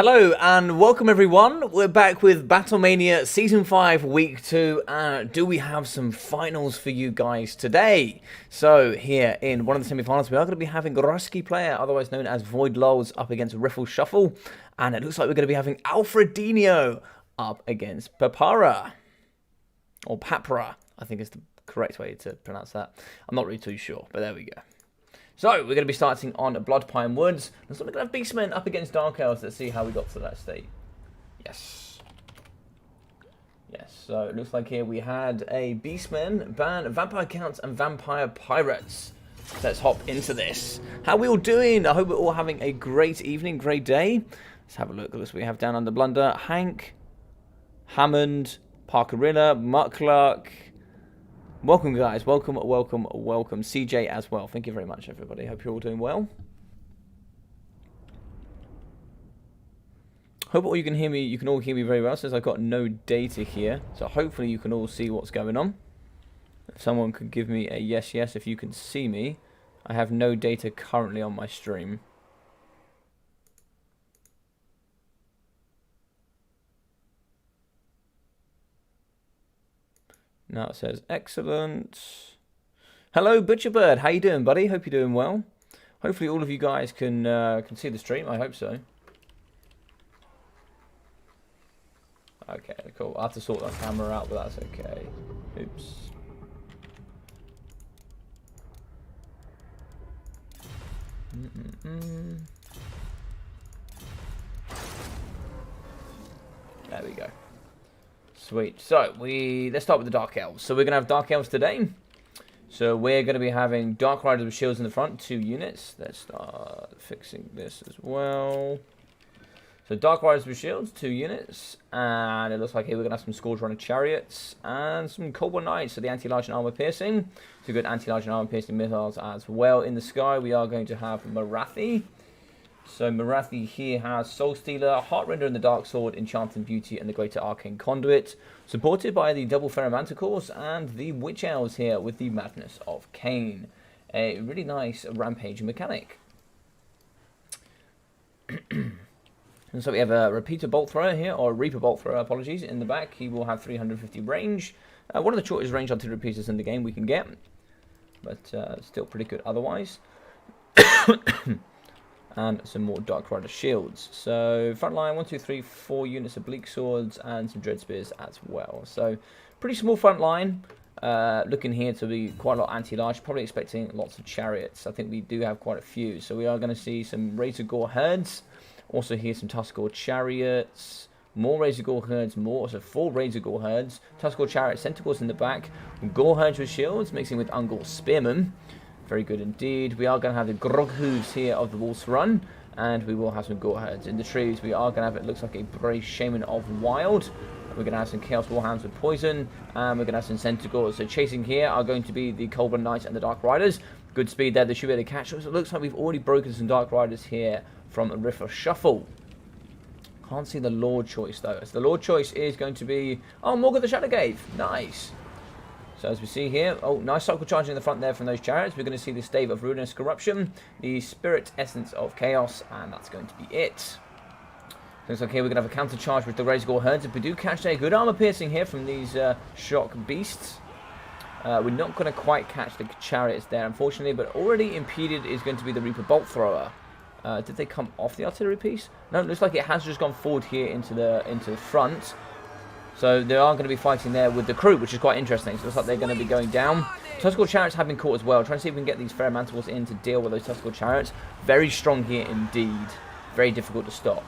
Hello and welcome everyone. We're back with BattleMania Season 5 Week 2. Do we have some finals for you guys today? So here in one of the semi-finals we are going to be having Rusky Player, otherwise known as Void Lulz, up against Riffle Shuffle. And it looks like we're going to be having Alfredinho up against Papara. Or Papra, I think is the correct way to pronounce that. I'm not really too sure, but there we go. So, we're going to be starting on Bloodpine Woods. And so we're going to have Beastman up against Dark Elves. Let's see how we got to that state. Yes. Yes, so it looks like here we had a Beastman, ban, Vampire Counts, and Vampire Pirates. Let's hop into this. How are we all doing? I hope we're all having a great evening, great day. Let's have a look at this. We have down under Blunder, Hank, Hammond, Parkerilla, Muckluck. Welcome, guys. Welcome, welcome, welcome. CJ as well. Thank you very much, everybody. Hope you're all doing well. Hope all you can hear me. You can all hear me very well, since I've got no data here. So hopefully you can all see what's going on. If someone could give me a yes, yes, if you can see me. I have no data currently on my stream. Now it says, excellent. Hello, Butcherbird. How you doing, buddy? Hope you're doing well. Hopefully all of you guys can see the stream. I hope so. Okay, cool. I'll have to sort that camera out, but that's okay. Oops. There we go. Sweet. So, let's start with the Dark Elves. So, we're going to have Dark Elves today. So, we're going to be having Dark Riders with shields in the front, 2 units. Let's start fixing this as well. So, Dark Riders with shields, 2 units. And it looks like here we're going to have some Scourge Runner Chariots and some Cobalt Knights. So, the Anti-Large and Armor Piercing. 2 good Anti-Large and Armor Piercing missiles as well. In the sky, we are going to have Marathi. So Marathi here has Soul Stealer, Heartrender and the Dark Sword, Enchanting Beauty and the Greater Arcane Conduit, supported by the double Ferromanticores and the Witch Elves here with the Madness of Cain. A really nice rampage mechanic. And so we have a Repeater Bolt Thrower here, or Reaper Bolt Thrower, apologies, in the back. He will have 350 range. One of the shortest range artillery pieces in the game we can get, but still pretty good otherwise. And some more Dark Rider shields. So, front line, 1, 2, 3, 4 units of Bleak Swords and some Dread Spears as well. So, pretty small front line. Looking here to be quite a lot anti-large. Probably expecting lots of chariots. I think we do have quite a few. So, we are going to see some Razor Gore herds. Also, here some Tuskor chariots. More Razor Gore herds. So, 4 Razor Gore herds. Tuskor chariots, Centaurs in the back. Gore herds with shields, mixing with Ungor spearmen. Very good indeed. We are going to have the Grog Hooves here of the Wolf's Run. And we will have some Gore Herds. In the trees, we are going to have, it looks like a Brave Shaman of Wild. We're going to have some Chaos Warhounds with Poison. And we're going to have some Centaurs. So chasing here are going to be the Cobalt Knights and the Dark Riders. Good speed there. They should be able to catch us. It looks like we've already broken some Dark Riders here from Riffle Shuffle. Can't see the Lord choice though. So the Lord choice is going to be... Oh, Morgan the Shadowgate. Nice. So as we see here, oh, nice cycle charge in the front there from those chariots. We're going to see the Stave of Ruinous Corruption, the Spirit Essence of Chaos, and that's going to be it. Looks like here we're going to have a counter charge with the Razor Gore herds. If we do catch a good armor piercing here from these shock beasts, we're not going to quite catch the chariots there, unfortunately, but already impeded is going to be the Reaper Bolt Thrower. Did they come off the artillery piece? No, it looks like it has just gone forward here into the front. So they are going to be fighting there with the crew, which is quite interesting. So it looks like they're going to be going down. Tuskor chariots have been caught as well. Trying to see if we can get these Ferromanticores in to deal with those Tuskor chariots. Very strong here indeed. Very difficult to stop.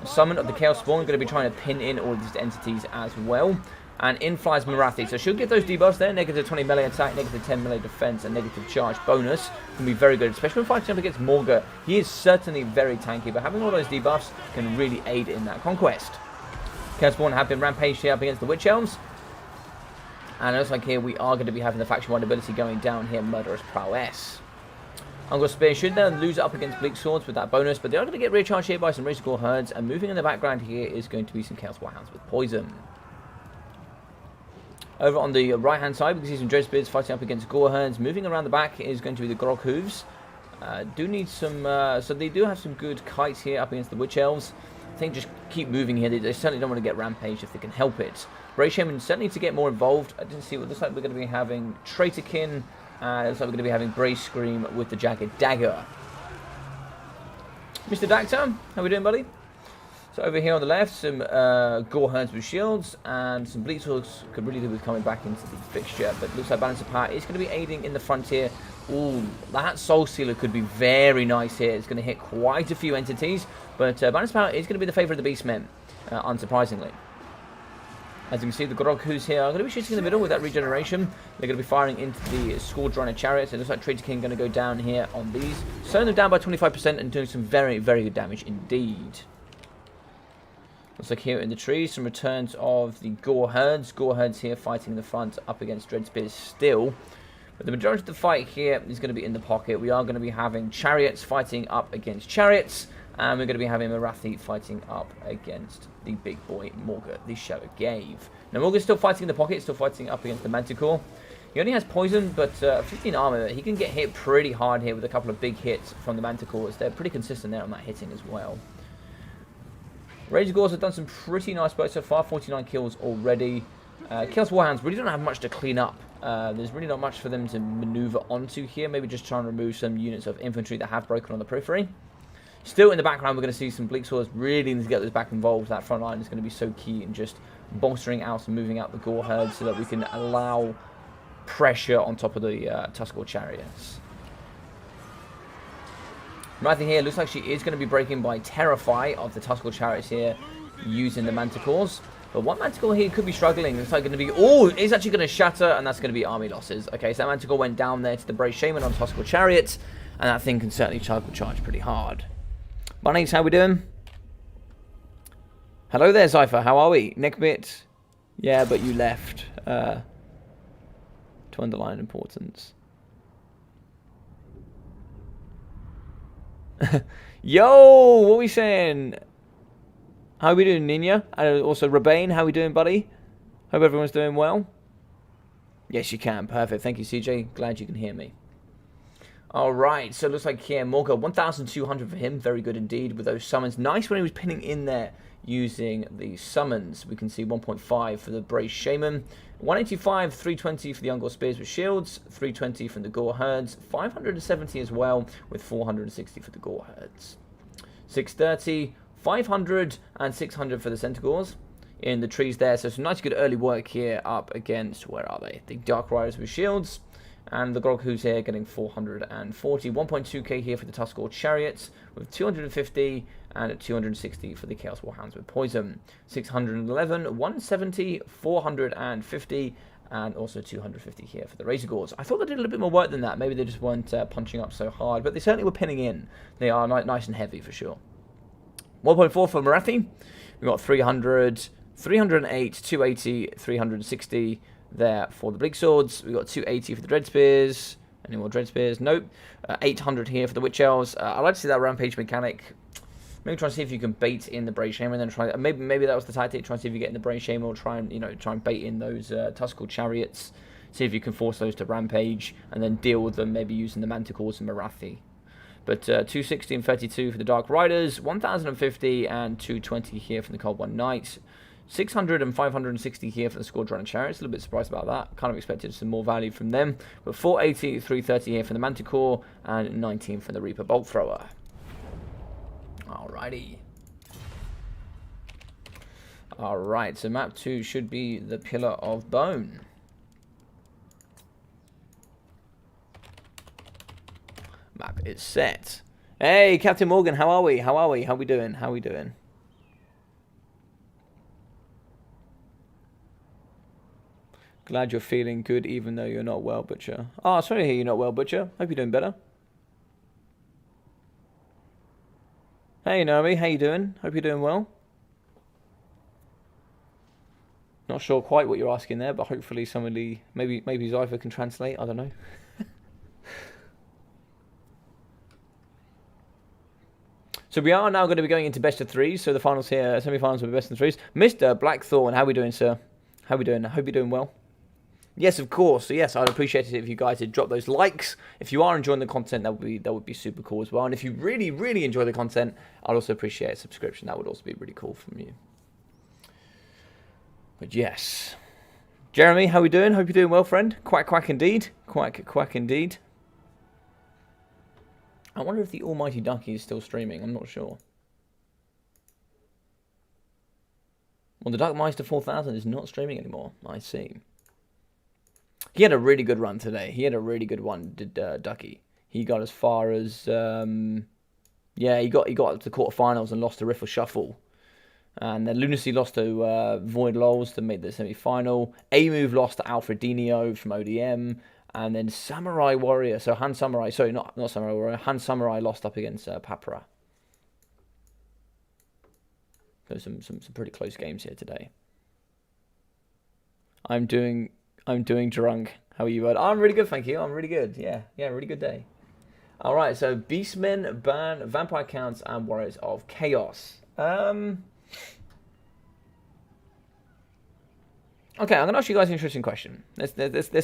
A summon of the Chaos Spawn, going to be trying to pin in all of these entities as well. And in flies Marathi. So she'll get those debuffs there. Negative 20 melee attack, negative 10 melee defense, and negative charge bonus. Can be very good, especially when fighting up against Morga. He is certainly very tanky, but having all those debuffs can really aid in that conquest. Chaos Spawn have been rampaged here up against the Witch Elves. And it looks like here we are going to be having the faction-wide ability going down here, Murderous Prowess. Ungor Spear should then lose it up against Bleak Swords with that bonus, but they are going to get recharged here by some Razor Gore herds, and moving in the background here is going to be some Chaos Warhounds with Poison. Over on the right-hand side, we can see some Dread Spears fighting up against Gore herds. Moving around the back is going to be the Grog Hooves. Do need some, so they do have some good kites here up against the Witch Elves. think just keep moving here. They certainly don't want to get rampaged if they can help it. Brave Shaman certainly need to get more involved. I didn't see what it looks like. We're going to be having Traitorkin. It looks like we're going to be having Brave Scream with the Jagged Dagger. Mr. Dactor, how we doing, buddy? So over here on the left, some Gore Herds with shields, and some Bleak Swords could really do with coming back into the fixture. But it looks like Balance of Power is going to be aiding in the front here. Ooh, that Soul Stealer could be very nice here. It's going to hit quite a few entities, but Balance of Power is going to be the favourite of the Beastmen, unsurprisingly. As you can see, the Groghus here are going to be shooting in the middle with that regeneration. They're going to be firing into the Scourge Runner Chariots. It looks like Traitor King going to go down here on these. Slowing them down by 25% and doing some very, very good damage indeed. Looks like here in the trees, some returns of the Gore Herds. Gore Herds here fighting in the front up against Dreadspears still. But the majority of the fight here is going to be in the pocket. We are going to be having Chariots fighting up against Chariots. And we're going to be having Marathi fighting up against the big boy Morga, the Shadow Gave. Now Morga's still fighting in the pocket, still fighting up against the Manticore. He only has poison, but 15 armor. He can get hit pretty hard here with a couple of big hits from the Manticores. They're pretty consistent there on that hitting as well. Rage Gores have done some pretty nice work so far, 49 kills already. Chaos Warhounds really don't have much to clean up. There's really not much for them to maneuver onto here. Maybe just try and remove some units of infantry that have broken on the periphery. Still in the background, we're going to see some Bleak Swords really need to get those back involved. That front line is going to be so key in just bolstering out and moving out the Gore Herds so that we can allow pressure on top of the Tuskor Chariots. Marathi here looks like she is going to be breaking by Terrify of the Tuskor Chariots here using the Manticores. But one Manticore here could be struggling. It's like going to be... Oh, it's actually going to shatter, and that's going to be army losses. Okay, so that Manticore went down there to the Brave Shaman on Tuskor Chariots, and that thing can certainly charge pretty hard. Bunnies, how we doing? Hello there, Cypher. How are we? Neckbit. Yeah, but you left. To underline importance. Yo, what are we saying? How we doing, Ninja? And also, Rabane, how we doing, buddy? Hope everyone's doing well. Yes, you can. Perfect. Thank you, CJ. Glad you can hear me. Alright, so it looks like here, Morga, 1,200 for him. Very good indeed with those summons. Nice when he was pinning in there using the summons. We can see 1.5 for the Brave Shaman. 185, 320 for the Ungor Spears with shields. 320 from the Gore Herds. 570 as well with 460 for the Gore Herds. 630, 500 and 600 for the Centaurs in the trees there. So some nice good early work here up against, where are they? The Dark Riders with shields. And the Groghus here getting 440. 1.2k here for the Tuskor Chariots with 250 and 260 for the Chaos Warhounds with poison. 611, 170, 450 and also 250 here for the Razor Gores. I thought they did a little bit more work than that. Maybe they just weren't punching up so hard, but they certainly were pinning in. They are nice and heavy for sure. 1.4 for Marathi. We've got 300, 308, 280, 360 there for the Bleak Swords. We've got 280 for the Dread Spears. Any more Dread Spears? Nope. 800 here for the Witch Elves. I like to see that rampage mechanic. Maybe try and see if you can bait in the Brave Shaman, and then try. Maybe that was the tactic. Try and see if you get in the Brave Shaman, or try and bait in those Tuskor Chariots. See if you can force those to rampage, and then deal with them. Maybe using the Manticores and Marathi. But 260 and 32 for the Dark Riders. 1,050 and 220 here from the Cold One Knights. 600 and 560 here for the Scourge Runner Chariots. A little bit surprised about that. Kind of expected some more value from them. But 480, 330 here for the Manticore, and 19 for the Reaper Bolt Thrower. Alrighty. Alright, so map 2 should be the Pillar of Bone. Map is set. Hey, Captain Morgan, how are we? How are we? How we doing? How we doing? Glad you're feeling good even though you're not well, Butcher. Oh, sorry to hear you're not well, Butcher. Hope you're doing better. Hey, Naomi, how you doing? Hope you're doing well. Not sure quite what you're asking there, but hopefully somebody, maybe Zypher can translate. I don't know. So we are now going to be going into best of threes. So the finals here, semi-finals will be best of threes. Mr. Blackthorn, how are we doing, sir? How are we doing? I hope you're doing well. Yes, of course. So yes, I'd appreciate it if you guys had dropped those likes. If you are enjoying the content, that would be super cool as well. And if you really, really enjoy the content, I'd also appreciate a subscription. That would also be really cool from you. But yes. Jeremy, how we doing? Hope you're doing well, friend. Quack, quack indeed. Quack, quack indeed. I wonder if the almighty Ducky is still streaming. I'm not sure. Well, the Duckmeister 4000 is not streaming anymore. I see. He had a really good run today. He had a really good one, did Ducky. He got as far as... yeah, he got up to the quarterfinals and lost to Riffle Shuffle. And then Lunacy lost to Void Lols to make the semi-final. A-Move lost to Alfredinho from ODM. And then Samurai Warrior, so Han Samurai, sorry, not Samurai Warrior, Han Samurai lost up against Papara. So some pretty close games here today. I'm doing drunk. How are you, bud? I'm really good, thank you. I'm really good. Yeah, really good day. All right, so Beastmen ban Vampire Counts and Warriors of Chaos. Okay, I'm gonna ask you guys an interesting question. Let's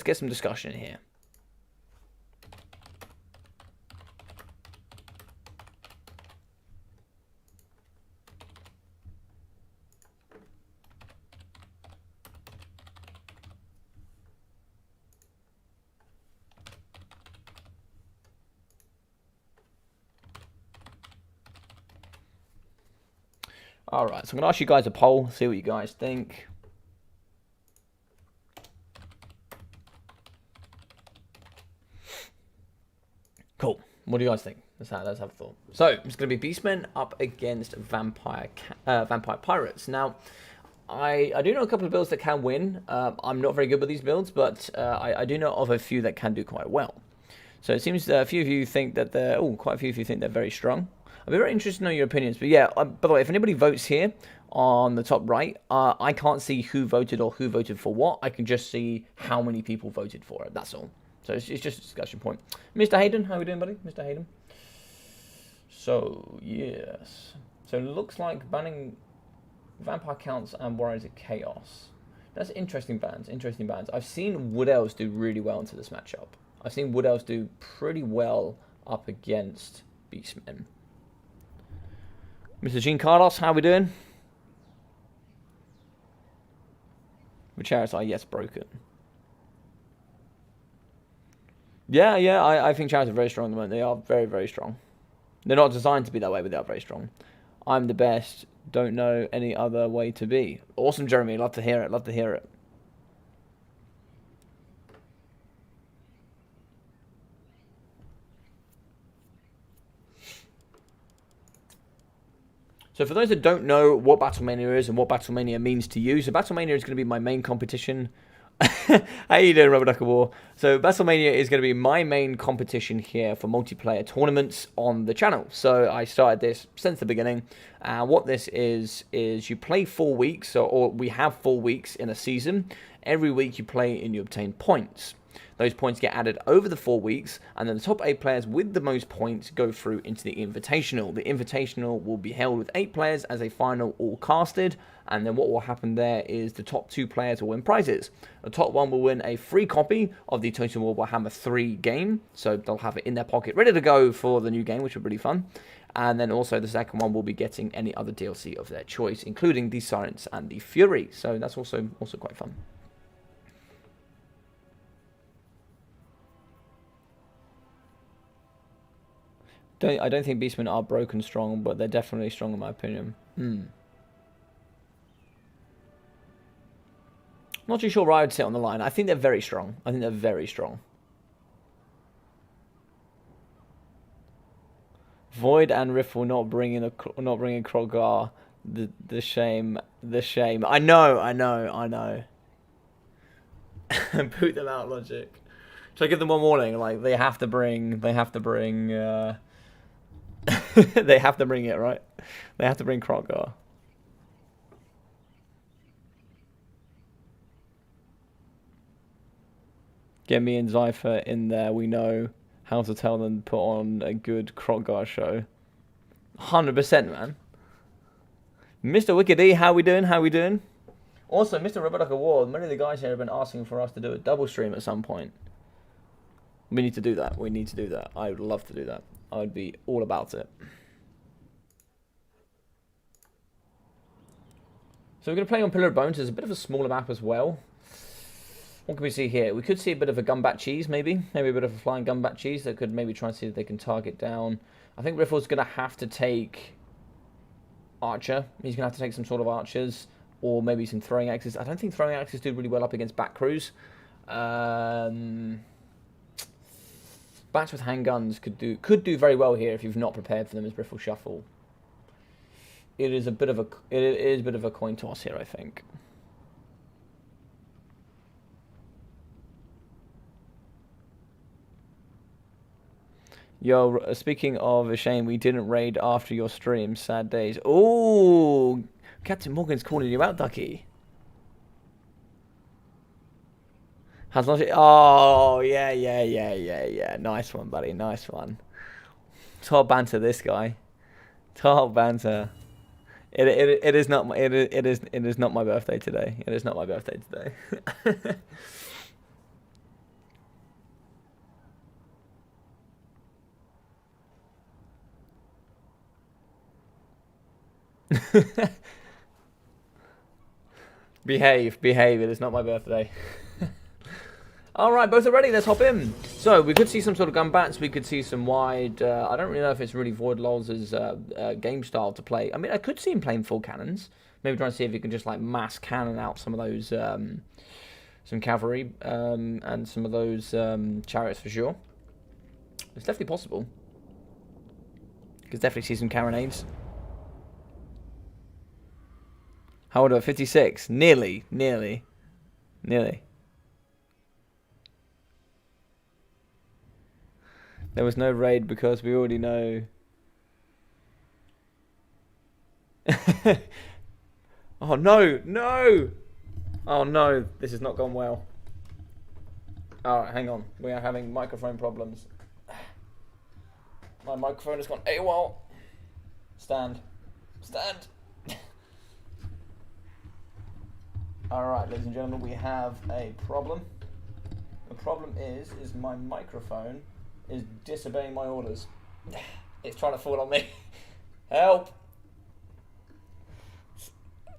get some discussion here. Alright, so I'm going to ask you guys a poll, see what you guys think. Cool. What do you guys think? Let's have a thought. So, it's going to be Beastmen up against Vampire Pirates. Now, I do know a couple of builds that can win. I'm not very good with these builds, but I do know of a few that can do quite well. So it seems a few of you think that they're... Oh, quite a few of you think they're very strong. I'd be very interested to know your opinions. But yeah, by the way, if anybody votes here on the top right, I can't see who voted or who voted for what. I can just see how many people voted for it. That's all. So it's just a discussion point. Mr. Hayden, how are we doing, buddy? Mr. Hayden. So, yes. So it looks like banning Vampire Counts and Warriors of Chaos. That's interesting bans. Interesting bans. I've seen Wood Elves do really well into this matchup. I've seen Wood Elves do pretty well up against Beastmen. Mr. Jean Carlos, how are we doing? The chariots are, yes, broken. Yeah, I think chariots are very strong at the moment. They are very, very strong. They're not designed to be that way, but they are very strong. I'm the best. Don't know any other way to be. Awesome, Jeremy. Love to hear it. Love to hear it. So for those that don't know what BattleMania is and what BattleMania means to you, so BattleMania is going to be my main competition. How you doing, Rubber Duck of War? So BattleMania is going to be my main competition here for multiplayer tournaments on the channel. So I started this since the beginning. What this is you play 4 weeks, or we have 4 weeks in a season. Every week you play and you obtain points. Those points get added over the 4 weeks, and then the top 8 players with the most points go through into the Invitational. The Invitational will be held with 8 players as a final all casted, and then what will happen there is the top 2 players will win prizes. The top 1 will win a free copy of the Total War Warhammer 3 game, so they'll have it in their pocket ready to go for the new game, which will be really fun. And then also the second one will be getting any other DLC of their choice, including the Silence and the Fury, so that's also quite fun. I don't think Beastmen are broken strong, but they're definitely strong in my opinion. Not too sure where I would sit on the line. I think they're very strong. I think they're very strong. Void and Riffle not bringing Krogar. The shame. I know. Boot them out, logic. Should I give them one warning? Like they have to bring. They have to bring it, right? They have to bring Krogar. Get me and Zypher in there. We know how to tell them to put on a good Krogar show. 100%, man. Mr. Wickedy, how we doing? Also, Mr. Robotic Award, many of the guys here have been asking for us to do a double stream at some point. We need to do that. We need to do that. I would love to do that. I would be all about it. So we're going to play on Pillar of Bones. There's a bit of a smaller map as well. What can we see here? We could see a bit of a gunbat cheese, maybe. Maybe a bit of a flying gunbat cheese that could maybe try and see if they can target down. I think Riffle's going to have to take Archer. He's going to have to take some sort of archers. Or maybe some throwing axes. I don't think throwing axes do really well up against bat crews. Bats with handguns could do very well here if you've not prepared for them as Riffle Shuffle. It is a bit of a coin toss here, I think. Yo, speaking of a shame we didn't raid after your stream. Sad days. Oh, Captain Morgan's calling you out, Ducky. Has logic. Oh, yeah. Nice one, buddy. Nice one. Top banter, this guy. Top banter. It is not my birthday today. It is not my birthday today. Behave. It is not my birthday. Alright, both are ready. Let's hop in. So, we could see some sort of gun bats. We could see some wide... I don't really know if it's really Void Lol's game style to play. I mean, I could see him playing full cannons. Maybe try and see if he can just, like, mass cannon out some of those... some cavalry and some of those chariots for sure. It's definitely possible. You could definitely see some carronades. How old are 56? Nearly. There was no raid because we already know. Oh no! Oh no, this has not gone well. Alright, hang on. We are having microphone problems. My microphone has gone AWOL. Stand. Alright, ladies and gentlemen, we have a problem. The problem is my microphone is disobeying my orders. It's trying to fall on me. Help!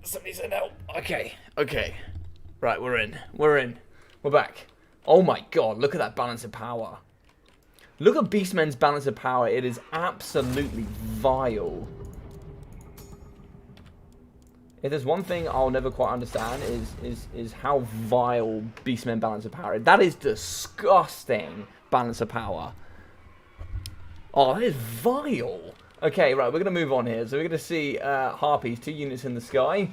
Somebody said help. Okay. Right, we're in. We're back. Oh my god, look at that balance of power. Look at Beastman's balance of power. It is absolutely vile. If there's one thing I'll never quite understand is how vile Beastman balance of power is. That is disgusting balance of power. Oh, that is vile. Okay, right, we're going to move on here. So we're going to see Harpies, 2 units in the sky.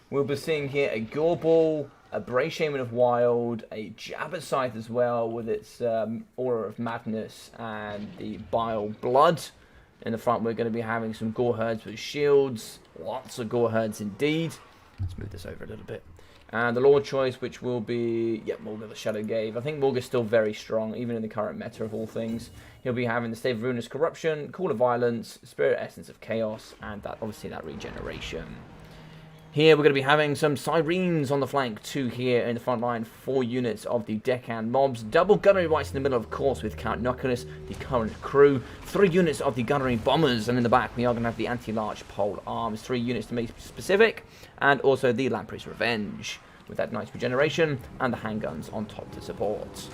We'll be seeing here a Gorbal, a Bray Shaman of Wild, a Jabber Scythe as well with its Aura of Madness and the Bile Blood. In the front, we're going to be having some Gore Herds with shields. Lots of Gore Herds indeed. Let's move this over a little bit. And the Lord choice, which will be, Morga the Shadow Gave. I think Morga's still very strong, even in the current meta of all things. He'll be having the Stave of Ruinous Corruption, Call of Violence, Spirit Essence of Chaos, and that obviously that regeneration. Here we're going to be having some Sirens on the flank, 2 here in the front line, 4 units of the Deckhand mobs, double gunnery rights in the middle, of course, with Count Noculus, the current crew, 3 units of the gunnery bombers, and in the back we are going to have the anti-large pole arms, 3 units to make specific, and also the Lamprey's Revenge, with that nice regeneration, and the handguns on top to support.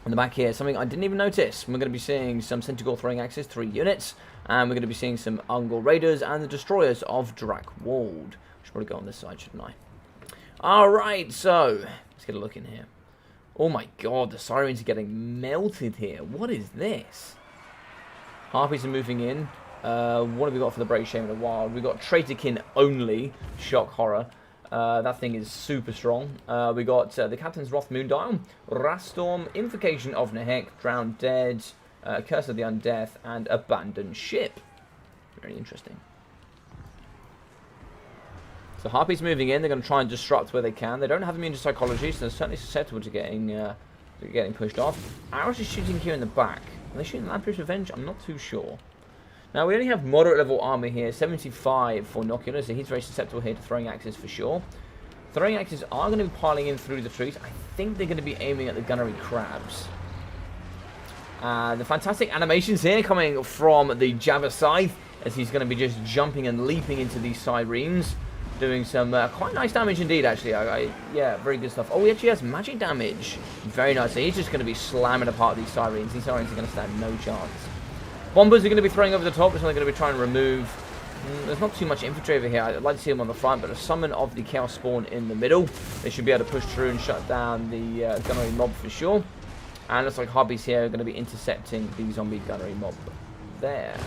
On the back here, something I didn't even notice, we're going to be seeing some Centaur throwing axes, 3 units, and we're going to be seeing some Ungol Raiders and the Destroyers of Drakwold. Should probably go on this side, shouldn't I? Alright, so, let's get a look in here. Oh my god, the Sirens are getting melted here. What is this? Harpies are moving in. What have we got for the Brave Shaman of Wild? We've got Traitorkin only, Shock Horror. That thing is super strong. We got the Captain's Wrath Moondial, Rastorm, Invocation of Nehek, Drowned Dead, Curse of the Undeath, and Abandoned Ship. Very interesting. So Harpies moving in. They're going to try and disrupt where they can. They don't have immune to psychology, so they're certainly susceptible to getting pushed off. Arrows is shooting here in the back. Are they shooting Lamprey's Revenge? I'm not too sure. Now, we only have moderate level armor here, 75 for Noculus, so he's very susceptible here to throwing axes for sure. Throwing axes are going to be piling in through the trees. I think they're going to be aiming at the gunnery crabs. The fantastic animations here coming from the Jabba Scythe, as he's going to be just jumping and leaping into these Syrenes, doing some quite nice damage indeed, actually. Yeah, very good stuff. Oh, he actually has magic damage. Very nice. So he's just going to be slamming apart these Syrenes. These Syrenes are going to stand no chance. Bombers are going to be throwing over the top, which they're going to be trying to remove. There's not too much infantry over here. I'd like to see them on the front, but a summon of the Chaos Spawn in the middle. They should be able to push through and shut down the gunnery mob for sure. And looks like Harpies here are going to be intercepting the zombie gunnery mob there.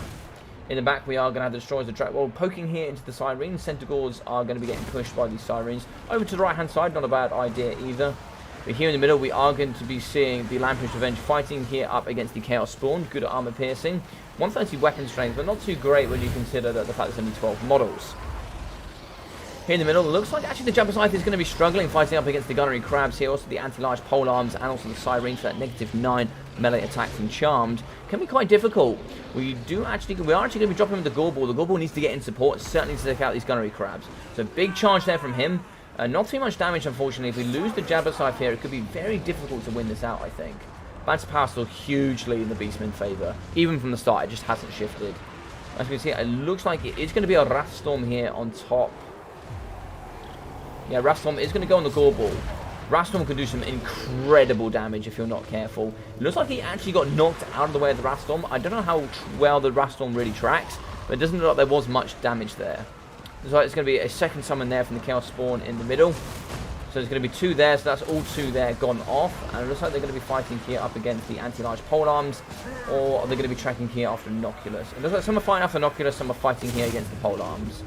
In the back, we are going to have the destroyers of track. Well, poking here into the Sirens. Centaurs are going to be getting pushed by these Sirens. Over to the right-hand side, not a bad idea either. But here in the middle, we are going to be seeing the Lamprey's Revenge fighting here up against the Chaos Spawn. Good armor piercing. 130 weapon strength, but not too great when you consider that the fact there's only 12 models. Here in the middle, looks like actually the Jabba Scythe is going to be struggling fighting up against the gunnery crabs here. Also the anti-large pole arms and also the Sirens for that -9 melee attacks and charmed. Can be quite difficult. We are actually going to be dropping him with the Gorball. The Gorball needs to get in support, certainly to take out these gunnery crabs. So big charge there from him. Not too much damage, unfortunately. If we lose the Jabba Scythe here, it could be very difficult to win this out, I think. Balance of power still hugely in the Beastman favour. Even from the start, it just hasn't shifted. As we can see, it looks like it is going to be a Wrathstorm here on top. Yeah, Wrathstorm is going to go on the Gorball. Wrathstorm can do some incredible damage if you're not careful. It looks like he actually got knocked out of the way of the Wrathstorm. I don't know how well the Wrathstorm really tracks, but it doesn't look like there was much damage there. So it's going to be a second summon there from the Chaos Spawn in the middle. So there's going to be 2 there, so that's all 2 there gone off. And it looks like they're going to be fighting here up against the anti-large pole arms, or they're going to be tracking here after Noculus. It looks like some are fighting after Noculus, some are fighting here against the pole arms.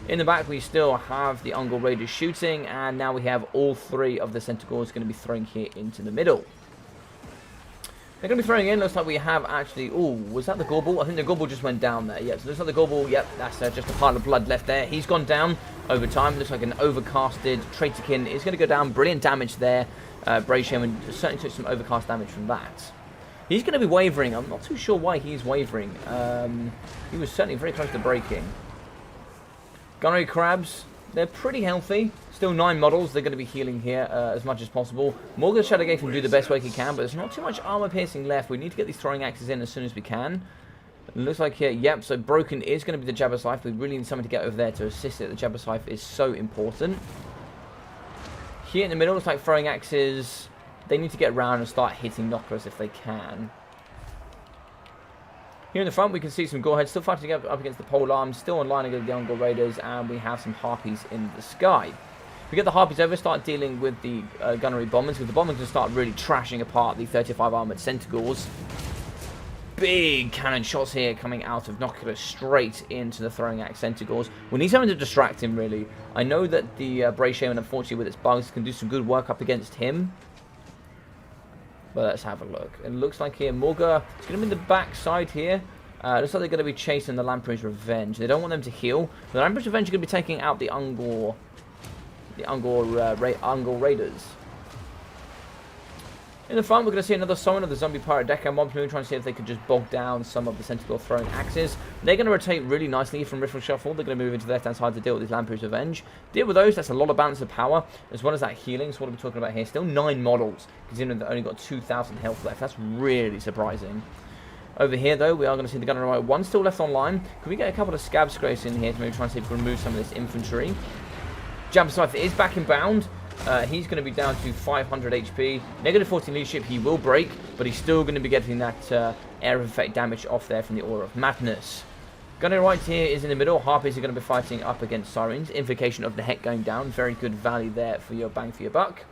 In the back, we still have the Ungol Raiders shooting, and now we have all 3 of the Centaurs going to be throwing here into the middle. They're going to be throwing in. Looks like we have actually... Oh, was that the Gorball? I think the Gorball just went down there. Yep, so looks like the Gorball... Yep, that's just a pile of blood left there. He's gone down over time. Looks like an overcasted Traitorkin is going to go down. Brilliant damage there. Brave Shaman certainly took some overcast damage from that. He's going to be wavering. I'm not too sure why he's wavering. He was certainly very close to breaking. Gunnery Crabs, they're pretty healthy. Still 9 models. They're going to be healing here as much as possible. Morgan Shadowgate can do the best way he can, but there's not too much armor piercing left. We need to get these throwing axes in as soon as we can. It looks like here, yep, so broken is going to be the Jabba Scythe. We really need someone to get over there to assist it. The Jabba Scythe is so important. Here in the middle, looks like throwing axes. They need to get around and start hitting Noculus if they can. Here in the front, we can see some Goreheads still fighting up against the pole arms, still online against the Ungol Raiders, and we have some Harpies in the sky. We get the Harpies over, start dealing with the gunnery bombers, because the bombers can start really trashing apart the 35 armoured Centaurs. Big cannon shots here coming out of Noculus straight into the throwing axe Centaurs. We need something to distract him, really. I know that the Brave Shaman, unfortunately, with its bugs, can do some good work up against him. But let's have a look. It looks like here, Morga is going to be in the back side here. Looks like they're going to be chasing the Lamprey's Revenge. They don't want them to heal. The Lamprey's Revenge is going to be taking out the Ungol Raiders. In the front, we're going to see another summon of the Zombie Pirate Deco mobs. We're trying to see if they could just bog down some of the Centaur throwing axes. They're going to rotate really nicely from Riffle Shuffle. They're going to move into the left-hand side to deal with these Lamprey's Revenge. Deal with those. That's a lot of balance of power, as well as that healing. So what are we talking about here? Still 9 models, considering they've only got 2,000 health left. That's really surprising. Over here, though, we are going to see the Gunner Rider 1 still left online. Can we get a couple of Scab Scrapes in here to maybe try and see if we can remove some of this infantry? Jabba Scythe is back in bound. He's going to be down to 500 HP. Negative 14 leadership, he will break, but he's still going to be getting that air of effect damage off there from the Aura of Madness. Gunner right here is in the middle. Harpies are going to be fighting up against Sirens. Invocation of the Heck going down. Very good value there for your bang for your buck.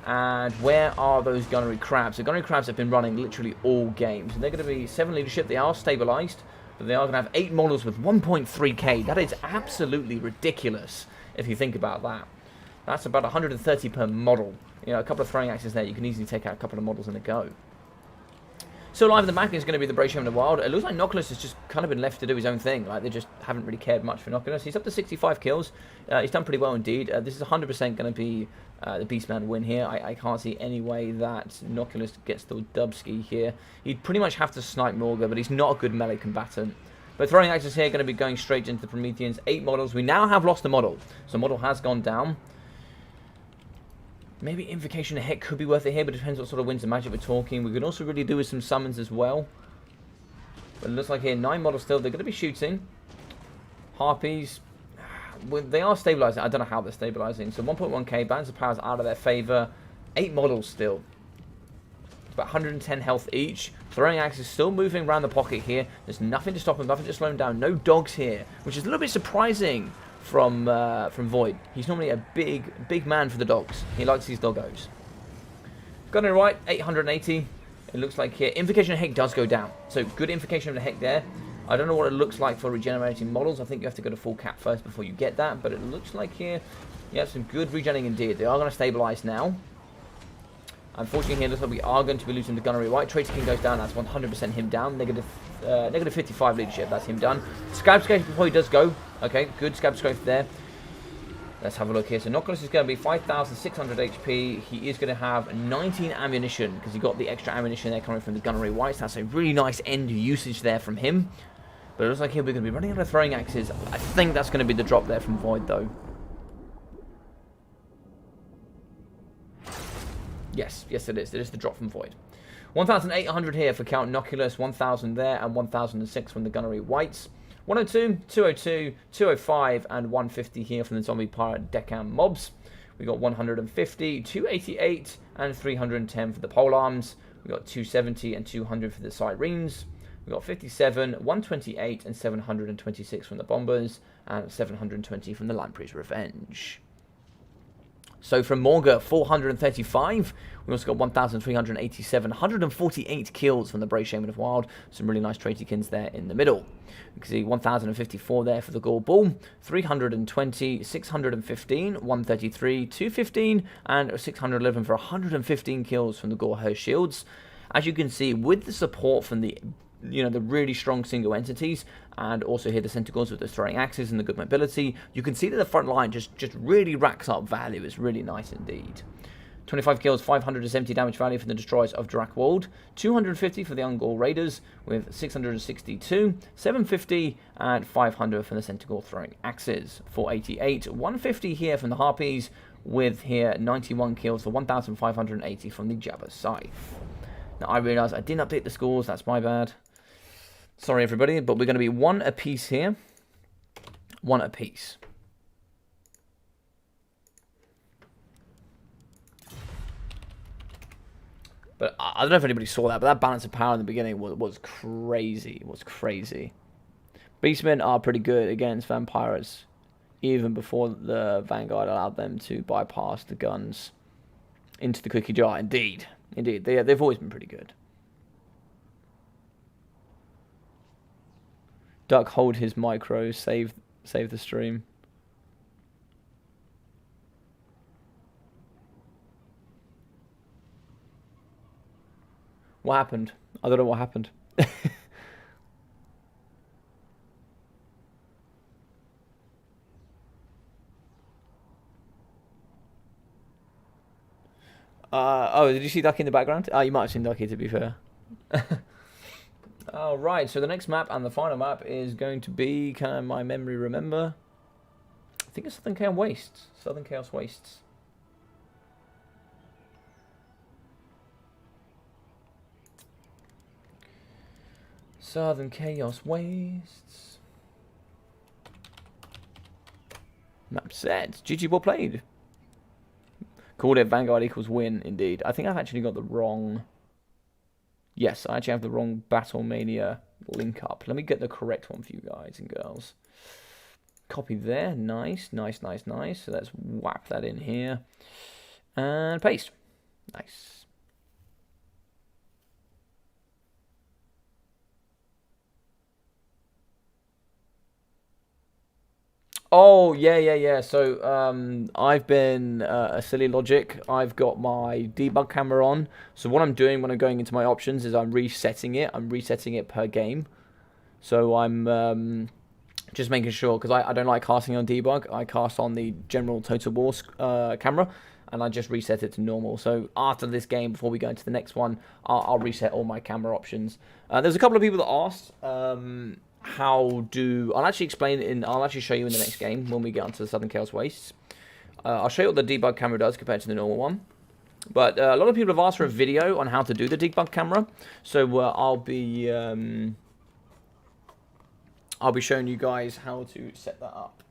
And where are those Gunnery Crabs? The Gunnery Crabs have been running literally all games. And they're going to be 7 leadership. They are stabilized, but they are going to have 8 models with 1.3k. That is absolutely ridiculous if you think about that. That's about 130 per model. You know, a couple of throwing axes there, you can easily take out a couple of models in a go. So live in the back is going to be the Brave Shaman of the Wild. It looks like Noculus has just kind of been left to do his own thing. Like, they just haven't really cared much for Noculus. He's up to 65 kills. He's done pretty well indeed. This is 100% going to be the Beastman win here. I can't see any way that Noculus gets the dubski here. He'd pretty much have to snipe Morga, but he's not a good melee combatant. But throwing axes here are going to be going straight into the Prometheans. 8 models. We now have lost a model. So model has gone down. Maybe Invocation of Heck could be worth it here, but it depends what sort of winds of magic we're talking. We could also really do with some summons as well. But it looks like here, 9 models still. They're going to be shooting. Harpies, well, they are stabilizing. I don't know how they're stabilizing. So 1.1k, balance of powers out of their favor. 8 models still. It's about 110 health each. Throwing axes still moving around the pocket here. There's nothing to stop him, nothing to slow him down. No dogs here, which is a little bit surprising from Void. He's normally a big man for the dogs. He likes these doggos. Got it right, 880. It looks like here, Invocation of Heck does go down. So good Invocation of the Heck there. I don't know what it looks like for regenerating models. I think you have to go to full cap first before you get that. But it looks like here, you have some good regenerating indeed. They are going to stabilize now. Unfortunately here, it looks like we are going to be losing the Gunnery White. Traitor King goes down, that's 100% him down. Negative 55 leadership, that's him done. Scab Scrape before he does go. Okay, good Scab Scrape there. Let's have a look here. So Noculus is going to be 5,600 HP. He is going to have 19 ammunition because he got the extra ammunition there coming from the Gunnery Whites. That's a really nice end usage there from him. But it looks like here we're going to be running out of throwing axes. I think that's going to be the drop there from Void though. Yes, it is. It is the drop from Void. 1,800 here for Count Noculus, 1,000 there, and 1,006 from the Gunnery Whites. 102, 202, 205, and 150 here from the Zombie Pirate Deckhand mobs. We got 150, 288, and 310 for the Polearms. We got 270 and 200 for the Sirens. We got 57, 128, and 726 from the Bombers, and 720 from the Lamprey's Revenge. So from Morga, 435. We also got 1,387, 148 kills from the Brave Shaman of Wild. Some really nice Traitykins there in the middle. You can see 1,054 there for the Gore Bull, 320, 615, 133, 215, and 611 for 115 kills from the Gore Her Shields. As you can see, with the support from the the really strong single entities, and also here the Centaurs with the throwing axes and the good mobility, you can see that the front line just really racks up value. It's really nice indeed. 25 kills, 570 damage value for the Destroyers of Drakwold, 250 for the Ungor Raiders with 662, 750 and 500 from the Centaur throwing axes, 488, 150 here from the Harpies with here 91 kills for 1,580 from the Jabba Scythe. Now I realise I didn't update the scores, that's my bad. Sorry everybody, but we're going to be 1 apiece here. 1 apiece. But I don't know if anybody saw that, but that balance of power in the beginning was crazy. It was crazy. Beastmen are pretty good against vampires, even before the Vanguard allowed them to bypass the guns into the cookie jar. Indeed. Indeed. They've always been pretty good. Duck, hold his micro, save the stream. What happened? I don't know what happened. Oh, did you see Ducky in the background? Oh, you might have seen Ducky, to be fair. Alright, so the next map and the final map is going to be, can my memory remember? I think it's Southern Chaos Wastes. Southern Chaos Wastes. Southern Chaos Wastes. Map set. GG, well played. Called it Vanguard equals win, indeed. I think I've actually got the wrong... Yes, I actually have the wrong BattleMania link up. Let me get the correct one for you guys and girls. Copy there. Nice, nice, nice, nice. So let's whack that in here. And paste. Nice. Oh, yeah. So, I've been a silly logic. I've got my debug camera on. So what I'm doing when I'm going into my options is I'm resetting it. I'm resetting it per game. So I'm just making sure, because I don't like casting on debug. I cast on the general Total War camera, and I just reset it to normal. So after this game, before we go into the next one, I'll reset all my camera options. There's a couple of people that asked, I'll actually explain it I'll actually show you in the next game when we get onto the Southern Chaos Wastes. I'll show you what the debug camera does compared to the normal one. But a lot of people have asked for a video on how to do the debug camera. So I'll be showing you guys how to set that up.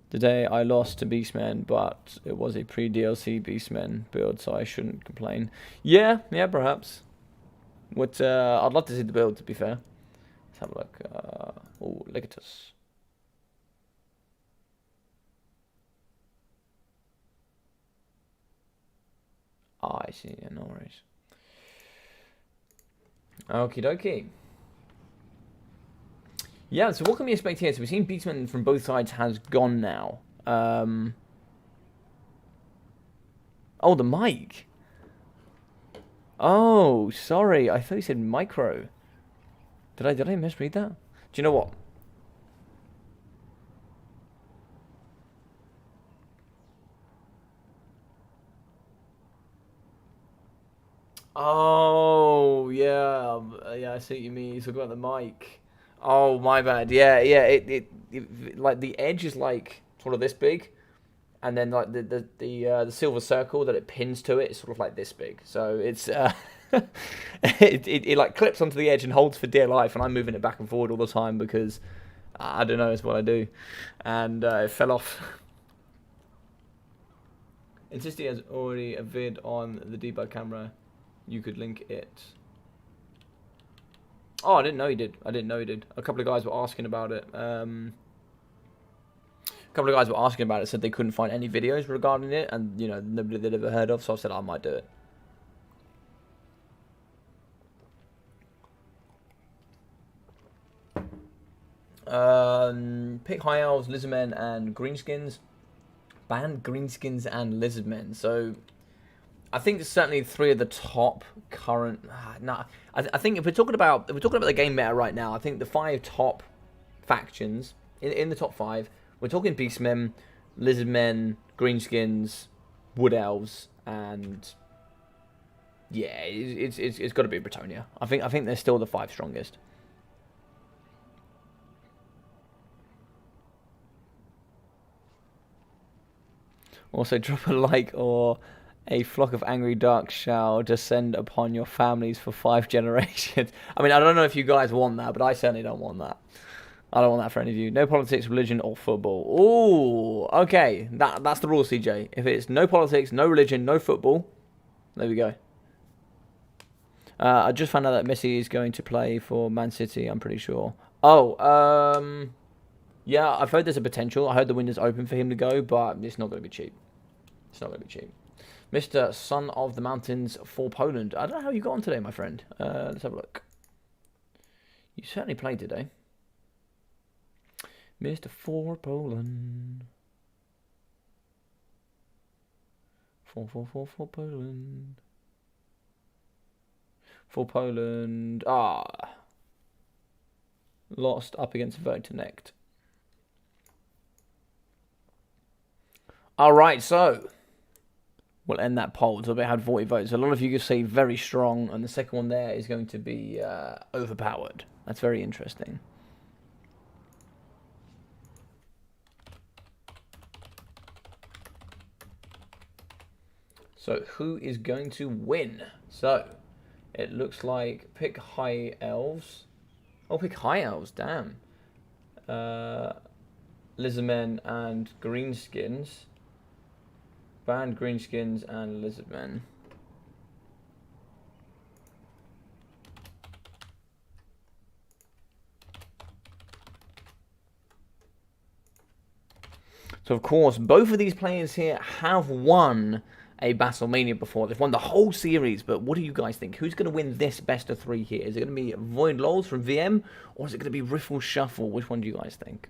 Today I lost to Beastman, but it was a pre-DLC Beastman build, so I shouldn't complain. Yeah, perhaps. I'd love to see the build, to be fair. Let's have a look. Oh, Legatus. Ah, I see. Yeah, no worries. Okie dokie. Yeah, so what can we expect here? So we've seen Beastman from both sides has gone now. Oh, the mic. Oh, sorry. I thought you said micro. Did I misread that? Do you know what? Oh, yeah. Yeah, I see what you mean. You're talking about the mic. Oh, my bad. Yeah. It like the edge is like sort of this big, and then like the silver circle that it pins to it is sort of like this big. So it's it like clips onto the edge and holds for dear life, and I'm moving it back and forward all the time because I don't know, it's what I do, and it fell off. Insisty has already a vid on the debug camera. You could link it. Oh, I didn't know he did. A couple of guys were asking about it. Said they couldn't find any videos regarding it, and nobody they'd ever heard of. So I said I might do it. Pick High Elves, Lizardmen, and Greenskins. Ban Greenskins and Lizardmen. So I think certainly three of the top current. I think if we're talking about the game meta right now, I think the 5 top factions in the top 5. We're talking Beastmen, Lizardmen, Greenskins, Wood Elves, and yeah, it's got to be Bretonnia. I think they're still the 5 strongest. Also, drop a like or a flock of angry ducks shall descend upon your families for 5 generations. I mean, I don't know if you guys want that, but I certainly don't want that. I don't want that for any of you. No politics, religion, or football. Ooh, okay. That's the rule, CJ. If it's no politics, no religion, no football, there we go. I just found out that Messi is going to play for Man City, I'm pretty sure. Oh, yeah, I've heard there's a potential. I heard the window's open for him to go, but it's not going to be cheap. It's not going to be cheap. Mr. Son of the Mountains for Poland. I don't know how you got on today, my friend. Let's have a look. You certainly played today. Mr. For Poland. For Poland. For Poland. Ah. Lost up against Votenecht. Alright, so we'll end that poll. So we had 40 votes. A lot of you can say very strong, and the second one there is going to be overpowered. That's very interesting. So who is going to win? So it looks like pick High Elves. Oh, pick High Elves, damn. Lizardmen and Greenskins. Ban Greenskins and Lizardmen. So, of course, both of these players here have won a BattleMania before. They've won the whole series, but what do you guys think? Who's going to win this best of 3 here? Is it going to be Void Lols from VM, or is it going to be Riffle Shuffle? Which one do you guys think?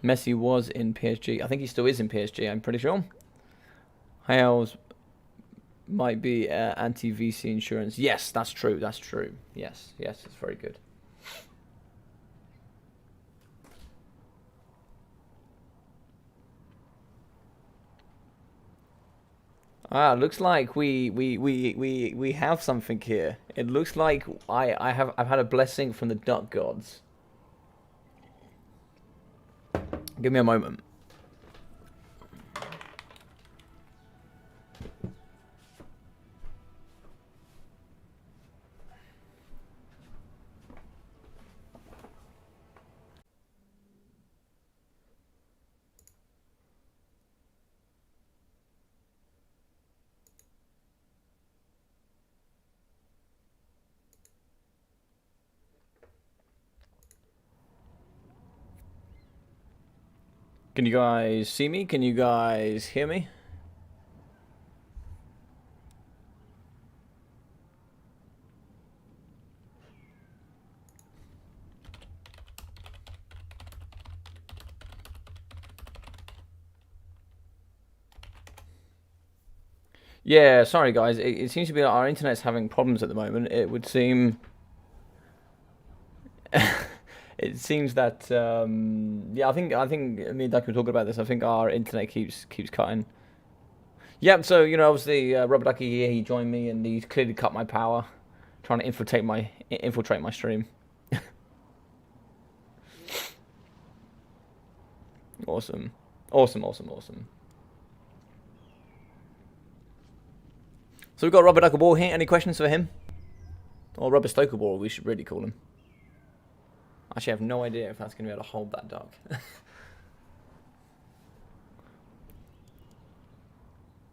Messi was in PSG. I think he still is in PSG, I'm pretty sure. Elves might be anti-VC insurance. Yes, that's true. That's true. Yes, yes, it's very good. Ah, looks like we have something here. It looks like I've had a blessing from the duck gods. Give me a moment. Can you guys see me? Can you guys hear me? Yeah, sorry guys. It seems to be that our internet's having problems at the moment. It would seem... It seems that yeah, I think me and Duck were talking about this. I think our internet keeps cutting. Yep. So obviously Rubber Ducky here. He joined me and he's clearly cut my power, trying to infiltrate my stream. Awesome. So we've got Rubber Ducky Ball here. Any questions for him? Or Rubber Stoker Ball, we should really call him. Actually, I have no idea if that's going to be able to hold that duck.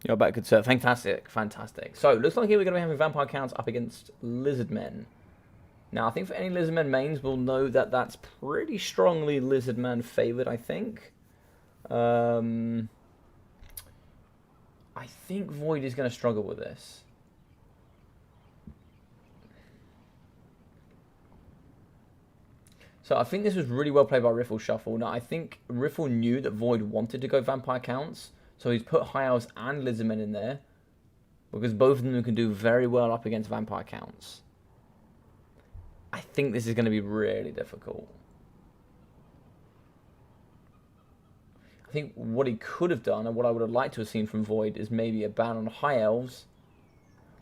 You're back, good sir. Fantastic. So, looks like here we're going to be having Vampire Counts up against Lizardmen. Now, I think for any Lizardmen mains, we'll know that that's pretty strongly Lizardman favoured, I think. I think Void is going to struggle with this. So I think this was really well played by Riffle Shuffle. Now, I think Riffle knew that Void wanted to go Vampire Counts, so he's put High Elves and Lizardmen in there, because both of them can do very well up against Vampire Counts. I think this is going to be really difficult. I think what he could have done, and what I would have liked to have seen from Void, is maybe a ban on High Elves.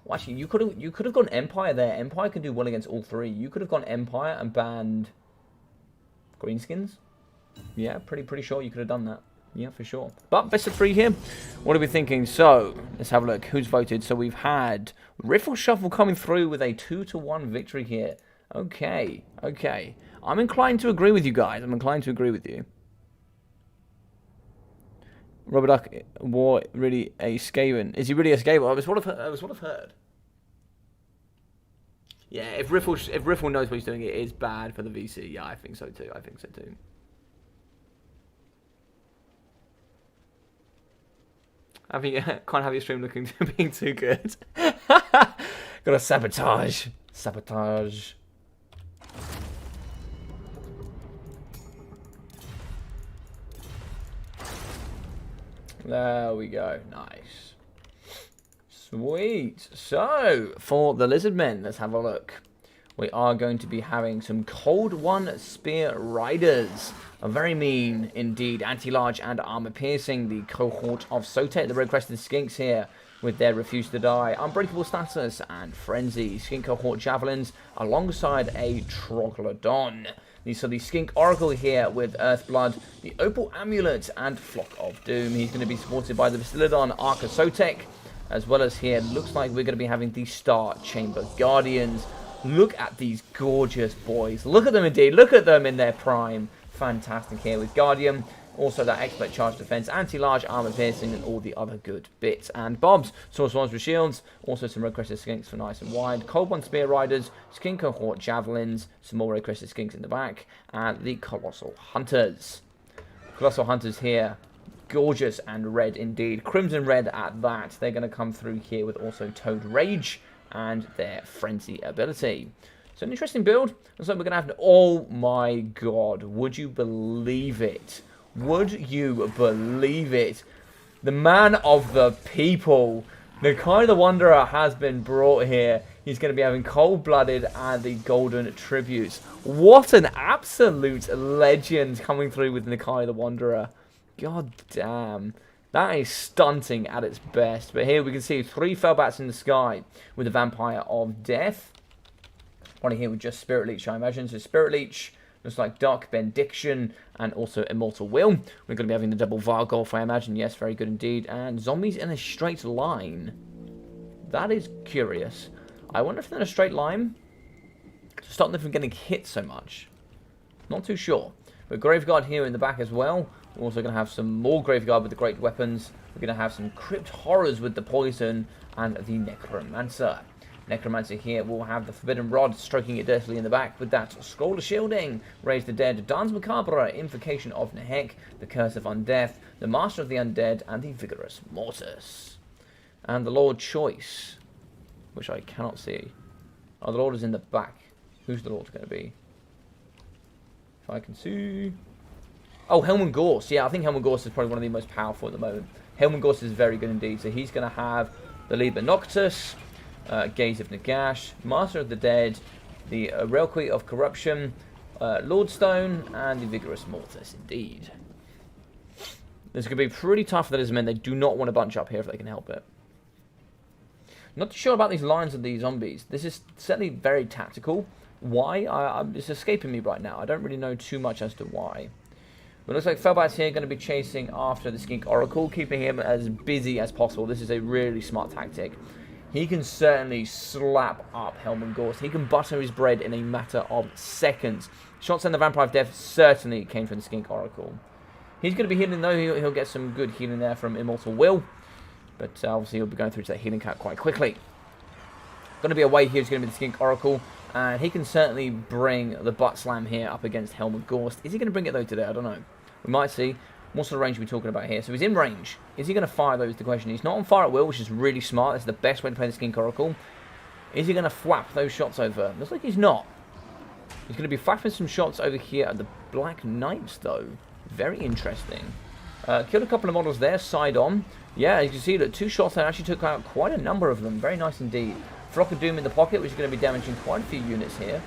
Well, actually, you could have gone Empire there. Empire can do well against all three. You could have gone Empire and banned Greenskins. Yeah, pretty sure you could have done that. Yeah, for sure. But best of 3 here. What are we thinking? So, let's have a look. Who's voted? So we've had Riffle Shuffle coming through with a 2-1 victory here. Okay. I'm inclined to agree with you guys. Rubber Duck War really a Skaven. Is he really a Skaven? I was what I've heard. Yeah, if Riffle knows what he's doing, it is bad for the VC. Yeah, I think so too. Can't have your stream looking being too good. Gotta sabotage. There we go. Nice. Sweet. So, for the Lizardmen, let's have a look. We are going to be having some Cold One Spear Riders. A very mean, indeed, anti-large and armor-piercing. The cohort of Sotek, the red-crested skinks here, with their Refuse to Die, Unbreakable Status, and Frenzy. Skink cohort Javelins, alongside a Troglodon. These are the Skink Oracle here with Earthblood, the Opal Amulet, and Flock of Doom. He's going to be supported by the Bastiladon Arca Sotek, as well as here, looks like we're going to be having the Star Chamber Guardians. Look at these gorgeous boys. Look at them indeed. Look at them in their prime. Fantastic here with Guardian. Also that expert charge defense, anti-large, armor piercing, and all the other good bits and bobs. Source ones with shields, also some red-crested skinks for nice and wide. Cold one spear riders, skin cohort javelins, some more red-crested skinks in the back, and the colossal hunters. Colossal hunters here, gorgeous and red indeed. Crimson red at that. They're going to come through here with also Toad Rage and their Frenzy ability. So an interesting build. Looks like we're going to have... Oh my god. Would you believe it? Would you believe it? The man of the people. Nakai the Wanderer has been brought here. He's going to be having Cold-Blooded and the Golden Tributes. What an absolute legend coming through with Nakai the Wanderer. God damn. That is stunting at its best. But here we can see 3 Fellbats in the sky with the Vampire of Death. One here with just Spirit Leech, I imagine. So Spirit Leech, looks like Dark Benediction, and also Immortal Will. We're going to be having the double Vargolf, I imagine. Yes, very good indeed. And zombies in a straight line. That is curious. I wonder if they're in a straight line to stop them from getting hit so much. Not too sure. But Graveguard here in the back as well. We're also going to have some more Graveguard with the great weapons. We're going to have some Crypt Horrors with the poison and the Necromancer. Necromancer here will have the Forbidden Rod stroking it dirtily in the back with that Scroll of Shielding, Raise the Dead, Dance Macabre, Invocation of Nehek, the Curse of Undeath, the Master of the Undead, and the Vigorous Mortis. And the Lord Choice, which I cannot see. Oh, the Lord is in the back. Who's the Lord going to be? If I can see... Oh, Helman Gorse. Yeah, I think Helman Gorse is probably one of the most powerful at the moment. Helman Gorse is very good indeed. So he's going to have the Liber Noctis, Gaze of Nagash, Master of the Dead, the Reliquary of Corruption, Lordstone, and the Vigorous Mortis, indeed. This is going to be pretty tough for the Lizardmen. They do not want to bunch up here if they can help it. Not too sure about these lines of these zombies. This is certainly very tactical. Why? It's escaping me right now. I don't really know too much as to why. But it looks like Fellbats here going to be chasing after the Skink Oracle, keeping him as busy as possible. This is a really smart tactic. He can certainly slap up Helman Gorse. He can butter his bread in a matter of seconds. Shots and the Vampire of Death certainly came from the Skink Oracle. He's going to be healing though. He'll get some good healing there from Immortal Will. But obviously he'll be going through to that healing cat quite quickly. Going to be away here is going to be the Skink Oracle. And he can certainly bring the butt slam here up against Helman Gorse. Is he going to bring it though today? I don't know. We might see. What sort of range are we talking about here? So he's in range. Is he going to fire though is the question. He's not on fire at will, which is really smart. That's the best way to play the Skink Oracle. Is he going to flap those shots over? Looks like he's not. He's going to be flapping some shots over here at the Black Knights though. Very interesting. Killed a couple of models there, side on. Yeah, you can see that 2 shots there actually took out quite a number of them. Very nice indeed. Flock of Doom in the pocket, which is going to be damaging quite a few units here.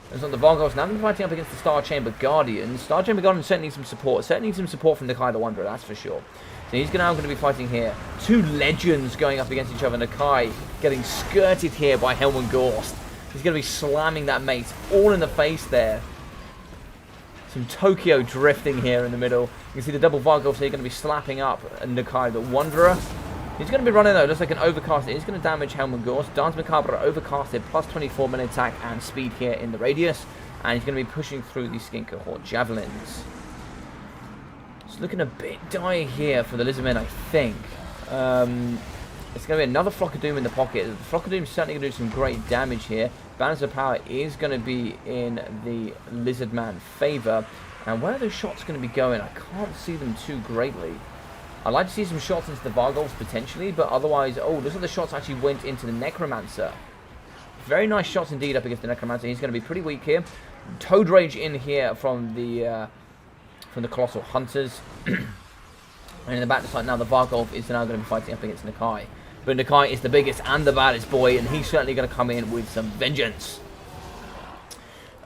There's on the Vargos now. They're fighting up against the Star Chamber Guardians. Star Chamber Guardians certainly needs some support. Certainly needs some support from Nakai the Wanderer, that's for sure. So he's now going to be fighting here. 2 legends going up against each other. Nakai getting skirted here by Helman Gorse. He's going to be slamming that mate all in the face there. Some Tokyo drifting here in the middle. You can see the double Vargos here going to be slapping up Nakai the Wanderer. He's going to be running though, looks like an overcast. It is going to damage Helman Gorse. Dance Macabre overcasted, plus 24 minute attack and speed here in the radius. And he's going to be pushing through the Skink Cohort Javelins. It's looking a bit dire here for the Lizardmen, I think. It's going to be another Flock of Doom in the pocket. The Flock of Doom is certainly going to do some great damage here. Balance of Power is going to be in the Lizardman favour. And where are those shots going to be going? I can't see them too greatly. I'd like to see some shots into the Vargolfs potentially, but otherwise... Oh, those are the shots actually went into the Necromancer. Very nice shots indeed up against the Necromancer. He's going to be pretty weak here. Toad Rage in here from the Colossal Hunters. And in the back side now, the Vargolf is now going to be fighting up against Nakai. But Nakai is the biggest and the baddest boy, and he's certainly going to come in with some vengeance.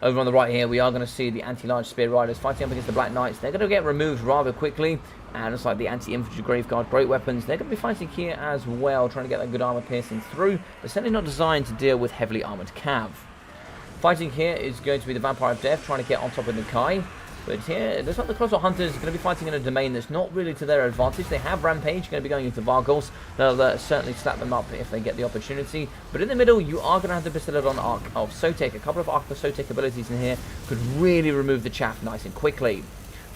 Over on the right here, we are going to see the anti-large spear riders fighting up against the Black Knights. They're going to get removed rather quickly. And it's like the anti-infantry Graveguard, great weapons. They're going to be fighting here as well, trying to get that good armor piercing through. But certainly not designed to deal with heavily armored cav. Fighting here is going to be the Vampire of Death, trying to get on top of Nakai. But here, it looks like the Colossal Hunters are going to be fighting in a domain that's not really to their advantage. They have Rampage, going to be going into Vargolfs. They'll certainly slap them up if they get the opportunity. But in the middle, you are going to have the Pistolodon Arc of Sotek. A couple of Arc of Sotek abilities in here could really remove the chaff nice and quickly.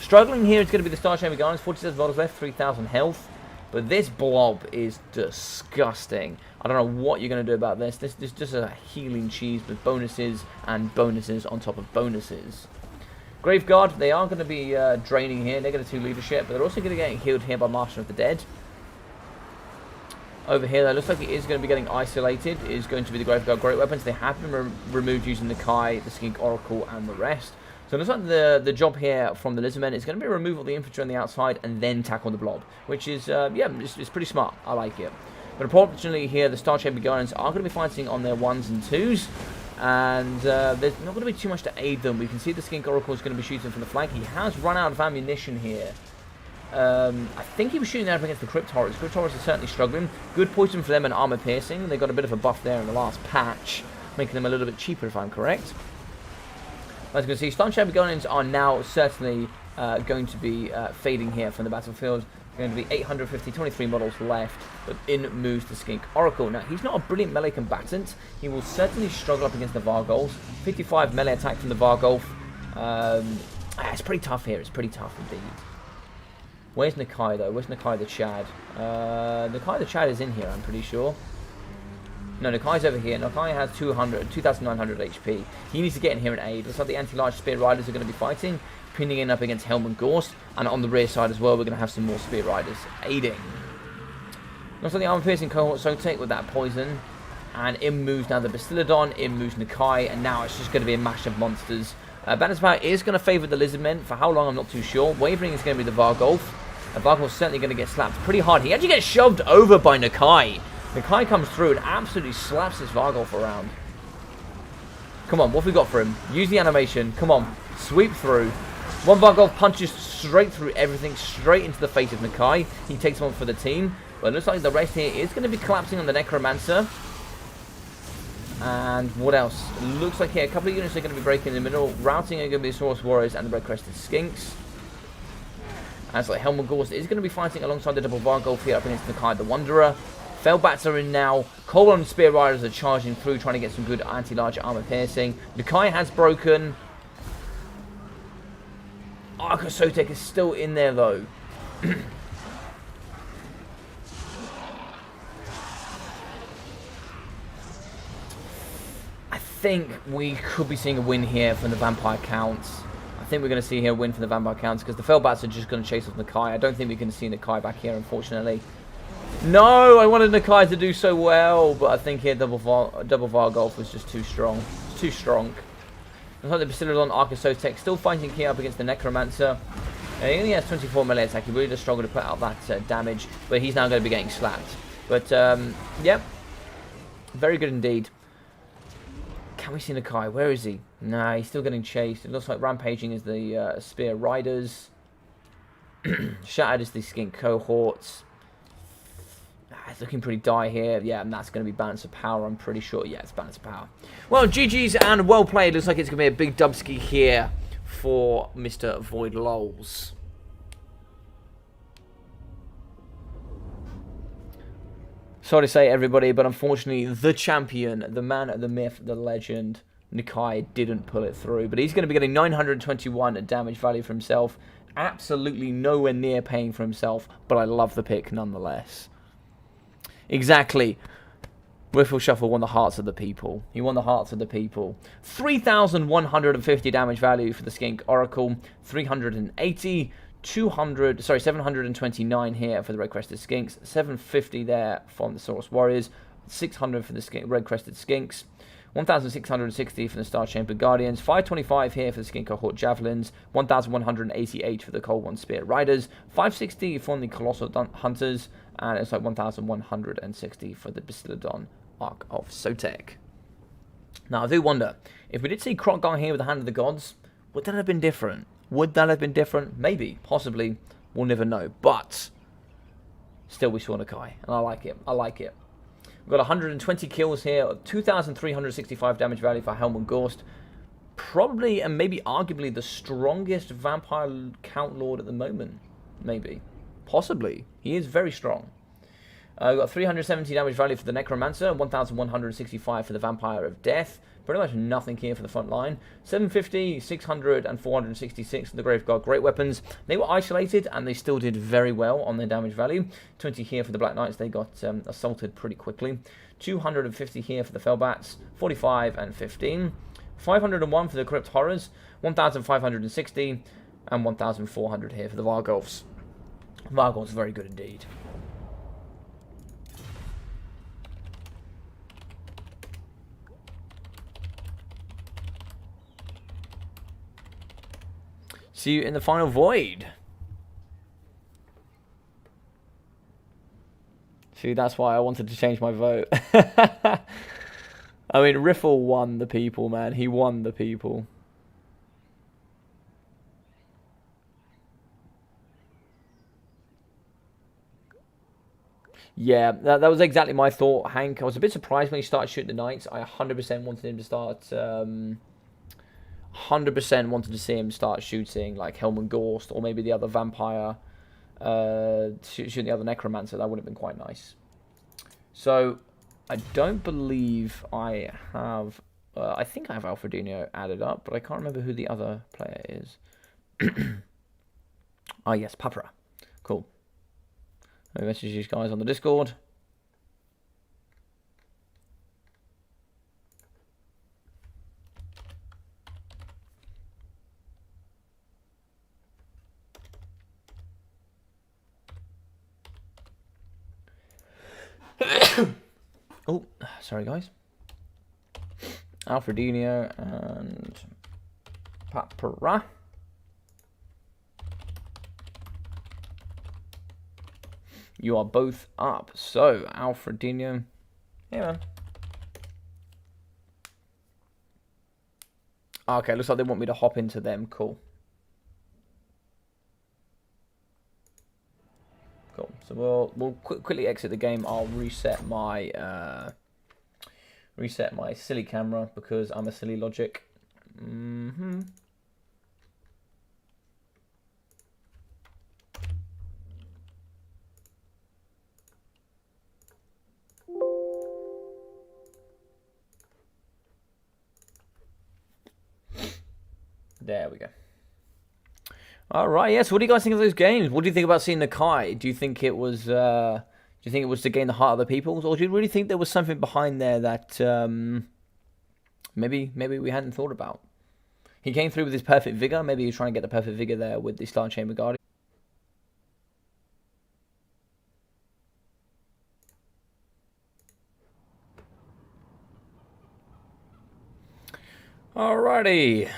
Struggling here is going to be the Star Chamber Guardians. 47 models left, 3,000 health. But this blob is disgusting. I don't know what you're going to do about this. This is just a healing cheese with bonuses and bonuses on top of bonuses. Graveguard, they are going to be draining here. -2 leadership, but they're also going to get healed here by Master of the Dead. Over here, though, looks like it is going to be getting isolated. It is going to be the Graveguard Great Weapons. They have been removed using the Kai, the Skink Oracle, and the rest. So it looks like the job here from the Lizardmen is going to be remove all the infantry on the outside and then tackle the blob, which is, yeah, it's pretty smart. I like it. But unfortunately here, the Star Chamber Guardians are going to be fighting on their 1s and 2s, and there's not going to be too much to aid them. We can see the Skink Oracle is going to be shooting from the flank. He has run out of ammunition here. I think he was shooting out against the Crypt Horrors. Crypt Horrors are certainly struggling. Good poison for them and armor piercing. They got a bit of a buff there in the last patch, making them a little bit cheaper if I'm correct. As you can see, Star Chamber Guardians are now certainly going to be fading here from the battlefield. Going to be 850, 23 models left, but in moves the Skink Oracle. Now, he's not a brilliant melee combatant. He will certainly struggle up against the Vargulfs. 55 melee attack from the Vargulf. It's pretty tough here. It's pretty tough indeed. Where's Nakai, though? Where's Nakai the Chad? Nakai the Chad is in here, I'm pretty sure. No, Nakai's over here. Nakai has 2,900 HP. He needs to get in here and aid. Looks like the anti-large spear riders are going to be fighting, pinning in up against Helm and Gorst. And on the rear side as well, we're going to have some more spear riders aiding. Looks like the armor-piercing cohort Sotek with that poison. And in moves now the Bastiladon, in moves Nakai, and now it's just going to be a mash of monsters. Banner's Power is going to favour the Lizardmen. For how long, I'm not too sure. Wavering is going to be the Vargulf. Vargulf's certainly going to get slapped pretty hard. He actually gets shoved over by Nakai. Nakai comes through and absolutely slaps this Vargulf around. Come on, what have we got for him? Use the animation. Come on, sweep through. One Vargulf punches straight through everything, straight into the face of Nakai. He takes one for the team. But it looks like the rest here is going to be collapsing on the Necromancer. And what else? Looks like here a couple of units are going to be breaking in the middle. Routing are going to be the Saurus Warriors and the Red Crested Skinks. As like Helmut Gorst is going to be fighting alongside the double Vargulf here up against Nakai the Wanderer. Fellbats are in now. Colon Spear Riders are charging through, trying to get some good anti-large armor piercing. Nakai has broken. Arca Sotek is still in there though. I think we could be seeing a win here from the Vampire Counts. I think we're going to see here a win from the Vampire Counts because the Fellbats are just going to chase off Nakai. I don't think we're going to see Nakai back here, unfortunately. No, I wanted Nakai to do so well, but I think here double Vargulf was just too strong. It's too strong. Looks like the Bastiladon Arca Sotek still fighting here up against the Necromancer. He only has 24 melee attack. He really does struggle to put out that damage, but he's now going to be getting slapped. But, yep. Very good indeed. Can we see Nakai? Where is he? Nah, he's still getting chased. It looks like rampaging is the Spear Riders. Shattered is the Skink Cohorts. It's looking pretty dire here. Yeah, and that's going to be Balance of Power, I'm pretty sure. Yeah, it's Balance of Power. Well, GG's and well played. Looks like it's going to be a big dubski here for Mr. Void Lols. Sorry to say, everybody, but unfortunately, the champion, the man, the myth, the legend, Nakai didn't pull it through. But he's going to be getting 921 damage value for himself. Absolutely nowhere near paying for himself, but I love the pick nonetheless. Exactly. Riffle Shuffle won the hearts of the people. He won the hearts of the people. 3,150 damage value for the Skink Oracle. 380. 729 here for the Red Crested Skinks. 750 there from the Saurus Warriors. 600 for the Red Crested Skinks. 1,660 for the Star Chamber Guardians. 525 here for the Skink Cohort Javelins. 1,188 for the Cold One Spear Riders. 560 from the Colossal Hunters. And it's like 1,160 for the Bastiladon Arc of Sotek. Now, I do wonder, if we did see Krotgar here with the Hand of the Gods, would that have been different? Would that have been different? Maybe. Possibly. We'll never know. But still, we saw Nakai. And I like it. I like it. We've got 120 kills here. 2,365 damage value for Helm and Gorst. Probably, and maybe arguably, the strongest Vampire Count Lord at the moment. Maybe. Possibly. He is very strong. We've got 370 damage value for the Necromancer, 1,165 for the Vampire of Death. Pretty much nothing here for the front line. 750, 600, and 466 for the Graveguard. Great weapons. They were isolated, and they still did very well on their damage value. 20 here for the Black Knights. They got assaulted pretty quickly. 250 here for the Fellbats. 45 and 15. 501 for the Crypt Horrors. 1,560, and 1,400 here for the Vargolfs. Vargolfs very good indeed. See you in the final void. See, that's why I wanted to change my vote. I mean, Riffle won the people, man. He won the people. Yeah, that was exactly my thought, Hank. I was a bit surprised when he started shooting the Knights. I 100% wanted him to start... 100% wanted to see him start shooting like Helm Gorst or maybe the other Vampire, shooting the other Necromancer. That would have been quite nice. So, I don't believe I have... I think I have Alfredino added up, but I can't remember who the other player is. Ah, yes, Papra. Cool. Let me message these guys on the Discord. Oh, sorry guys. Alfredino and Papara. You are both up. So, Alfredino. Yeah, man. Okay, looks like they want me to hop into them. Cool. Cool. So we'll quickly exit the game. I'll reset my silly camera because I'm a silly logic. There we go. All right, yes. What do you guys think of those games? What do you think about seeing the Kai? Do you think it was? Do you think it was to gain the heart of the people, or do you really think there was something behind there that maybe we hadn't thought about? He came through with his perfect vigor. Maybe he was trying to get the perfect vigor there with the Star Chamber Guardian. Alrighty.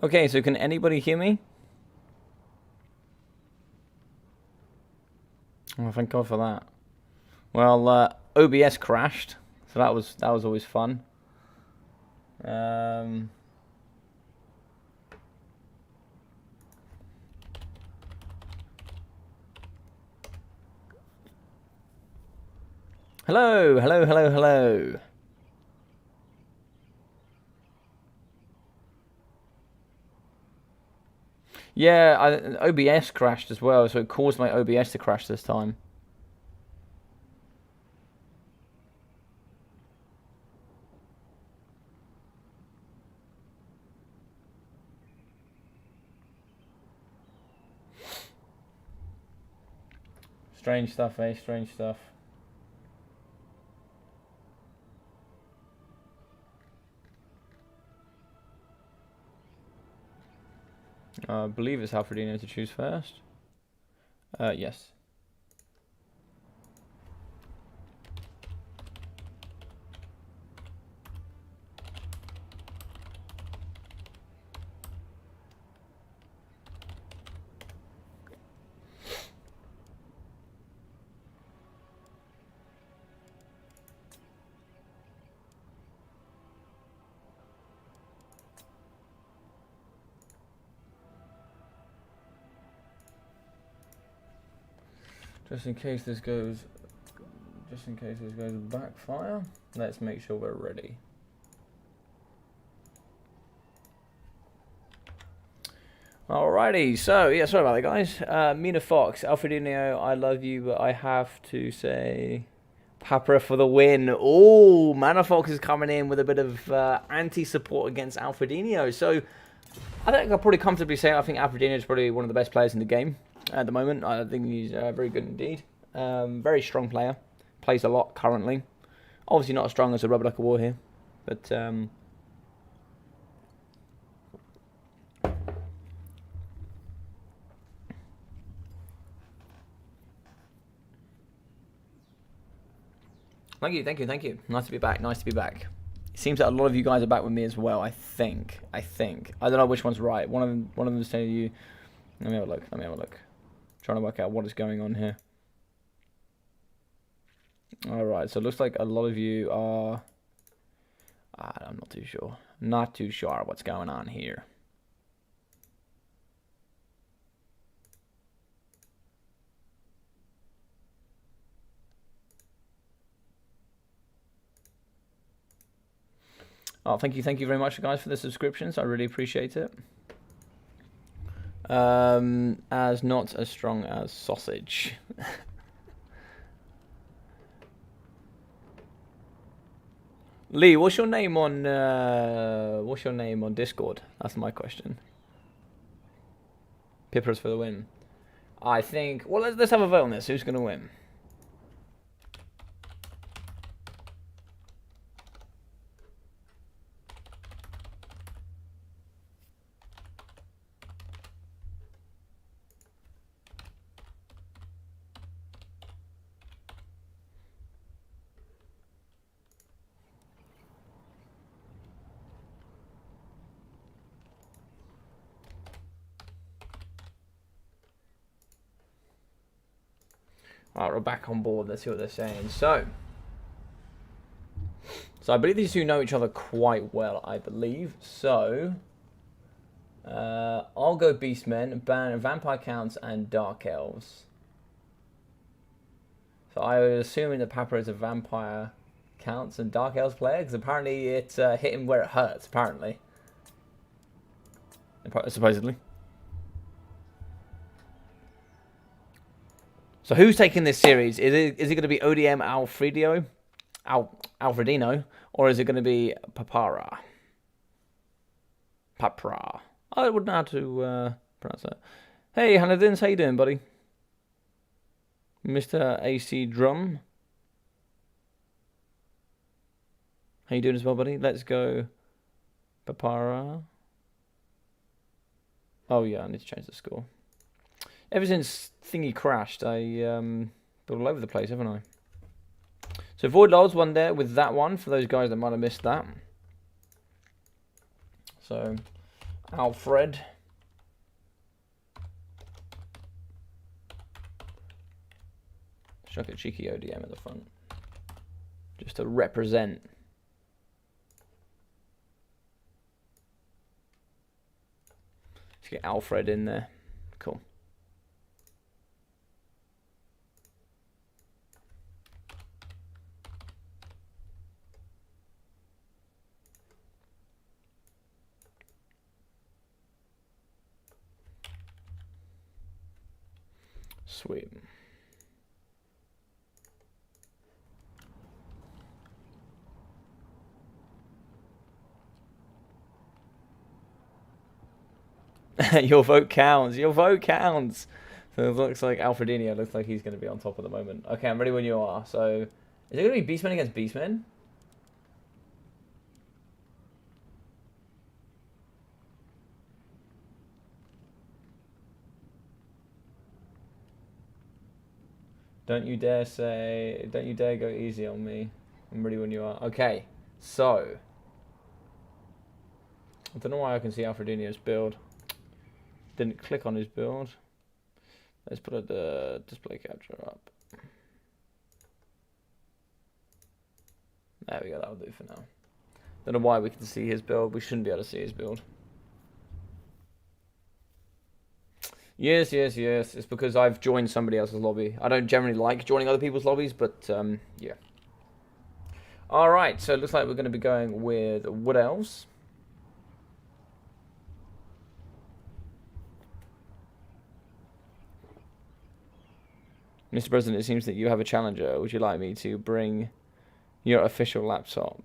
Okay, so can anybody hear me? Oh, thank God for that. Well, OBS crashed, so that was always fun. Hello. Yeah, OBS crashed as well, so it caused my OBS to crash this time. Strange stuff, eh? Strange stuff. I believe it's Alfredino to choose first. Yes. Just in case this goes backfire, let's make sure we're ready. Alrighty, so yeah, sorry about that, guys. Mina Fox, Alfredino, I love you, but I have to say, Papra for the win. Oh, Mana Fox is coming in with a bit of anti-support against Alfredino. So I think I'll probably comfortably say I think Alfredino is probably one of the best players in the game at the moment. I think he's very good indeed. Very strong player, plays a lot currently. Obviously not as strong as a Rubber Duck of War here, but. Thank you, thank you, thank you. Nice to be back, nice to be back. It seems that a lot of you guys are back with me as well, I think. I don't know which one's right. One of them is telling you... Let me have a look, Trying to work out what is going on here. Alright, so it looks like a lot of you are... I'm not too sure. Not too sure what's going on here. Oh, thank you very much, guys, for the subscriptions. I really appreciate it. As not as strong as sausage. Lee, what's your name on Discord? That's my question. Pippers for the win. I think. Well, let's have a vote on this. Who's gonna win? Alright, we're back on board. Let's see what they're saying. So I believe these two know each other quite well, I believe. So, I'll go Beastmen, Vampire Counts, and Dark Elves. So I was assuming that Papa is a Vampire Counts and Dark Elves player, because apparently it hit him where it hurts, apparently. Supposedly. So who's taking this series? Is it going to be ODM Alfredino, or is it going to be Papra? I wouldn't know how to pronounce that. Hey, Hanadins, how you doing, buddy? Mr. AC Drum. How you doing as well, buddy? Let's go Papara. Oh yeah, I need to change the score. Ever since Thingy crashed, I been all over the place, haven't I? So Void Lol's one there with that one, for those guys that might have missed that. So, Alfred. Chuck a cheeky ODM at the front. Just to represent. Let's get Alfred in there. Cool. Sweet. Your vote counts. Your vote counts. So it looks like Alfredino looks like he's going to be on top at the moment. Okay, I'm ready when you are. So, is it going to be Beastman against Beastman? Don't you dare go easy on me. I'm ready when you are. Okay, so. I don't know why I can see Alfredino's build. Didn't click on his build. Let's put the display capture up. There we go, that'll do for now. Don't know why we can see his build. We shouldn't be able to see his build. Yes. It's because I've joined somebody else's lobby. I don't generally like joining other people's lobbies, but yeah. Alright, so it looks like we're going to be going with Wood Elves. Mr. President, it seems that you have a challenger. Would you like me to bring your official laptop?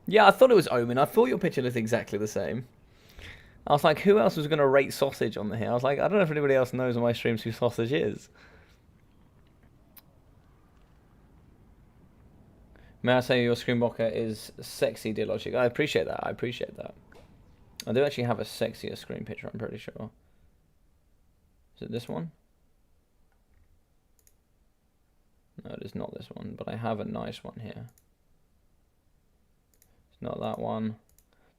Yeah, I thought it was Omen. I thought your picture looked exactly the same. I was like, who else was going to rate sausage on the here? I was like, I don't know if anybody else knows on my streams who sausage is. May I say your screen blocker is sexy, dear Logic? I appreciate that. I appreciate that. I do actually have a sexier screen picture, I'm pretty sure. Is it this one? No, it is not this one, but I have a nice one here. It's not that one.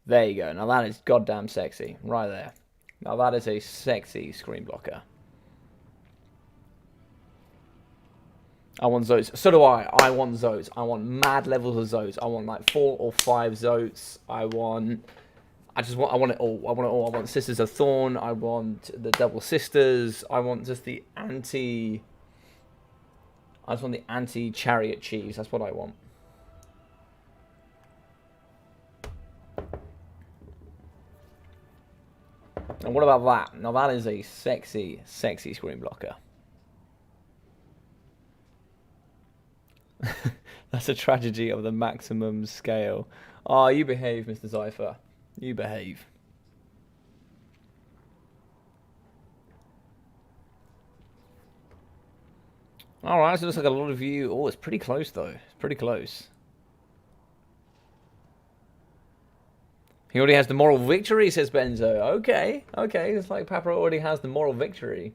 There you go. Now that is goddamn sexy. Right there. Now that is a sexy screen blocker. I want Zotes. So do I. I want Zotes. I want mad levels of Zotes. I want like 4 or 5 Zotes. I want it all. I want it all. I want Sisters of Thorn. I want the Double Sisters. I want just the anti... I just want the anti-chariot chiefs. That's what I want. And what about that? Now that is a sexy, sexy screen blocker. That's a tragedy of the maximum scale. Oh, you behave, Mr. Zypher. You behave. Alright, so it looks like a lot of you... Oh, it's pretty close, though. It's pretty close. He already has the moral victory, says Benzo. Okay, okay. It's like Papa already has the moral victory.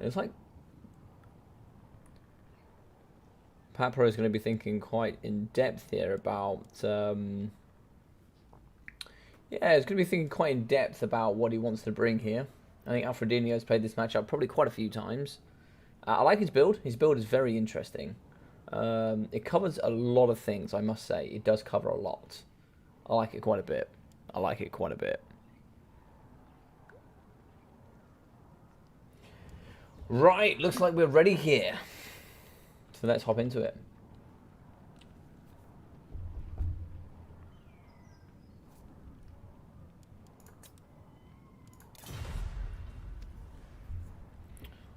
It's like Papa is going to be thinking quite in depth here about... Yeah, he's going to be thinking quite in depth about what he wants to bring here. I think Alfredinho has played this matchup probably quite a few times. I like his build. His build is very interesting. It covers a lot of things, I must say. It does cover a lot. I like it quite a bit. I like it quite a bit. Right, looks like we're ready here. So let's hop into it.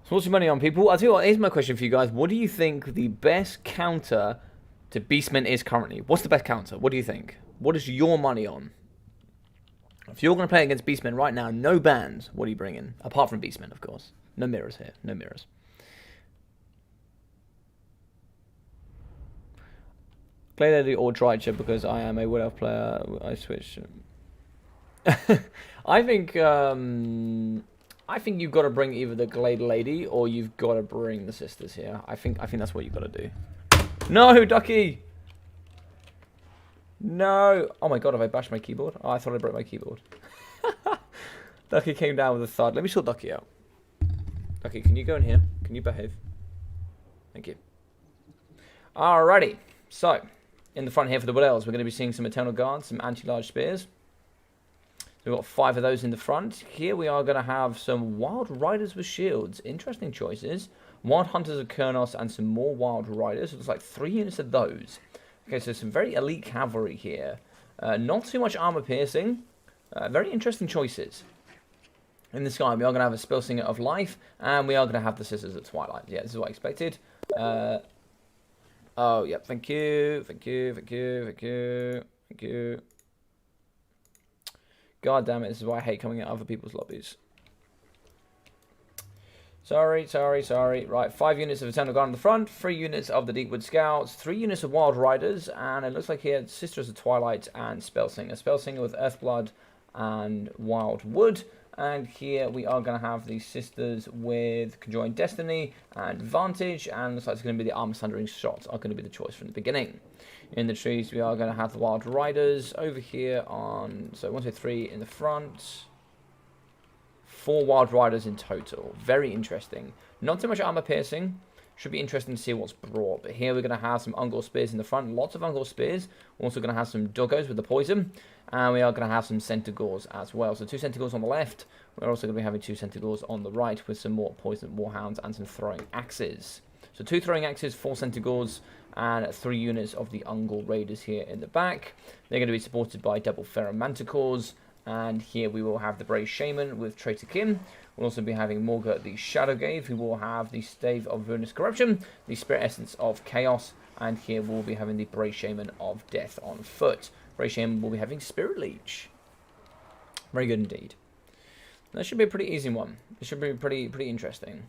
So what's your money on, people? I'll tell you what, here's my question for you guys. What do you think the best counter to Beastman is currently? What's the best counter? What do you think? What is your money on? If you're going to play against Beastman right now, no bans, what are you bringing? Apart from Beastman, of course. No mirrors here. No mirrors. Play Lady or Drycher because I am a Wood Elf player. I switch. I think you've got to bring either the Glade Lady or you've got to bring the Sisters here. I think that's what you've got to do. No, Ducky! No! Oh my god, have I bashed my keyboard? Oh, I thought I broke my keyboard. Ducky came down with a thud. Let me sort Ducky out. Ducky, can you go in here? Can you behave? Thank you. Alrighty. So, in the front here for the Wood Elves, we're going to be seeing some Eternal Guards, some anti-large spears. So we've got 5 of those in the front. Here we are going to have some Wild Riders with shields. Interesting choices. Wild Hunters of Kurnos and some more Wild Riders. So there's like 3 units of those. Okay, so some very elite cavalry here. Not too much armor piercing. Very interesting choices. In the sky, we are going to have a Spellsinger of Life. And we are going to have the Sisters of Twilight. Yeah, this is what I expected. Oh, yep, thank you. Thank you, thank you, thank you, thank you. God damn it, this is why I hate coming at other people's lobbies. Sorry, sorry, sorry. Right, 5 units of Eternal Guard on the front, 3 units of the Deepwood Scouts, 3 units of Wild Riders, and it looks like here Sisters of Twilight and Spellsinger. Spellsinger with Earthblood and Wild Wood. And here we are going to have the Sisters with Conjoined Destiny and Vantage, and looks like it's going to be the Armor Sundering Shots are going to be the choice from the beginning. In the trees, we are going to have the Wild Riders over here on, so 1, 2, 3 in the front. 4 Wild Riders in total. Very interesting. Not too much armor piercing. Should be interesting to see what's brought. But here we're going to have some Ungor Spears in the front. Lots of Ungor Spears. We're also going to have some Doggos with the poison. And we are going to have some Centaurs as well. So 2 Centaurs on the left. We're also going to be having 2 Centaurs on the right with some more poison Warhounds and some throwing axes. So 2 throwing axes, 4 Centaurs, and 3 units of the Ungor Raiders here in the back. They're going to be supported by double Manticores. And here we will have the Brave Shaman with Traitor Kim. We'll also be having Morga the Shadowgave, who will have the Stave of Ruinous Corruption, the Spirit Essence of Chaos, and here we'll be having the Brave Shaman of Death on foot. Brave Shaman will be having Spirit Leech. Very good indeed. That should be a pretty easy one. It should be pretty interesting.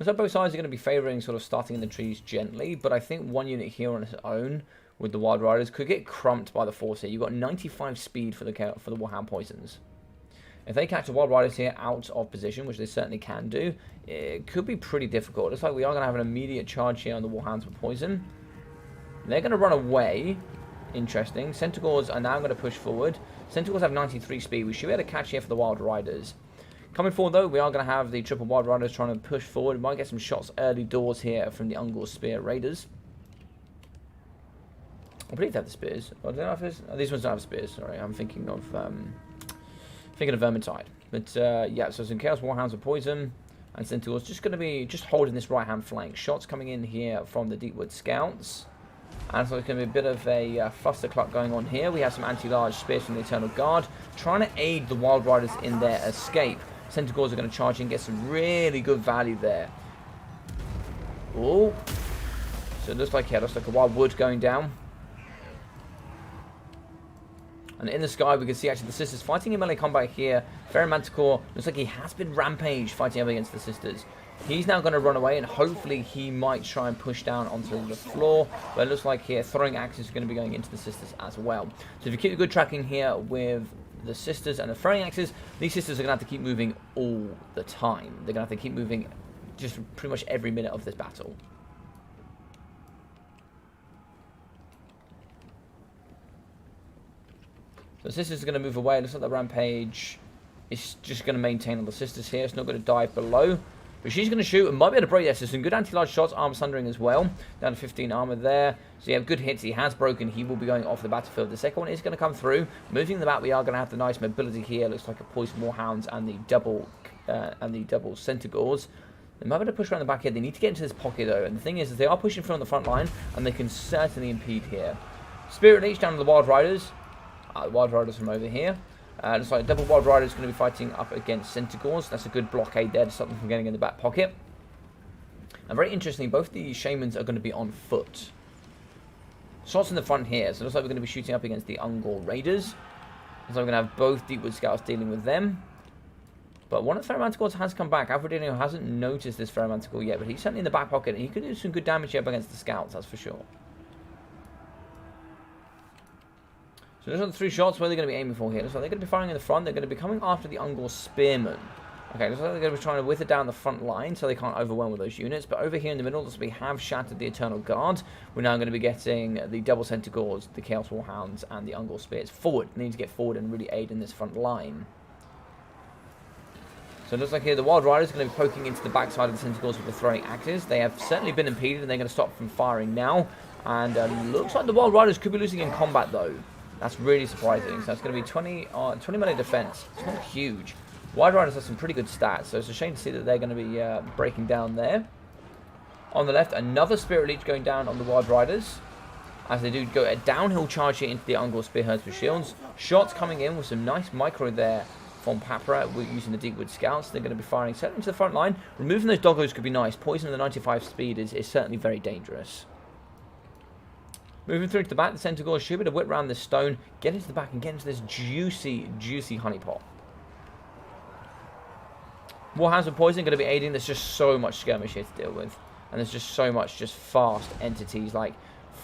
So both sides are going to be favouring sort of starting in the trees gently, but I think one unit here on its own with the Wild Riders could get crumped by the force here. You've got 95 speed for the Warhound Poisons. If they catch the Wild Riders here out of position, which they certainly can do, it could be pretty difficult. Looks like we are going to have an immediate charge here on the Warhounds with Poison. They're going to run away. Interesting. Centaurs are now going to push forward. Centaurs have 93 speed. We should be able to catch here for the Wild Riders. Coming forward, though, we are going to have the triple Wild Riders trying to push forward. We might get some shots early doors here from the Ungor Spear Raiders. I believe they have the spears. Oh, these ones don't have spears. Sorry, I'm thinking of Vermintide. But yeah, so some Chaos Warhounds with Poison and Centaurs just going to be holding this right hand flank. Shots coming in here from the Deepwood Scouts. And so it's going to be a bit of a fustercluck going on here. We have some anti-large spears from the Eternal Guard trying to aid the Wild Riders in their escape. Centaurs are going to charge in, get some really good value there. Oh, so it looks like a Wild Wood going down. And in the sky, we can see actually the Sisters fighting in melee combat here. Manticore looks like he has been rampaged fighting up against the Sisters. He's now going to run away, and hopefully he might try and push down onto the floor. But it looks like here, throwing axes are going to be going into the Sisters as well. So if you keep a good tracking here with the Sisters and the throwing axes, these Sisters are going to have to keep moving all the time. They're going to have to keep moving just pretty much every minute of this battle. The Sisters are going to move away. It looks like the Rampage is just going to maintain on the Sisters here. It's not going to dive below. But she's going to shoot and might be able to break this. There's some good anti-large shots. Armor sundering as well. Down to 15 armor there. So you have good hits. He has broken. He will be going off the battlefield. The second one is going to come through. Moving the back, we are going to have the nice mobility here. Looks like a Poison Warhounds and the double Centaurs. They might be able to push around the back here. They need to get into this pocket though. And the thing is they are pushing through on the front line, and they can certainly impede here. Spirit Leech down to the Wild Riders. Wild Riders from over here. Looks like double Wild Riders going to be fighting up against Centaurs. That's a good blockade there to stop them from getting in the back pocket. And very interestingly, both the Shamans are going to be on foot. Shots in the front here. So it looks like we're going to be shooting up against the Ungor Raiders. Looks like we're going to have both Deepwood Scouts dealing with them. But one of the Manticores has come back. Alfredino hasn't noticed this Manticore yet, but he's certainly in the back pocket, and he could do some good damage here up against the Scouts, that's for sure. So those are the 3 shots. Where they're going to be aiming for here. Looks like they're going to be firing in the front. They're going to be coming after the Ungor Spearmen. Okay, looks like they're going to be trying to wither down the front line so they can't overwhelm with those units. But over here in the middle, we have shattered the Eternal Guard. We're now going to be getting the double Centaurs, the Chaos Warhounds, and the Ungor Spears forward. They need to get forward and really aid in this front line. So it looks like here the Wild Riders are going to be poking into the backside of the Centaurs with the throwing axes. They have certainly been impeded, and they're going to stop from firing now. And looks like the Wild Riders could be losing in combat though. That's really surprising. So it's going to be 20 melee defense. It's not huge. Wild Riders have some pretty good stats, so it's a shame to see that they're going to be breaking down there. On the left, another Spirit Leech going down on the Wild Riders, as they do go a downhill charge here into the Ungor Spearheads with shields. Shots coming in with some nice micro there from Papra using the Deepwood Scouts. They're going to be firing certainly into the front line. Removing those doggos could be nice. Poison at the 95 speed is certainly very dangerous. Moving through to the back, the Centaurs should be able to whip around this stone, get into the back, and get into this juicy, juicy honeypot. Warhounds with Poison going to be aiding. There's just so much skirmish here to deal with. And there's just so much fast entities. Like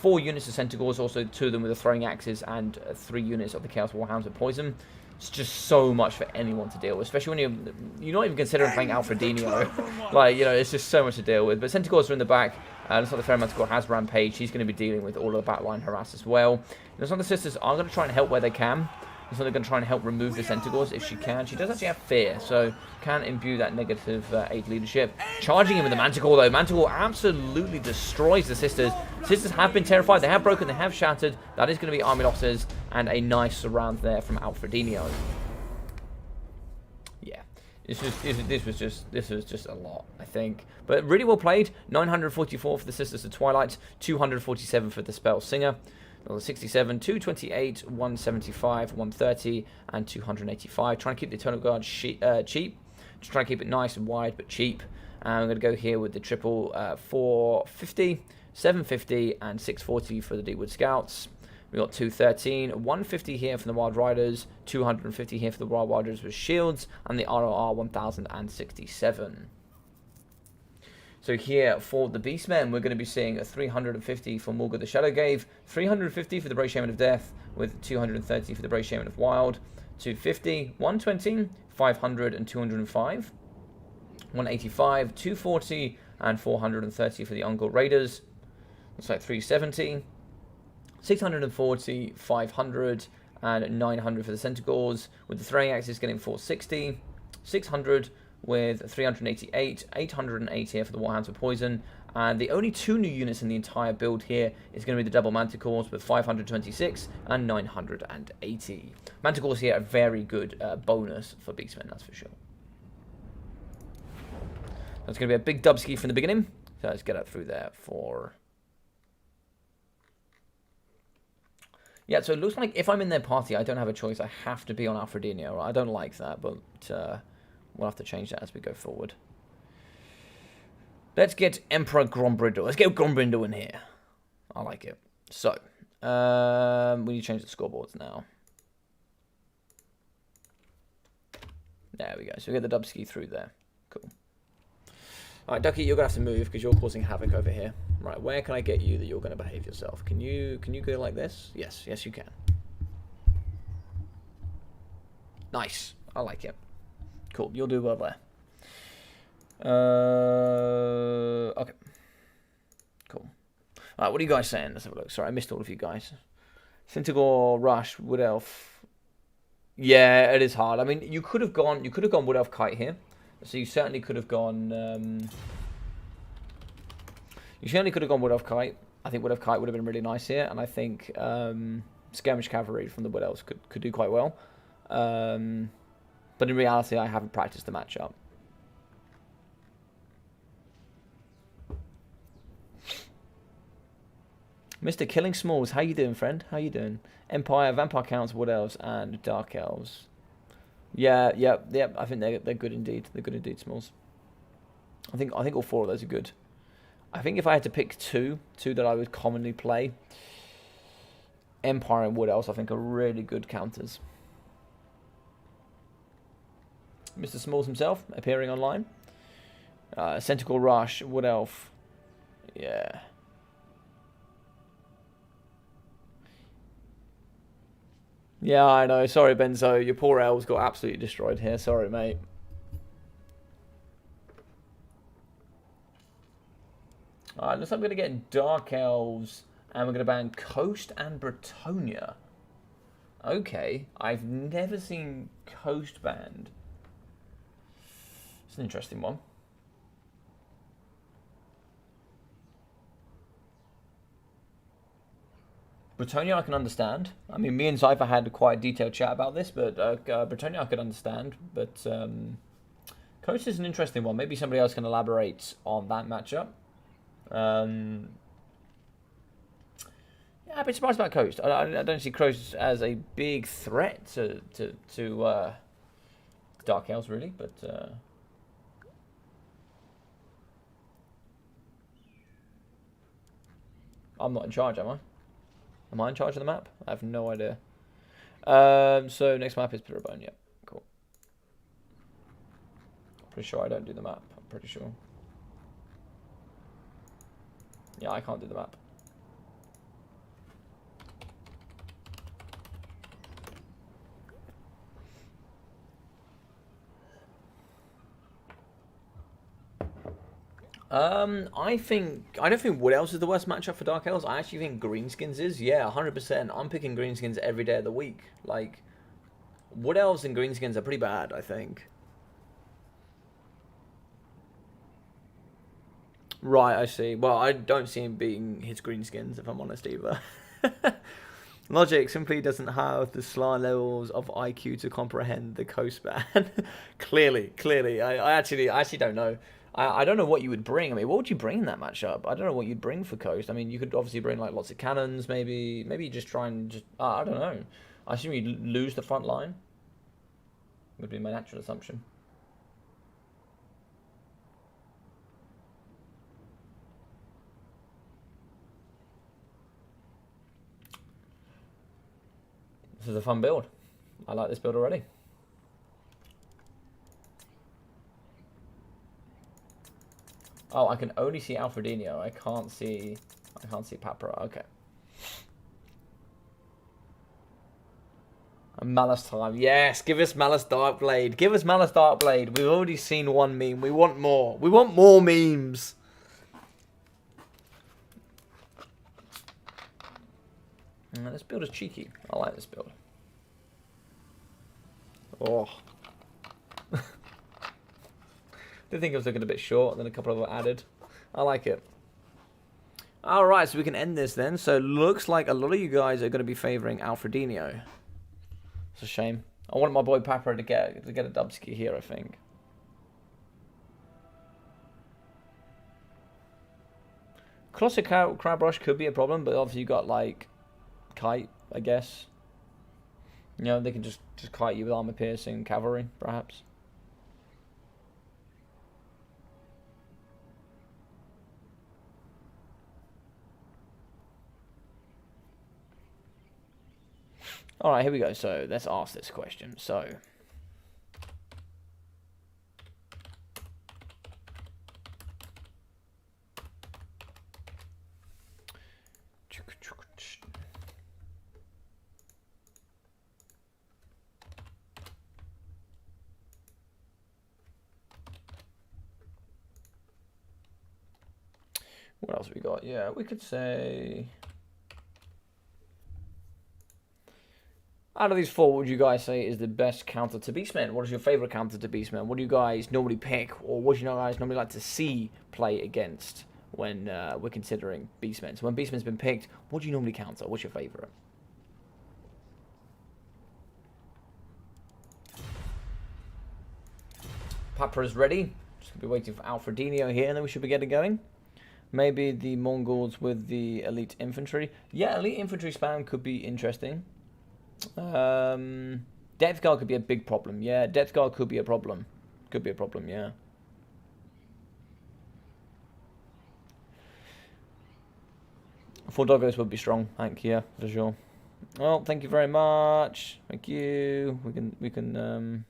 4 units of Centaurs, also 2 of them with the throwing axes, and 3 units of the Chaos Warhounds with Poison. It's just so much for anyone to deal with, especially when you're not even considering playing Alfredino. Like, you know, it's just so much to deal with. But Centaurs are in the back. Looks like the Manticore has Rampage. He's going to be dealing with all of the backline harass as well. Looks like the Sisters are going to try and help where they can. So they're going to try and help remove the Centaurs if she can. She does actually have fear, so can imbue that negative 8 leadership. Charging in with the Manticore, though. Manticore absolutely destroys the Sisters. Sisters have been terrified. They have broken. They have shattered. That is going to be army losses, and a nice surround there from Alfredino. Yeah, this was just a lot, I think. But really well played. 944 for the Sisters of Twilight. 247 for the Spell Singer. 67, 228, 175, 130, and 285. Trying to keep the Eternal Guard cheap. Just trying to keep it nice and wide, but cheap. And I'm going to go here with the triple 450, 750, and 640 for the Deepwood Scouts. We got 213, 150 here for the Wild Riders, 250 here for the Wild Riders with shields, and the ROR 1067. So here for the Beastmen, we're going to be seeing a 350 for Morga the Shadowgave, 350 for the Brave Shaman of Death, with 230 for the Brave Shaman of Wild, 250, 120, 500, and 205, 185, 240, and 430 for the Ungol Raiders. Looks like 370, 640, 500, and 900 for the Centaurs, with the Throwing Axes getting 460, 600, with 388, 880 here for the Warhounds of Poison, and the only 2 new units in the entire build here is going to be the double Manticores with 526 and 980. Manticores here a very good bonus for Beastmen, that's for sure. That's going to be a big dubski from the beginning, so let's get up through there for... Yeah, so it looks like if I'm in their party, I don't have a choice. I have to be on Alfredino. I don't like that, but... we'll have to change that as we go forward. Let's get Emperor Grombrindle. Let's get Grombrindle in here. I like it. So, we need to change the scoreboards now. There we go. So we get the Dubski through there. Cool. Alright, Ducky, you're going to have to move because you're causing havoc over here. Right, where can I get you that you're going to behave yourself? Can you go like this? Yes, yes you can. Nice. I like it. Cool, you'll do well there. Okay. Cool. Alright, what are you guys saying? Let's have a look. Sorry, I missed all of you guys. Centaur, Rush, Wood Elf. Yeah, it is hard. I mean, you could have gone Wood Elf Kite here. So you certainly could have gone Wood Elf Kite. I think Wood Elf Kite would have been really nice here, and I think Skirmish Cavalry from the Wood Elves could do quite well. But in reality, I haven't practiced the matchup. Mr. Killing Smalls, how you doing, friend? How you doing? Empire, Vampire Counts, Wood Elves, and Dark Elves. Yeah. I think they're good indeed. They're good indeed, Smalls. I think all 4 of those are good. I think if I had to pick two that I would commonly play, Empire and Wood Elves, I think are really good counters. Mr. Smalls himself appearing online. Centaur Rush, Wood Elf. Yeah. Yeah, I know. Sorry, Benzo. Your poor elves got absolutely destroyed here. Sorry, mate. Alright, looks like we're going to get Dark Elves, and we're going to ban Coast and Bretonia. Okay. I've never seen Coast banned. It's an interesting one. Bretonia I can understand. I mean, me and Zypher had quite a detailed chat about this, but Bretonia I could understand. But Coast is an interesting one. Maybe somebody else can elaborate on that matchup. Yeah, I've been surprised about Coast. I don't see Coast as a big threat to Dark Elves, really, but... I'm not in charge, am I? Am I in charge of the map? I have no idea. So next map is Pitterbone. Yep, cool. Pretty sure I don't do the map. I'm pretty sure. Yeah, I can't do the map. I don't think Wood Elves is the worst matchup for Dark Elves. I actually think Greenskins is. Yeah, 100%. I'm picking Greenskins every day of the week. Like, Wood Elves and Greenskins are pretty bad, I think. Right, I see. Well, I don't see him being his Greenskins, if I'm honest, either. Logic simply doesn't have the sly levels of IQ to comprehend the coast ban. clearly. I actually don't know. I don't know what you would bring. I mean, what would you bring in that matchup? I don't know what you'd bring for coast. I mean, you could obviously bring like lots of cannons, maybe just try and just I don't know. I assume you'd lose the front line. Would be my natural assumption. This is a fun build. I like this build already. Oh, I can only see Alfredino. I can't see Papera. Okay. A Malice time. Yes, give us Malice Darkblade. Give us Malice Darkblade. We've already seen one meme. We want more. We want more memes. This build is cheeky. I like this build. Oh. Did think it was looking a bit short, then a couple of them added. I like it. Alright, so we can end this then. So looks like a lot of you guys are going to be favouring Alfredino. It's a shame. I wanted my boy Papera to get a dubski here, I think. Classic Crab Rush could be a problem, but obviously you got like Kite, I guess. You know, they can just kite you with armor piercing cavalry, perhaps. Alright, here we go. So, let's ask this question. So, what else have we got? Yeah, we could say, out of these four, what would you guys say is the best counter to Beastman? What is your favorite counter to Beastman? What do you guys normally pick, or what do you guys normally like to see play against when we're considering Beastman? So when Beastman's been picked, what do you normally counter? What's your favorite? Papera's ready. Just gonna be waiting for Alfredino here, and then we should be getting going. Maybe the Mongols with the elite infantry. Yeah, elite infantry spam could be interesting. Depth guard could be a big problem. Yeah, depth guard could be a problem. Could be a problem, yeah. Four doggos would be strong, thank you, yeah, for sure. Well, thank you very much. Thank you. We can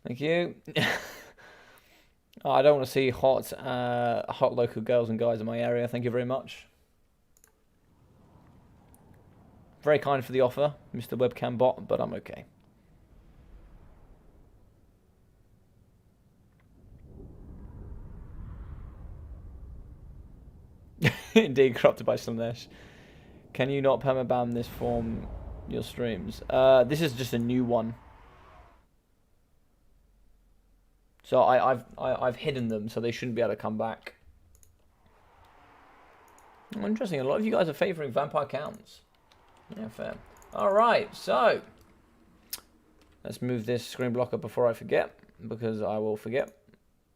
Thank you. Oh, I don't want to see hot local girls and guys in my area. Thank you very much. Very kind for the offer, Mr. Webcam Bot, but I'm okay. Indeed, corrupted by Slanesh. Can you not permaban this from your streams? This is just a new one. So I've hidden them, so they shouldn't be able to come back. Oh, interesting. A lot of you guys are favouring vampire counts. Yeah, fair. Alright, so let's move this screen blocker before I forget, because I will forget,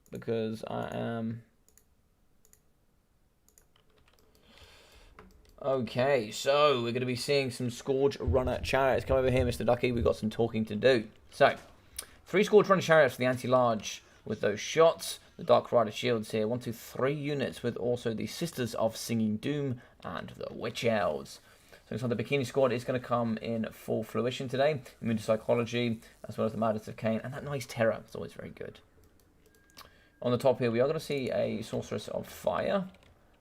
because I am... Okay, so we're going to be seeing some Scourge Runner Chariots. Come over here, Mr. Ducky. We've got some talking to do. So, 3 Scourge Runner Chariots for the anti-large with those shots. The Dark Rider Shields here. 1, 2, 3 units with also the Sisters of Singing Doom and the Witch Elves. So looks like the Bikini Squad is going to come in full fruition today. Immune to Psychology, as well as the Madness of Cain, and that nice Terror. It's always very good. On the top here, we are going to see a Sorceress of Fire.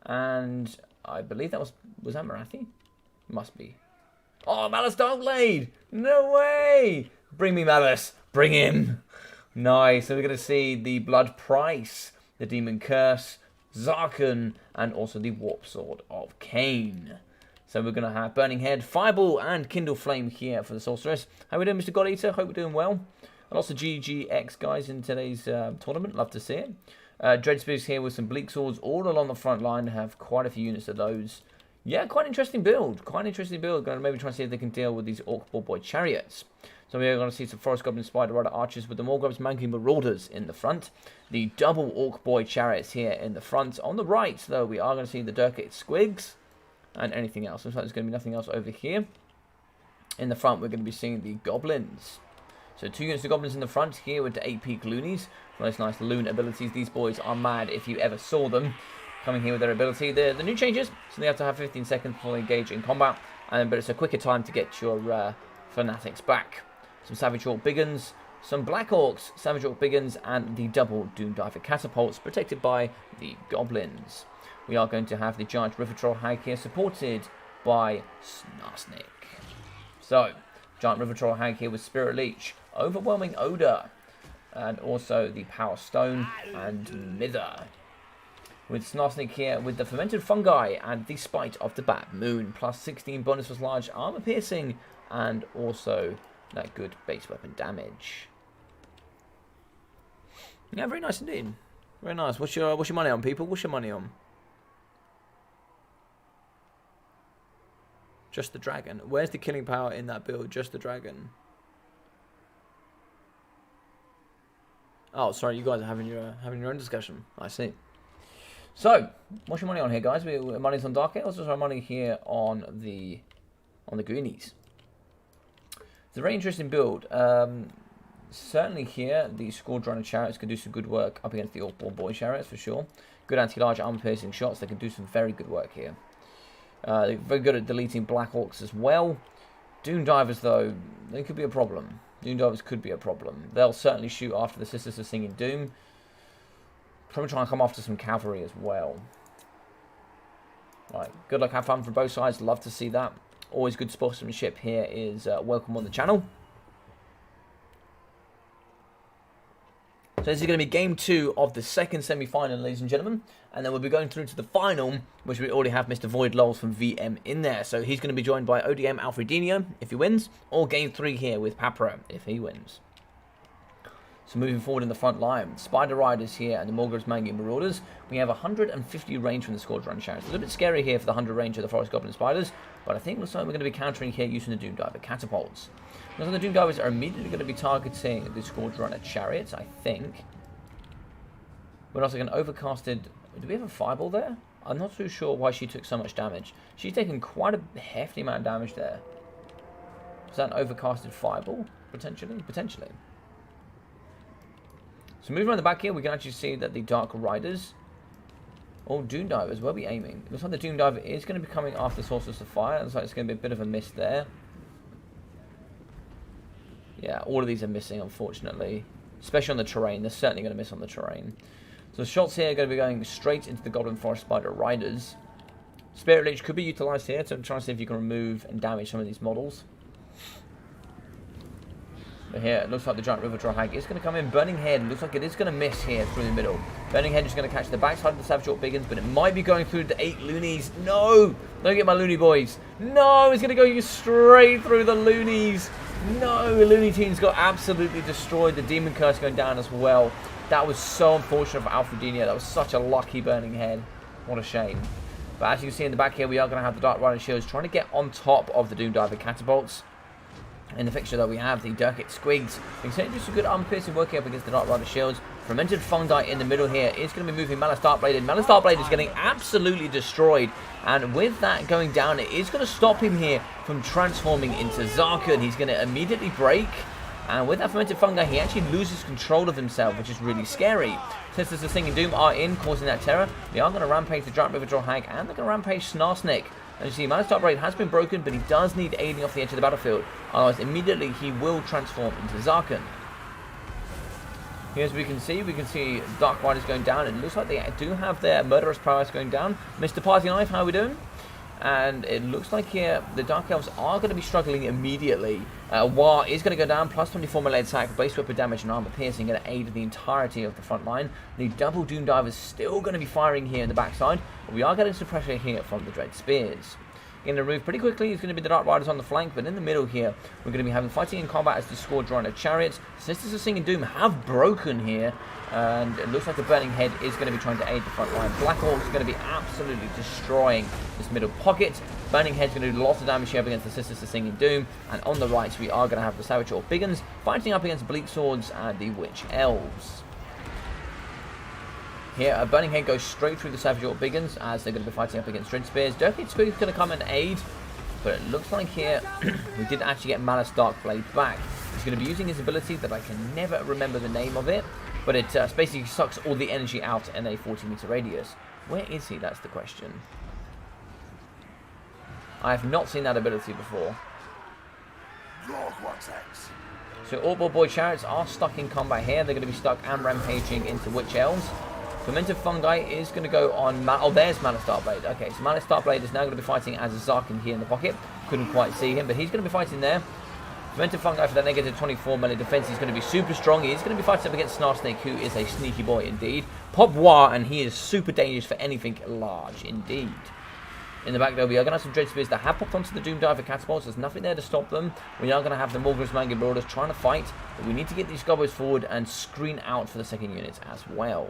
And I believe that was that Marathi? Must be. Oh, Malice Darkblade! No way! Bring me Malice. Bring him. Nice. So we're going to see the Blood Price, the Demon Curse, Zarkon, and also the Warp Sword of Cain. So we're going to have Burning Head, Fireball, and Kindle Flame here for the Sorceress. How are we doing, Mr. God Eater? Hope we're doing well. Lots of GGX guys in today's tournament. Love to see it. Dreadspears here with some Bleak Swords all along the front line. Have quite a few units of those. Yeah, quite interesting build. Quite an interesting build. Going to maybe try and see if they can deal with these Orc Boy Chariots. So we're going to see some Forest Goblin Spider Rider Archers with the Morgub's Manky Marauders in the front. The double Orc Boy Chariots here in the front. On the right, though, we are going to see the Durkate Squigs and anything else. Looks like there's going to be nothing else over here. In the front, we're going to be seeing the Goblins. So 2 units of Goblins in the front here with the 8 Peak Loonies. Those nice loon abilities. These boys are mad if you ever saw them. Coming here with their ability. The new changes, so they have to have 15 seconds before they engage in combat. But it's a quicker time to get your Fanatics back. Some Savage Orc Biggins, some Black Orcs, Savage Orc Biggins, and the double Doomdiver Catapults protected by the Goblins. We are going to have the Giant River Troll Hag here supported by Snarsnik. So, Giant River Troll Hag here with Spirit Leech, Overwhelming Odor, and also the Power Stone and Mither. With Snarsnik here with the Fermented Fungi and the Spite of the Bad Moon, plus 16 bonus for large armor piercing, and also that good base weapon damage. Yeah, very nice indeed. Very nice. What's your money on, people? What's your money on? Just the dragon. Where's the killing power in that build? Just the dragon. Oh, sorry, you guys are having your own discussion. I see. So, what's your money on here, guys? Money's on Dark Elves. What's our money here on the Greenies? It's a very interesting build. Certainly here, the Scourge Runner Chariots can do some good work up against the Orc Boy Chariots for sure. Good anti-large armor-piercing shots. They can do some very good work here. They're very good at deleting Black Orcs as well. Doom Divers, though, they could be a problem. Doom Divers could be a problem. They'll certainly shoot after the Sisters of Singing Doom. Probably try and come after some cavalry as well. Right, good luck, have fun from both sides. Love to see that. Always good sportsmanship here is welcome on the channel. So this is going to be game 2 of the second semi-final, ladies and gentlemen. And then we'll be going through to the final, which we already have Mr. Void Lols from VM in there. So he's going to be joined by ODM Alfredinho if he wins, or game 3 here with Papra if he wins. So moving forward in the front line, Spider Riders here and the Morgub's Mangy Marauders. We have 150 range from the Scourge Run Chariots. A little bit scary here for the 100 range of the Forest Goblin Spiders, but I think looks like we're going to be countering here using the Doomdiver Catapults. Looks like the Doomdivers are immediately going to be targeting the Scourge Runner Chariots, I think. We're also going to overcasted. Do we have a Fireball there? I'm not too sure why she took so much damage. She's taken quite a hefty amount of damage there. Is that an overcasted Fireball? Potentially? Potentially. So moving around the back here, we can actually see that the Dark Riders, or Doomdivers, where are we aiming? It looks like the Doomdiver is going to be coming after the Sorceress of Fire. It looks like it's going to be a bit of a miss there. Yeah, all of these are missing, unfortunately. Especially on the terrain. They're certainly going to miss on the terrain. So the shots here are going to be going straight into the Goblin Forest Spider Riders. Spirit Leech could be utilised here to try and see if you can remove and damage some of these models. But here, it looks like the Giant River Troll Hag is going to come in. Burning Head looks like it is going to miss here through the middle. Burning Head is going to catch the backside of the Savage Orc Biggins, but it might be going through the 8 Loonies. No! Don't get my Looney boys. No! It's going to go straight through the Loonies. No! Looney Teens got absolutely destroyed. The Demon Curse going down as well. That was so unfortunate for Alfredinho. That was such a lucky Burning Head. What a shame. But as you can see in the back here, we are going to have the Dark Rider Shields trying to get on top of the Doomdiver Catapults. In the fixture, though, we have the Durkate Squigs. You can certainly do some good armor-piercing work here up against the Dark Rider Shields. Fermented Fungi in the middle here is going to be moving Malice Darkblade in. Malice Darkblade is getting absolutely destroyed. And with that going down, it is going to stop him here from transforming into Zarkon. He's going to immediately break. And with that Fermented Fungi, he actually loses control of himself, which is really scary. Sisters of Singing Doom are in, causing that terror. They are going to rampage the Giant River Troll Hag, and they're going to rampage Snarsnik. As you see, Malice Darkblade has been broken, but he does need aiding off the edge of the battlefield. Otherwise, immediately he will transform into Zarkon. Here, as we can see Dark Riders going down. It looks like they do have their Murderous Prowess going down. Mr. Party Knife, how are we doing? And it looks like here the Dark Elves are going to be struggling immediately. War is going to go down, plus 24 melee attack, base weapon damage and armor piercing, going to aid the entirety of the front line. The double Doom Divers still going to be firing here in the backside, but we are getting some pressure here from the Dread Spears. Going to move pretty quickly, it's going to be the Dark Riders on the flank, but in the middle here, we're going to be having fighting in combat as the Squadron of Chariots. Sisters of Singing Doom have broken here, and it looks like the Burning Head is going to be trying to aid the front line. Black Orcs are going to be absolutely destroying this middle pocket. Burning Head's going to do lots of damage here up against the Sisters of Singing Doom, and on the right, we are going to have the Savage Orc Biggins fighting up against Bleak Swords and the Witch Elves. Here, a Burning Head goes straight through the Savage Orc Biggins as they're going to be fighting up against Dread Spears. Dirk's going to come and aid, but it looks like here we did actually get Malice Darkblade back. He's going to be using his ability that I can never remember the name of it, but it basically sucks all the energy out in a 40-meter radius. Where is he? That's the question. I have not seen that ability before. So Orc Boy Chariots are stuck in combat here. They're going to be stuck and rampaging into Witch Elves. Fermented Fungi is going to go on... oh, there's Malice Darkblade. Okay, so Malice Darkblade is now going to be fighting as a Zarkin here in the pocket. Couldn't quite see him, but he's going to be fighting there. Fermented Fungi for that negative 24 melee defense. He's going to be super strong. He is going to be fighting up against Snarsnake, who is a sneaky boy indeed. Pop War, and he is super dangerous for anything large indeed. In the back though, we are going to have some Dread Spears that have popped onto the Doom Diver catapults. There's nothing there to stop them. We are going to have the Morgul's Mangy Marauders trying to fight, but we need to get these Goblins forward and screen out for the second units as well.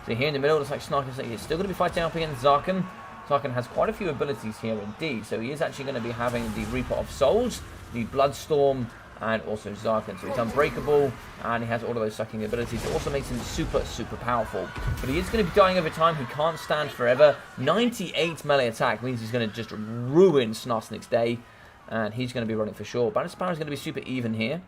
So here in the middle, looks like Snarkin is still going to be fighting up against Zarkin. Zarkin has quite a few abilities here indeed, so he is actually going to be having the Reaper of Souls, the Bloodstorm, and also Zarkin. So he's unbreakable, and he has all of those sucking abilities. It also makes him super, super powerful. But he is going to be dying over time. He can't stand forever. 98 melee attack means he's going to just ruin Snarsnake's day, and he's going to be running for sure. Banner Sparrow is going to be super even here.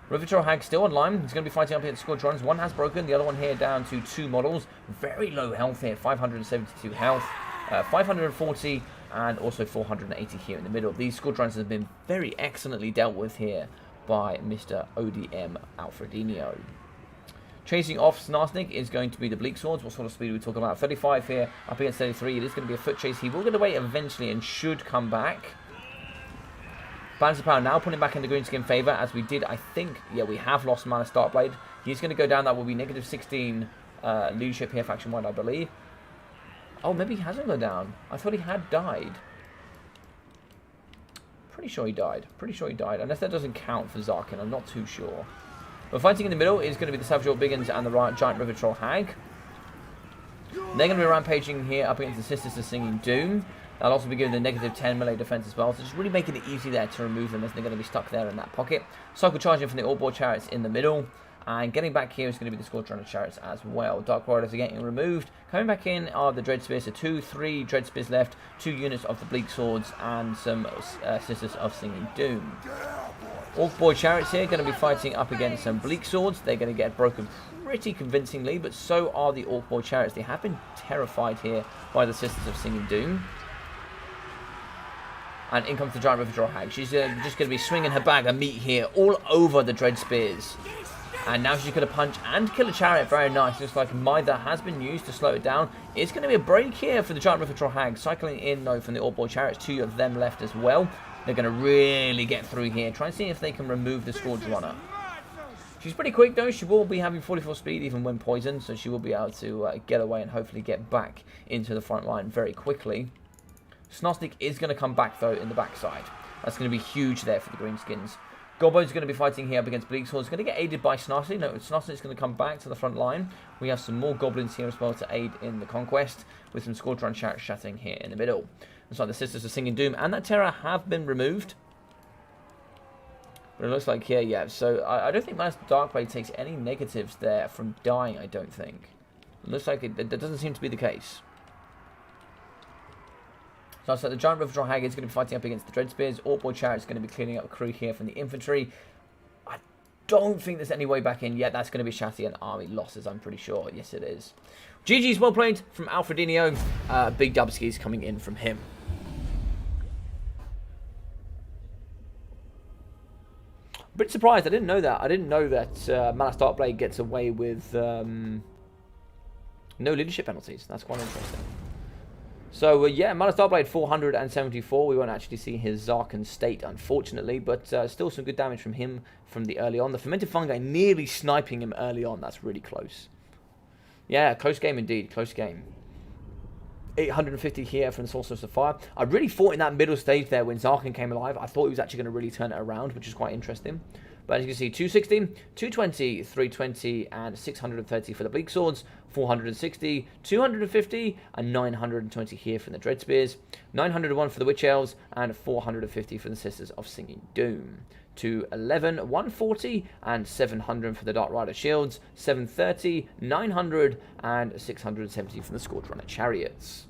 River Hag still online. He's going to be fighting up against Squadrons. One has broken, the other one here down to 2 models. Very low health here, 572 health, 540, and also 480 here in the middle. These Squadrons have been very excellently dealt with here by Mr. ODM Alfredino. Chasing off Snarsnake is going to be the Bleak Swords. What sort of speed are we talking about? 35 here, up against 33. It is going to be a foot chase. He will get away eventually and should come back. Balance of Power now putting back in the Greenskin favour, as we did, I think, yeah, we have lost Malice Darkblade. He's going to go down. That will be negative 16 leadership here, faction-wide, I believe. Oh, maybe he hasn't gone down. I thought he had died. Pretty sure he died. Pretty sure he died. Unless that doesn't count for Zarkin, I'm not too sure. But fighting in the middle is going to be the Savage Orc Biggins and the Giant River Troll Hag. They're going to be rampaging here up against the Sisters of Singing Doom. That'll also be giving the negative 10 melee defense as well, so just really making it easy there to remove them as they're going to be stuck there in that pocket. Cycle charging from the All-Board Chariots in the middle, and getting back here is going to be the Squadron of Chariots as well. Dark Riders are getting removed. Coming back in are the Dread Spears, so 3 Dread Spears left, 2 units of the Bleak Swords, and some Sisters of Singing Doom. Orc-Board Chariots here going to be fighting up against some Bleak Swords. They're going to get broken pretty convincingly, but so are the Orc-Board Chariots. They have been terrified here by the Sisters of Singing Doom. And in comes the Giant River Troll Hag. She's just going to be swinging her bag of meat here all over the Dread Spears. And now she's going to punch and kill a chariot. Very nice. Looks like Mither has been used to slow it down. It's going to be a break here for the Giant River Troll Hag. Cycling in, though, from the All-Board Chariots. 2 of them left as well. They're going to really get through here. Try and see if they can remove the Scourge Runner. She's pretty quick, though. She will be having 44 speed, even when poisoned. So she will be able to get away and hopefully get back into the front line very quickly. Snarsnake is going to come back, though, in the backside. That's going to be huge there for the Greenskins. Goblins going to be fighting here up against Bleak Swords. Going to get aided by Snarsnake. No, Snarsnake's going to come back to the front line. We have some more Goblins here as well to aid in the conquest, with some Squadron Chariots shattering here in the middle. Looks like the Sisters of Singing Doom and that Terror have been removed. But it looks like here, yeah. So I don't think Malice Darkblade takes any negatives there from dying, I don't think. It looks like that doesn't seem to be the case. So the Giant River Troll Hag is going to be fighting up against the Dread Spears. Orc-Board Chariots is going to be cleaning up a crew here from the infantry. I don't think there's any way back in yet. That's going to be Shatty and army losses, I'm pretty sure. Yes, it is. GG's well played from Alfredino. Big dubskis coming in from him. Bit surprised. I didn't know that. I didn't know that Malus Darkblade gets away with no leadership penalties. That's quite interesting. So, yeah, Malus Darkblade 474. We won't actually see his Zarkan state, unfortunately, but still some good damage from him from the early on. The Fermented Fungi nearly sniping him early on. That's really close. Yeah, close game indeed. Close game. 850 here from the Sorceress of Fire. I really thought in that middle stage there when Zarkan came alive, I thought he was actually going to really turn it around, which is quite interesting. But as you can see, 260, 220, 320, and 630 for the Bleak Swords, 460, 250, and 920 here from the Dread Spears, 901 for the Witch Elves, and 450 for the Sisters of Singing Doom. 211, 140, and 700 for the Dark Rider Shields, 730, 900, and 670 from the Scourge Runner Chariots.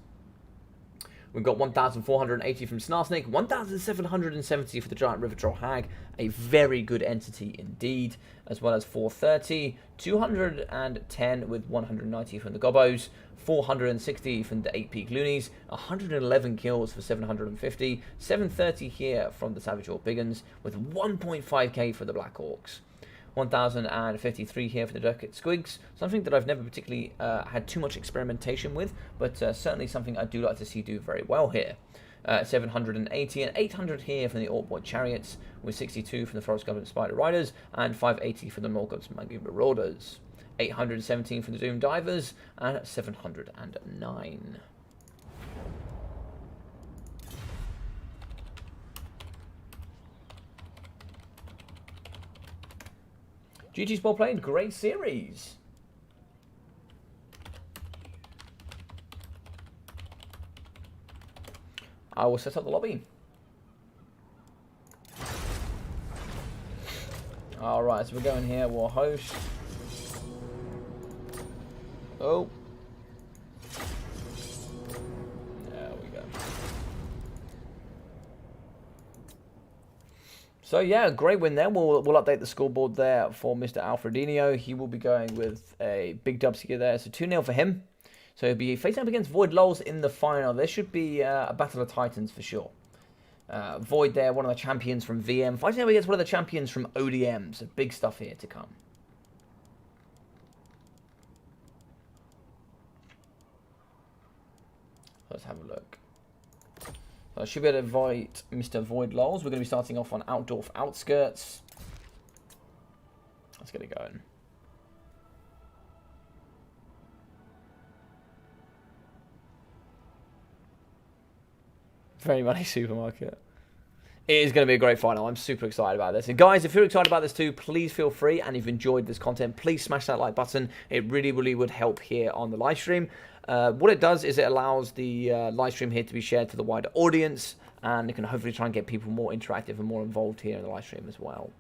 We've got 1,480 from Snarsnake, 1,770 for the Giant River Troll Hag, a very good entity indeed, as well as 430, 210 with 190 from the Gobbos, 460 from the 8-Peak Loonies, 111 kills for 750, 730 here from the Savage Orc Biggins, with 1.5k for the Black Orcs. 1,053 here for the Ducat Squigs, something that I've never particularly had too much experimentation with, but certainly something I do like to see do very well here. 780 and 800 here from the Orc-Boy Chariots, with 62 from the Forest Goblin Spider Riders, and 580 for the Morgoth's Maggie Marauders. 817 for the Doom Divers, and 709. GG's well played, great series. I will set up the lobby. Alright, so we're going here, War Host. Oh. There we go. So yeah, great win there. We'll update the scoreboard there for Mr. Alfredinho. He will be going with a big dub here there. So 2-0 for him. So he'll be facing up against Void Lols in the final. There should be a Battle of Titans for sure. Void there, one of the champions from VM. Fighting up against one of the champions from ODM. So big stuff here to come. Let's have a look. So I should be able to invite Mr. Void Lols. We're going to be starting off on Outdorf Outskirts. Let's get it going. Very Money Supermarket. It is going to be a great final. I'm super excited about this. And guys, if you're excited about this too, please feel free. And if you've enjoyed this content, please smash that like button. It really, really would help here on the live stream. What it does is it allows the live stream here to be shared to the wider audience. And it can hopefully try and get people more interactive and more involved here in the live stream as well.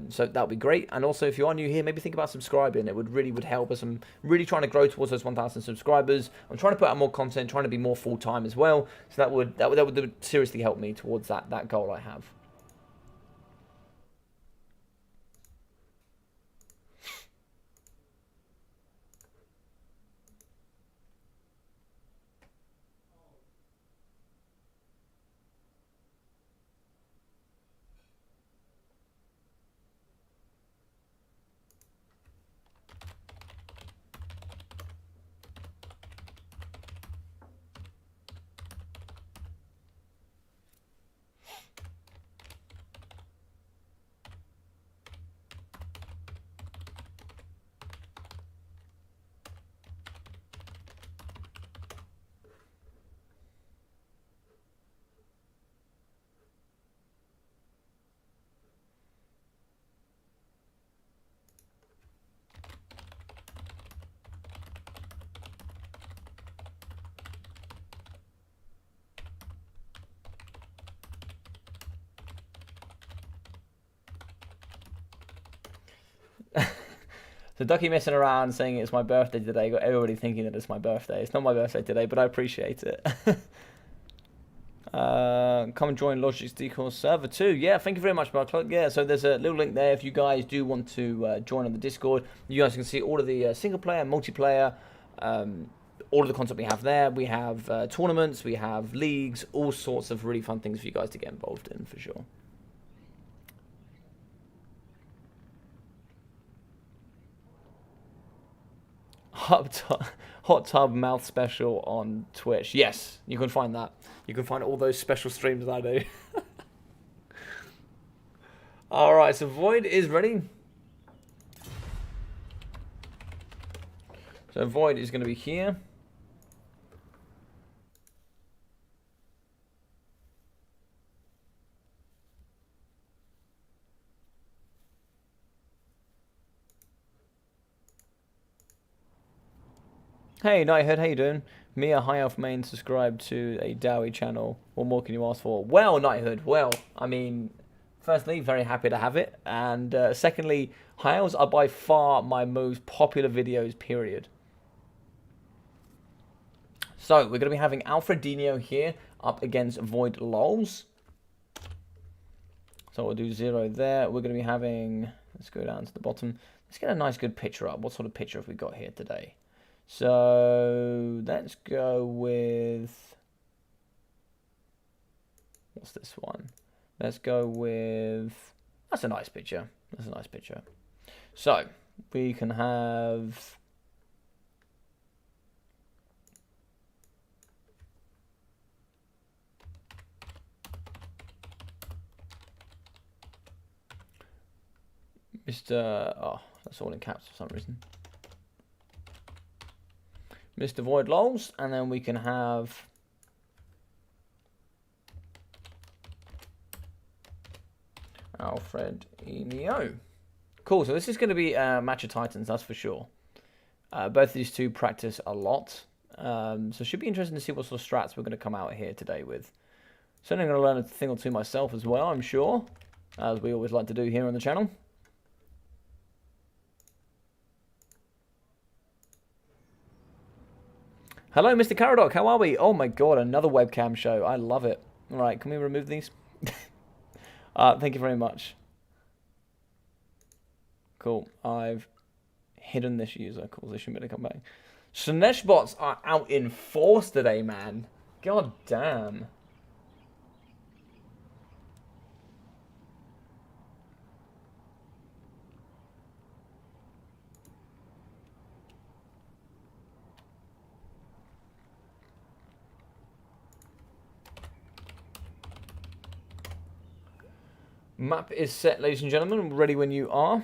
So that would be great. And also, if you are new here, maybe think about subscribing. It would help us. I'm really trying to grow towards those 1,000 subscribers. I'm trying to put out more content, trying to be more full time as well. So that would seriously help me towards that goal I have. So Ducky messing around saying it's my birthday today. Got everybody thinking that it's my birthday. It's not my birthday today, but I appreciate it. Come and join Logic's Decourse server too. Yeah, thank you very much, Mark. Yeah, so there's a little link there if you guys do want to join on the Discord. You guys can see all of the single player, multiplayer, all of the content we have there. We have tournaments, we have leagues, all sorts of really fun things for you guys to get involved in for sure. hot tub mouth special on Twitch. Yes, you can find that. You can find all those special streams that I do. All right, so Void is ready. So Void is going to be here. Hey, Nighthead, how you doing? Mia High Elf Main subscribed to a Dowie channel. What more can you ask for? Well, Nighthead, well, I mean, firstly, very happy to have it. And secondly, High Elves are by far my most popular videos, period. So, we're going to be having Alfredino here up against Void Lols. So, we'll do 0 there. We're going to be having, let's go down to the bottom. Let's get a nice good picture up. What sort of picture have we got here today? So let's go with, what's this one? Let's go with, that's a nice picture. That's a nice picture. So we can have, Mr. Oh, that's all in caps for some reason. Mr. Void Lols, and then we can have Alfred Enio. Cool, so this is going to be a match of Titans, that's for sure. Both of these two practice a lot, so it should be interesting to see what sort of strats we're going to come out here today with. Certainly going to learn a thing or two myself as well, I'm sure, as we always like to do here on the channel. Hello, Mr. Caradoc. How are we? Oh my god, another webcam show. I love it. All right, can we remove these? Thank you very much. Cool. I've hidden this user. Cool, they shouldn't be able to come back. Slanesh bots are out in force today, man. God damn. Map is set, ladies and gentlemen. Ready when you are.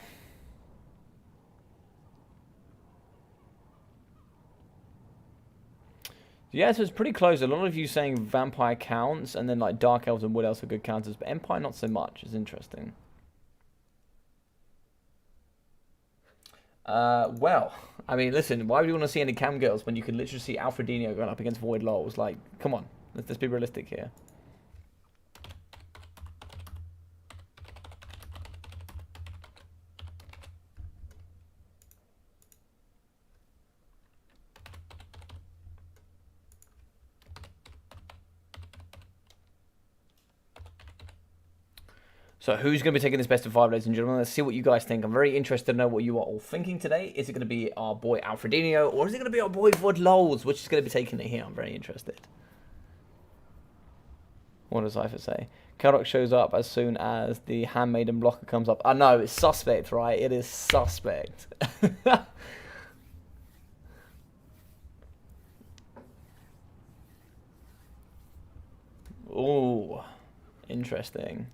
Yeah, so it's pretty close. A lot of you saying Vampire counts, and then like Dark Elves and Wood Elves are good counters, but Empire not so much. It's interesting. Well, I mean, listen, why would you want to see any cam girls when you can literally see Alfredino going up against Void Lols? Like, come on, let's be realistic here. So who's going to be taking this best of 5, ladies and gentlemen? Let's see what you guys think. I'm very interested to know what you are all thinking today. Is it going to be our boy Alfredino, or is it going to be our boy Void Lols? Which is going to be taking it here? I'm very interested. What does Cypher say? Karok shows up as soon as the Handmaiden blocker comes up. I know, it's suspect, right? It is suspect. Ooh, interesting.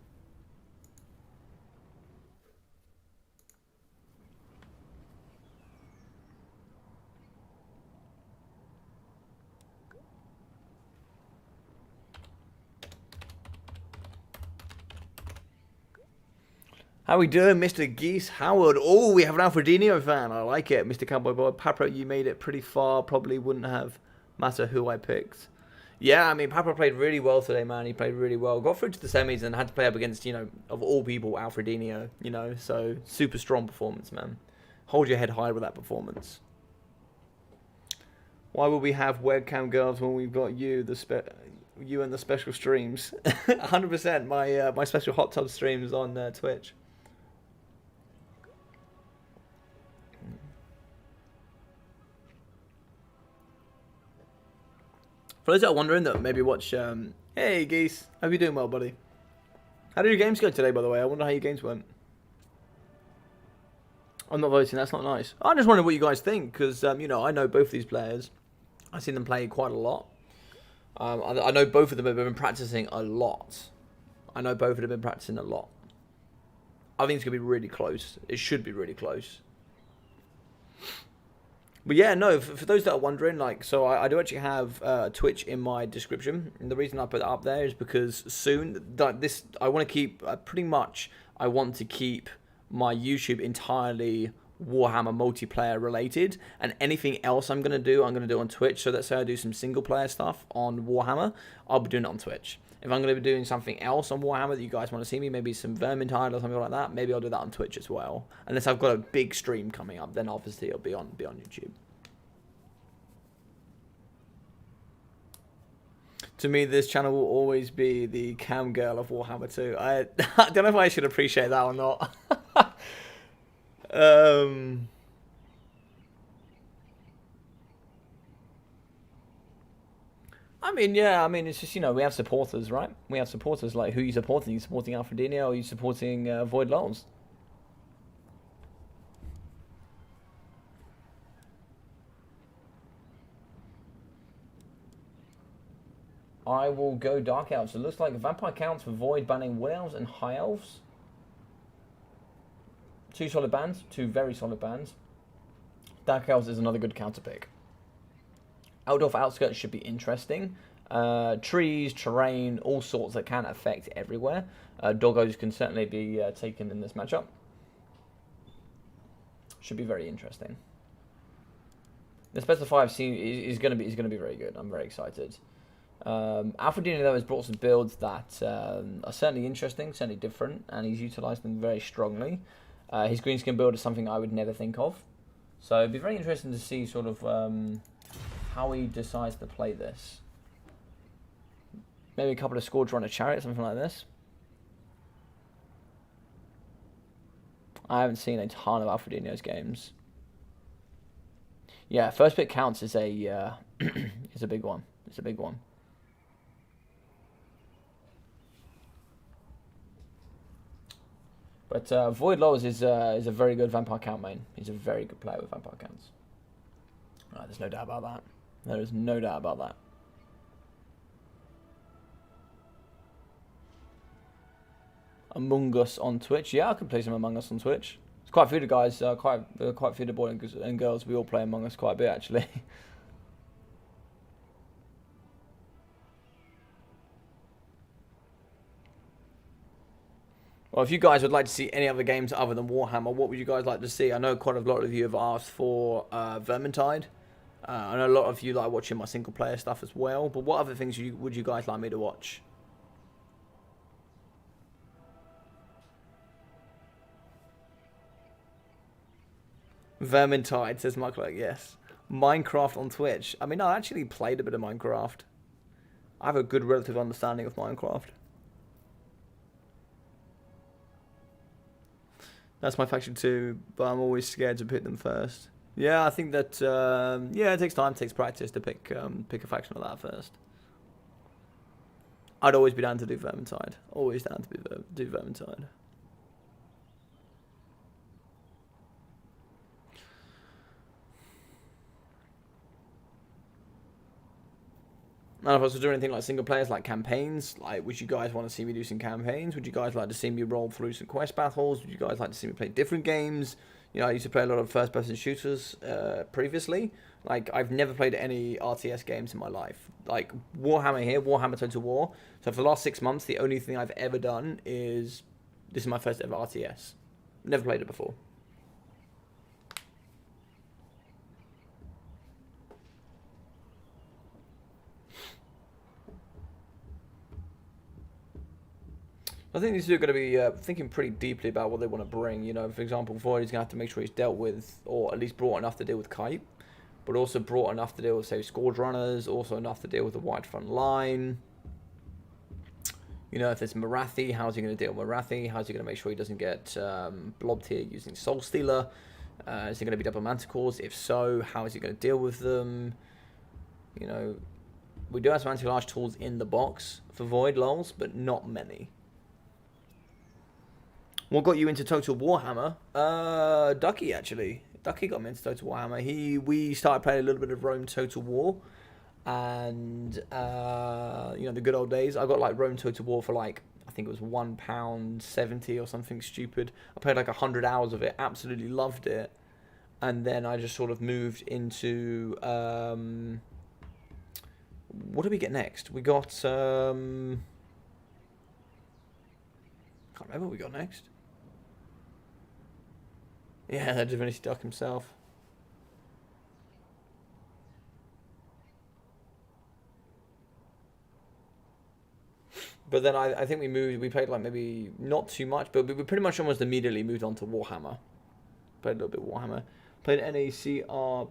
How we doing, Mr. Geese Howard? Oh, we have an Alfredino fan. I like it. Mr. Cowboy Boy. Papro, you made it pretty far. Probably wouldn't have matter who I picked. Yeah, I mean, Papro played really well today, man. He played really well. Got through to the semis and had to play up against, you know, of all people, Alfredino, you know. So, super strong performance, man. Hold your head high with that performance. Why would we have webcam girls when we've got you, you and the special streams? 100%. My special hot tub streams on Twitch. For those that are wondering that maybe watch, hey Geese, how you doing well, buddy? How did your games go today, by the way? I wonder how your games went. I'm not voting. That's not nice. I just wonder what you guys think because you know I know both these players. I've seen them play quite a lot. I know both of them have been practicing a lot. I think it's going to be really close. It should be really close. But yeah, no, for those that are wondering, like, so I do actually have Twitch in my description. And the reason I put that up there is because soon, I want to keep, I want to keep my YouTube entirely Warhammer multiplayer related, and anything else I'm going to do on Twitch. So let's say I do some single player stuff on Warhammer, I'll be doing it on Twitch. If I'm going to be doing something else on Warhammer that you guys want to see me, maybe some Vermintide or something like that, maybe I'll do that on Twitch as well. Unless I've got a big stream coming up, then obviously it'll be on YouTube. To me, this channel will always be the cam girl of Warhammer 2. I don't know if I should appreciate that or not. I mean, yeah, I mean, it's just, you know, we have supporters, right? We have supporters, like, who are you supporting? Are you supporting Alfredino or are you supporting Void Lulz? I will go Dark Elves. It looks like Vampire counts for Void banning Wood Elves and High Elves. 2 solid bans, 2 very solid bans. Dark Elves is another good counter pick. Eldorf Outskirts should be interesting. Trees, terrain, all sorts that can affect everywhere. Doggos can certainly be taken in this matchup. Should be very interesting. The Specify I've seen is going to be very good. I'm very excited. Alfredino though has brought some builds that are certainly interesting, certainly different, and he's utilised them very strongly. His greenskin build is something I would never think of, so it'd be very interesting to see sort of how he decides to play this. Maybe a couple of Scourge Runner Chariot, something like this. I haven't seen a ton of Alfredino's games. Yeah, first pick counts is a is a big one. It's a big one. But Void Lulz is a very good Vampire count main. He's a very good player with Vampire counts. Right, there's no doubt about that. There is no doubt about that. Among Us on Twitch. Yeah, I can play some Among Us on Twitch. It's quite a few of the guys, quite a few of the boys and girls. We all play Among Us quite a bit, actually. Well, if you guys would like to see any other games other than Warhammer, what would you guys like to see? I know quite a lot of you have asked for Vermintide. I know a lot of you like watching my single player stuff as well. But what other things would you guys like me to watch? Vermintide, says Michael. Yes. Minecraft on Twitch. I mean, I actually played a bit of Minecraft. I have a good relative understanding of Minecraft. That's my faction too, but I'm always scared to pick them first. Yeah, I think that, yeah, it takes time, it takes practice to pick a faction of that first. I'd always be down to do Vermintide. Always down to do Vermintide. And if I was to do anything like single players, like campaigns, like would you guys want to see me do some campaigns? Would you guys like to see me roll through some quest battles? Would you guys like to see me play different games? You know, I used to play a lot of first-person shooters previously. Like, I've never played any RTS games in my life. Like, Warhammer here, Warhammer Total War. So for the last 6 months, the only thing I've ever done is, this is my first ever RTS. Never played it before. I think these two are going to be thinking pretty deeply about what they want to bring. You know, for example, Void is going to have to make sure he's dealt with, or at least brought enough to deal with Kite, but also brought enough to deal with, say, Scourge Runners, also enough to deal with the wide front line. You know, if there's Marathi, how's he going to deal with Marathi? How's he going to make sure he doesn't get blobbed here using Soul Stealer? Is he going to be double Manticores? If so, how is he going to deal with them? You know, we do have some anti-large tools in the box for Void Lulz, but not many. What got you into Total Warhammer? Ducky, actually. Ducky got me into Total Warhammer. We started playing a little bit of Rome Total War. And, you know, the good old days. I got, like, Rome Total War for, like, I think it was £1.70 or something stupid. I played, like, 100 hours of it. Absolutely loved it. And then I just sort of moved into... what did we get next? We got... can't remember what we got next. Yeah, that Divinity Duck himself. But then I think we played like maybe not too much, but we pretty much almost immediately moved on to Warhammer. Played a little bit of Warhammer. Played NACRPGs.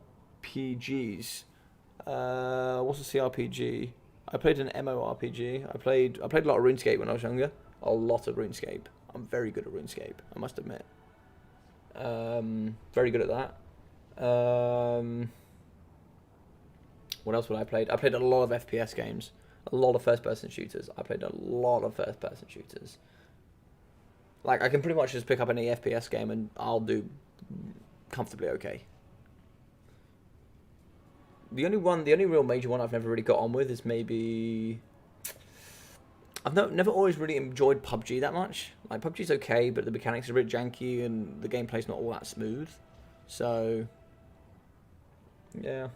What's a CRPG? I played an MMORPG. I played a lot of RuneScape when I was younger. A lot of RuneScape. I'm very good at RuneScape, I must admit. Very good at that. What else would I played? I played a lot of FPS games. A lot of first-person shooters. I played a lot of first-person shooters. Like, I can pretty much just pick up any FPS game and I'll do comfortably okay. The only real major one I've never really got on with is maybe... I've never always really enjoyed PUBG that much. Like, PUBG's okay, but the mechanics are a bit janky and the gameplay's not all that smooth. So, yeah.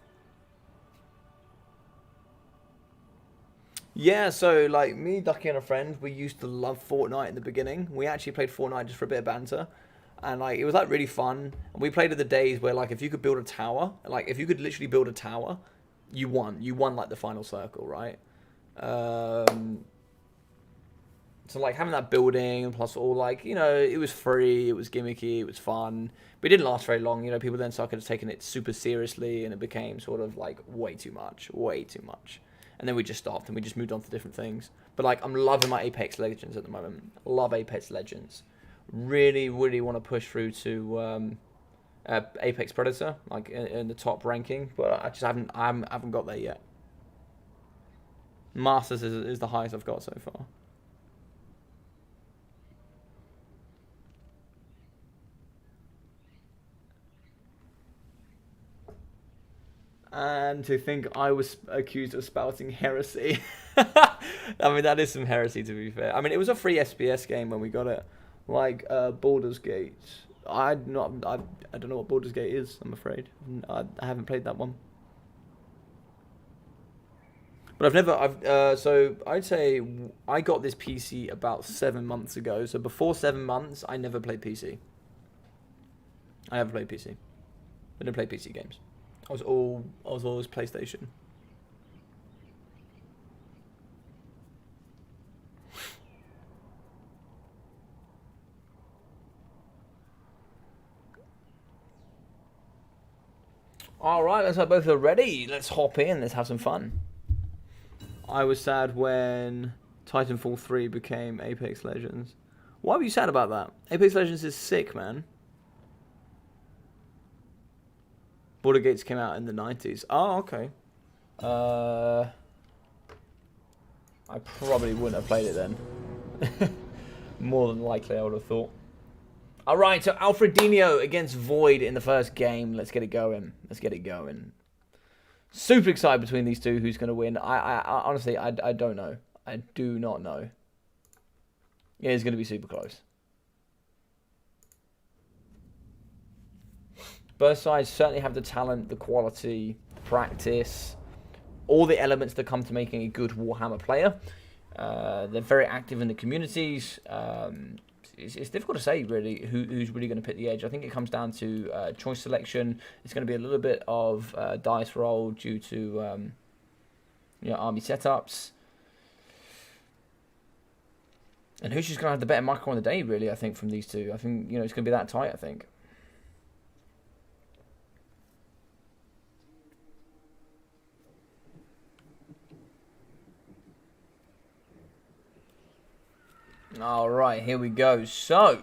Yeah, so, like, me, Ducky, and a friend, we used to love Fortnite in the beginning. We actually played Fortnite just for a bit of banter. And, like, it was, like, really fun. And we played at the days where, like, if you could build a tower, like, if you could literally build a tower, you won. You won, like, the final circle, right? So, like, having that building, plus all, like, you know, it was free, it was gimmicky, it was fun. But it didn't last very long. You know, people then started taking it super seriously, and it became sort of, like, way too much. And then we just stopped, and we just moved on to different things. But, like, I'm loving my Apex Legends at the moment. Love Apex Legends. Really, really want to push through to Apex Predator, like, in the top ranking. But I just haven't got there yet. Masters is the highest I've got so far. And to think I was accused of spouting heresy. I mean, that is some heresy, to be fair. I mean, it was a free SPS game when we got it. Like, Baldur's Gate. I don't know what Baldur's Gate is, I'm afraid. I haven't played that one. But so I'd say I got this PC about 7 months ago. So before 7 months, I never played PC. I haven't played PC. I didn't play PC games. I was always PlayStation. Alright, let's hope both are ready. Let's hop in, let's have some fun. I was sad when Titanfall 3 became Apex Legends. Why were you sad about that? Apex Legends is sick, man. Border Gates came out in the 90s. Oh, okay. I probably wouldn't have played it then. More than likely, I would have thought. Alright, so Alfredinho against Void in the first game. Let's get it going. Super excited between these two. Who's going to win? I honestly, I don't know. I do not know. Yeah, it's going to be super close. Both sides certainly have the talent, the quality, the practice, all the elements that come to making a good Warhammer player. They're very active in the communities. It's difficult to say, really, who's really going to pick the edge. I think it comes down to choice selection. It's going to be a little bit of dice roll due to army setups. And who's just going to have the better micro on the day, really, I think, from these two. I think, it's going to be that tight, I think. Alright, here we go. So,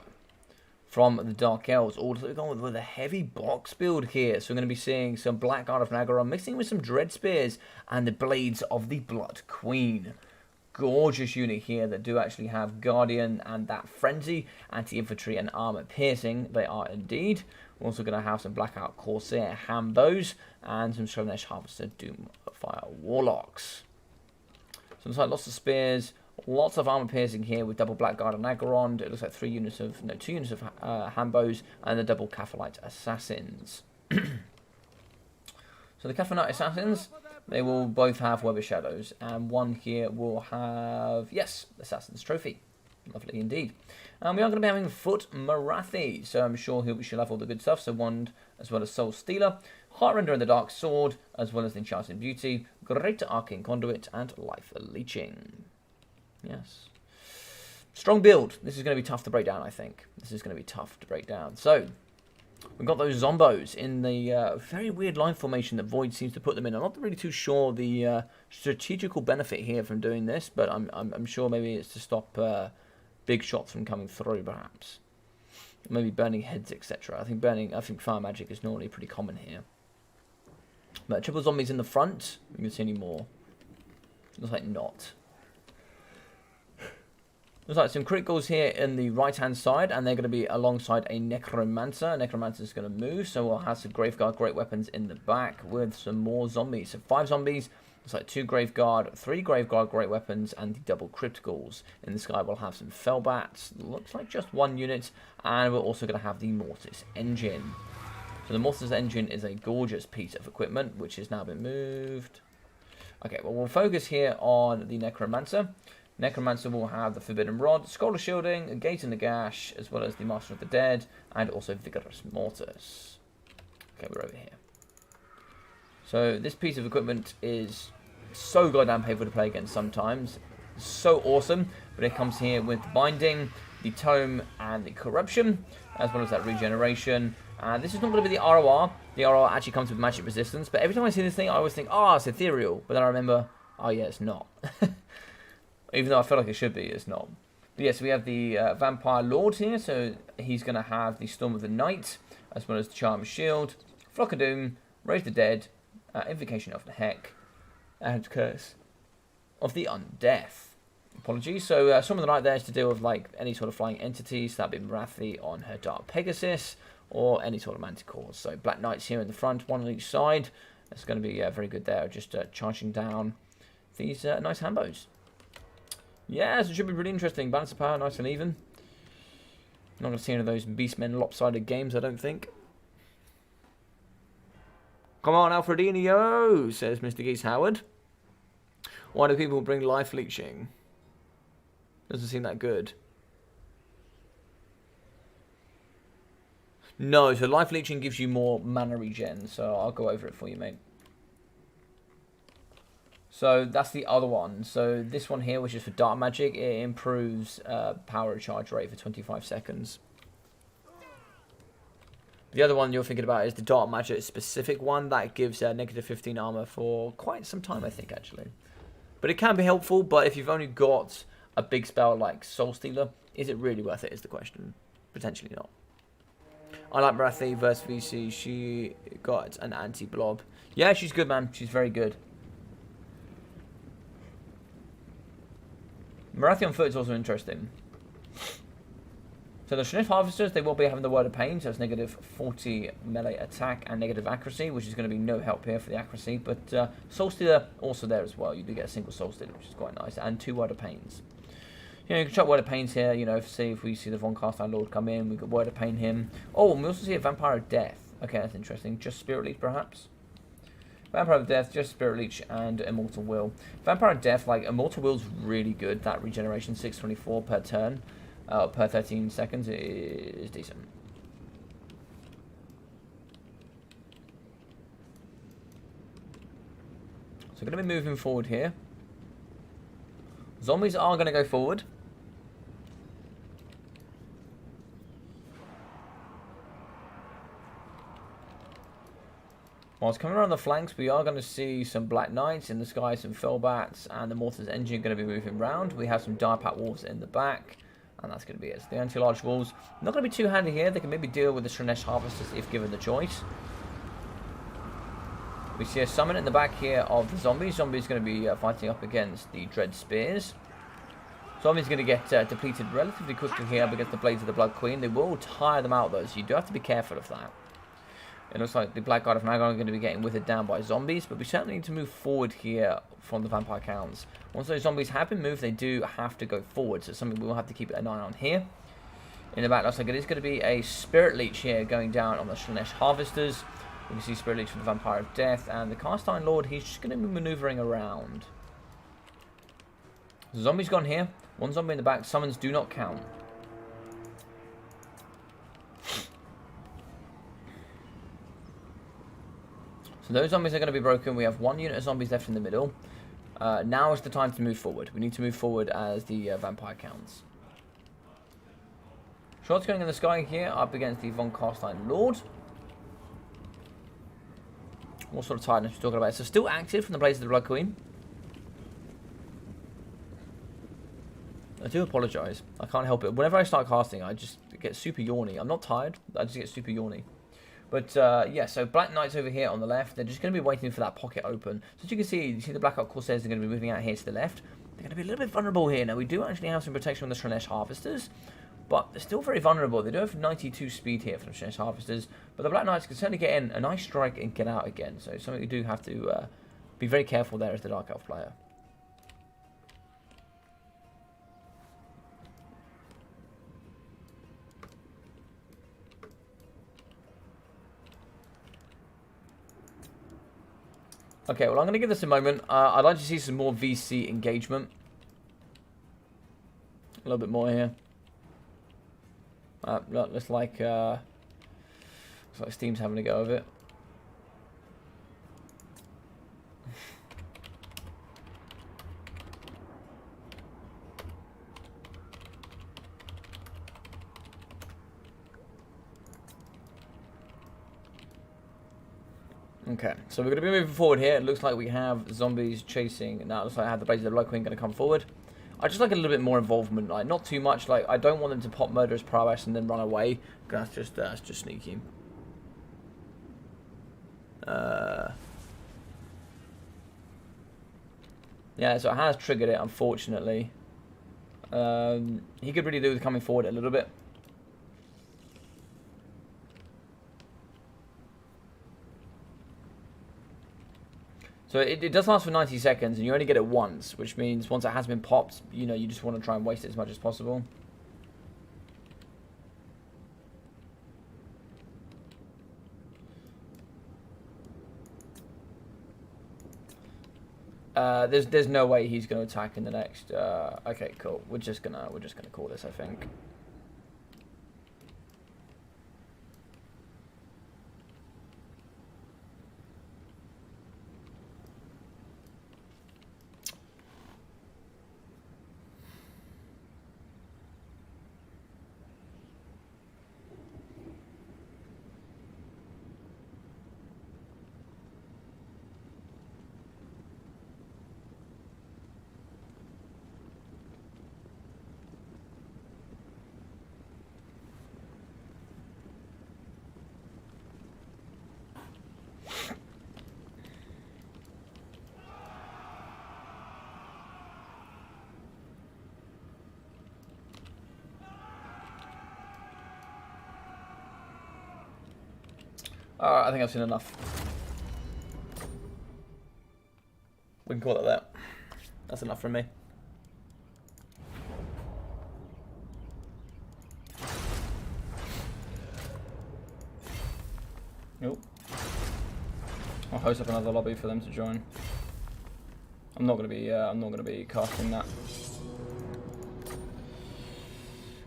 from the Dark Elves, also going with a heavy box build here. So we're going to be seeing some Blackguard of Nagaron mixing with some Dread Spears and the Blades of the Blood Queen. gorgeous unit here that do actually have Guardian and that Frenzy, anti-infantry and armor piercing. They are indeed. We're also going to have some Blackout Corsair Hambos and some Slanesh Harvester Doomfire Warlocks. So looks like lots of spears, lots of armor piercing here with double Blackguard and Agarond. It looks like 2 units of Hambos and the double Catholite Assassins. So the Catholite Assassins, they will both have Web of Shadows, and one here will have, yes, Assassin's Trophy. Lovely indeed. And we are going to be having Foot Marathi, so I'm sure she'll have all the good stuff. So Wand, as well as Soul Stealer, Heartrender and the Dark Sword, as well as the Enchanted Beauty, Great Arcane Conduit, and Life Leeching. Yes. Strong build. This is going to be tough to break down, I think. This is going to be tough to break down. So we've got those Zombos in the very weird line formation that Void seems to put them in. I'm not really too sure the strategical benefit here from doing this, but I'm sure maybe it's to stop big shots from coming through, perhaps. Maybe burning heads, etc. I think fire magic is normally pretty common here. But triple zombies in the front. You can see any more. Looks like not. Looks like some criticals here in the right-hand side, and they're going to be alongside a Necromancer. Necromancer is going to move, so we'll have some Graveguard Great Weapons in the back with some more zombies. So 5 zombies, looks like 2 Graveguard, 3 Graveguard Great Weapons, and the double Criticals. In the sky, we'll have some Fellbats, looks like just 1 unit, and we're also going to have the Mortis Engine. So the Mortis Engine is a gorgeous piece of equipment, which has now been moved. Okay, well, we'll focus here on the Necromancer. Necromancer will have the Forbidden Rod, Scholar Shielding, a Gate in the Gash, as well as the Master of the Dead, and also Vigorous Mortis. Okay, we're over here. So this piece of equipment is so goddamn painful to play against sometimes. So awesome, but it comes here with Binding, the Tome, and the Corruption, as well as that Regeneration. And this is not going to be the ROR. The ROR actually comes with magic resistance, but every time I see this thing, I always think, oh, it's ethereal. But then I remember, oh yeah, it's not. Even though I feel like it should be, it's not. But yes, we have the Vampire Lord here, so he's going to have the Storm of the Night, as well as the Charm Shield, Flock of Doom, Raise the Dead, Invocation of the Heck, and Curse of the Undeath. Apologies. So Storm of the Night there is to deal with like any sort of flying entities. That'd be Marathi on her Dark Pegasus, or any sort of Manticores. So Black Knights here in the front, 1 on each side. That's going to be very good there, just charging down these nice Hambos. Yes, it should be really interesting. Balance of power, nice and even. Not going to see any of those Beastmen lopsided games, I don't think. Come on, Alfredinho, says Mr. Geese Howard. Why do people bring life leeching? Doesn't seem that good. No, so life leeching gives you more mana regen, so I'll go over it for you, mate. So that's the other one. So this one here, which is for dark magic, it improves power recharge rate for 25 seconds. The other one you're thinking about is the dark magic specific one that gives negative 15 armor for quite some time, I think, actually. But it can be helpful, but if you've only got a big spell like Soul Stealer, is it really worth it is the question. Potentially not. I like Marathi versus VC. She got an anti-blob. Yeah, she's good, man. She's very good. Marathi on foot is also interesting. So the Slanesh Harvesters, they will be having the Word of Pain, so it's negative 40 melee attack and negative accuracy, which is going to be no help here for the accuracy. But Soul Stealer also there as well. You do get a single Soul Stealer, which is quite nice, and 2 Word of Pains. You know, you can chuck Word of Pains here, you know, see if we see the Von Carstein Lord come in, we could Word of Pain him. Oh, and we also see a Vampire of Death. Okay, that's interesting. Just Spirit Leech, perhaps? Vampire of Death, just Spirit Leech, and Immortal Will. Vampire of Death, like, Immortal Will's really good. That regeneration, 624 per turn, per 13 seconds, is decent. So we're going to be moving forward here. Zombies are going to go forward. Whilst coming around the flanks, we are going to see some Black Knights in the sky, some Fellbats, and the Mortis Engine going to be moving around. We have some Direpack Wolves in the back, and that's going to be it. So the anti-large wolves, not going to be too handy here. They can maybe deal with the Slanesh Harvesters if given the choice. We see a summon in the back here of the zombies. Zombies going to be fighting up against the Dread Spears. Zombies going to get depleted relatively quickly here against the Blades of the Blood Queen. They will tire them out though, so you do have to be careful of that. It looks like the Black God of Magon are going to be getting withered down by zombies, but we certainly need to move forward here from the Vampire Counts. Once those zombies have been moved, they do have to go forward, so it's something we'll have to keep an eye on here. In the back, looks like it is going to be a Spirit Leech here going down on the Slanesh Harvesters. We can see Spirit Leech for the Vampire of Death, and the Cast Iron Lord, he's just going to be maneuvering around. The zombie's gone here. One zombie in the back. Summons do not count. So those zombies are going to be broken. We have one unit of zombies left in the middle. Now is the time to move forward. We need to move forward as the Vampire Counts. Shots going in the sky here up against the Von Carstein Lord. What sort of tiredness are we talking about? So still active from the Blades of the Blood Queen. I do apologise. I can't help it. Whenever I start casting, I just get super yawny. I'm not tired. I just get super yawny. But, yeah, so Black Knights over here on the left. They're just going to be waiting for that pocket open. So as you can see, the Black Ops Corsairs are going to be moving out here to the left. They're going to be a little bit vulnerable here. Now, we do actually have some protection on the Slanesh Harvesters. But they're still very vulnerable. They do have 92 speed here for the Slanesh Harvesters. But the Black Knights can certainly get in a nice strike and get out again. So something we do have to be very careful there as the Dark Elf player. Okay, well, I'm going to give this a moment. I'd like to see some more VC engagement. A little bit more here. Looks like Steam's having a go of it. Okay, so we're going to be moving forward here. It looks like we have zombies chasing. Now it looks like I have the Blades of the Blood Queen going to come forward. I just like a little bit more involvement, like not too much. Like I don't want them to pop Murderous Prowess and then run away. That's just sneaky. Yeah, so it has triggered it, unfortunately. He could really do with coming forward a little bit. So it does last for 90 seconds, and you only get it once, which means once it has been popped, you know, you just want to try and waste it as much as possible. There's no way he's going to attack in the next. Okay, cool. We're just gonna call this, I think. Alright, I think I've seen enough. We can call it that. That's enough from me. Nope. I'll host up another lobby for them to join. I'm not gonna be casting that.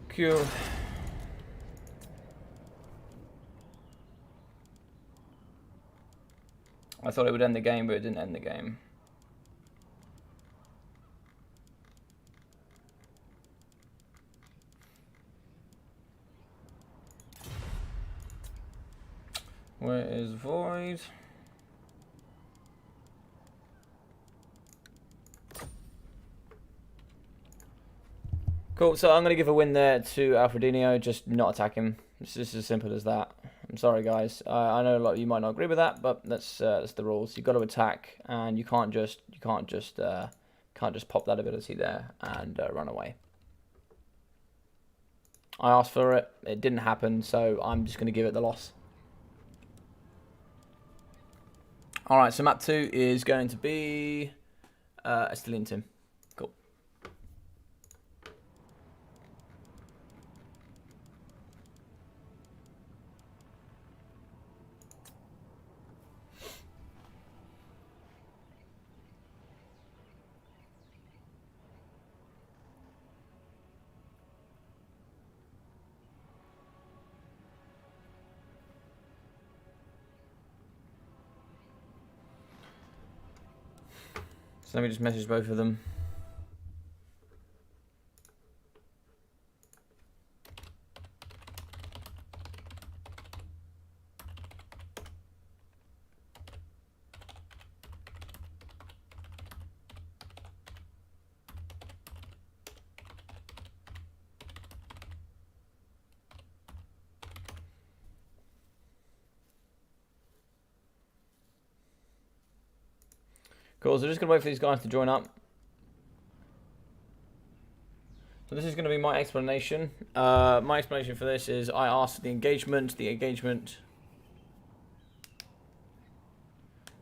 Cool. I thought it would end the game, but it didn't end the game. Where is Void? Cool, so I'm going to give a win there to Alfredinho, just not attack him. It's just as simple as that. I'm sorry, guys. I know a lot of you might not agree with that, but that's the rules. You've got to attack, and you can't just pop that ability there and run away. I asked for it. It didn't happen, so I'm just going to give it the loss. All right, so map 2 is going to be Estelington. Cool. So let me just message both of them. Cool, so just going to wait for these guys to join up. So this is going to be my explanation. My explanation for this is I asked for the engagement.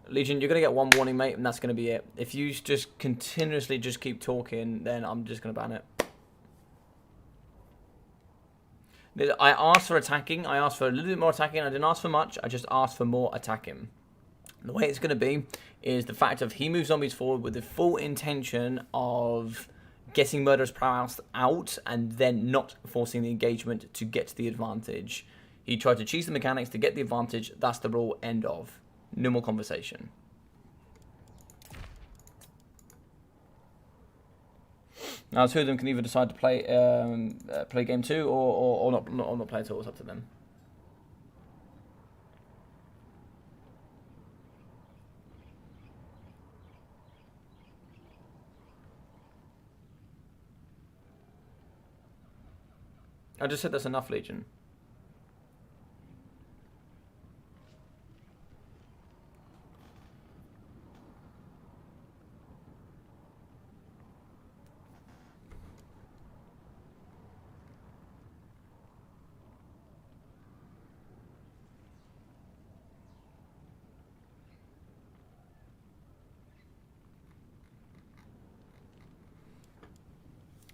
Legion, you're going to get one warning, mate, and that's going to be it. If you just continuously just keep talking, then I'm just going to ban it. I asked for attacking. I asked for a little bit more attacking. I didn't ask for much. I just asked for more attacking. The way it's going to be is the fact of he moves zombies forward with the full intention of getting Murderous Prowess out and then not forcing the engagement to get the advantage. He tried to cheese the mechanics to get the advantage. That's the rule. End of. No more conversation. Now, two of them can either decide to play play game 2 or not play at all. It's up to them. I just said that's enough, Legion.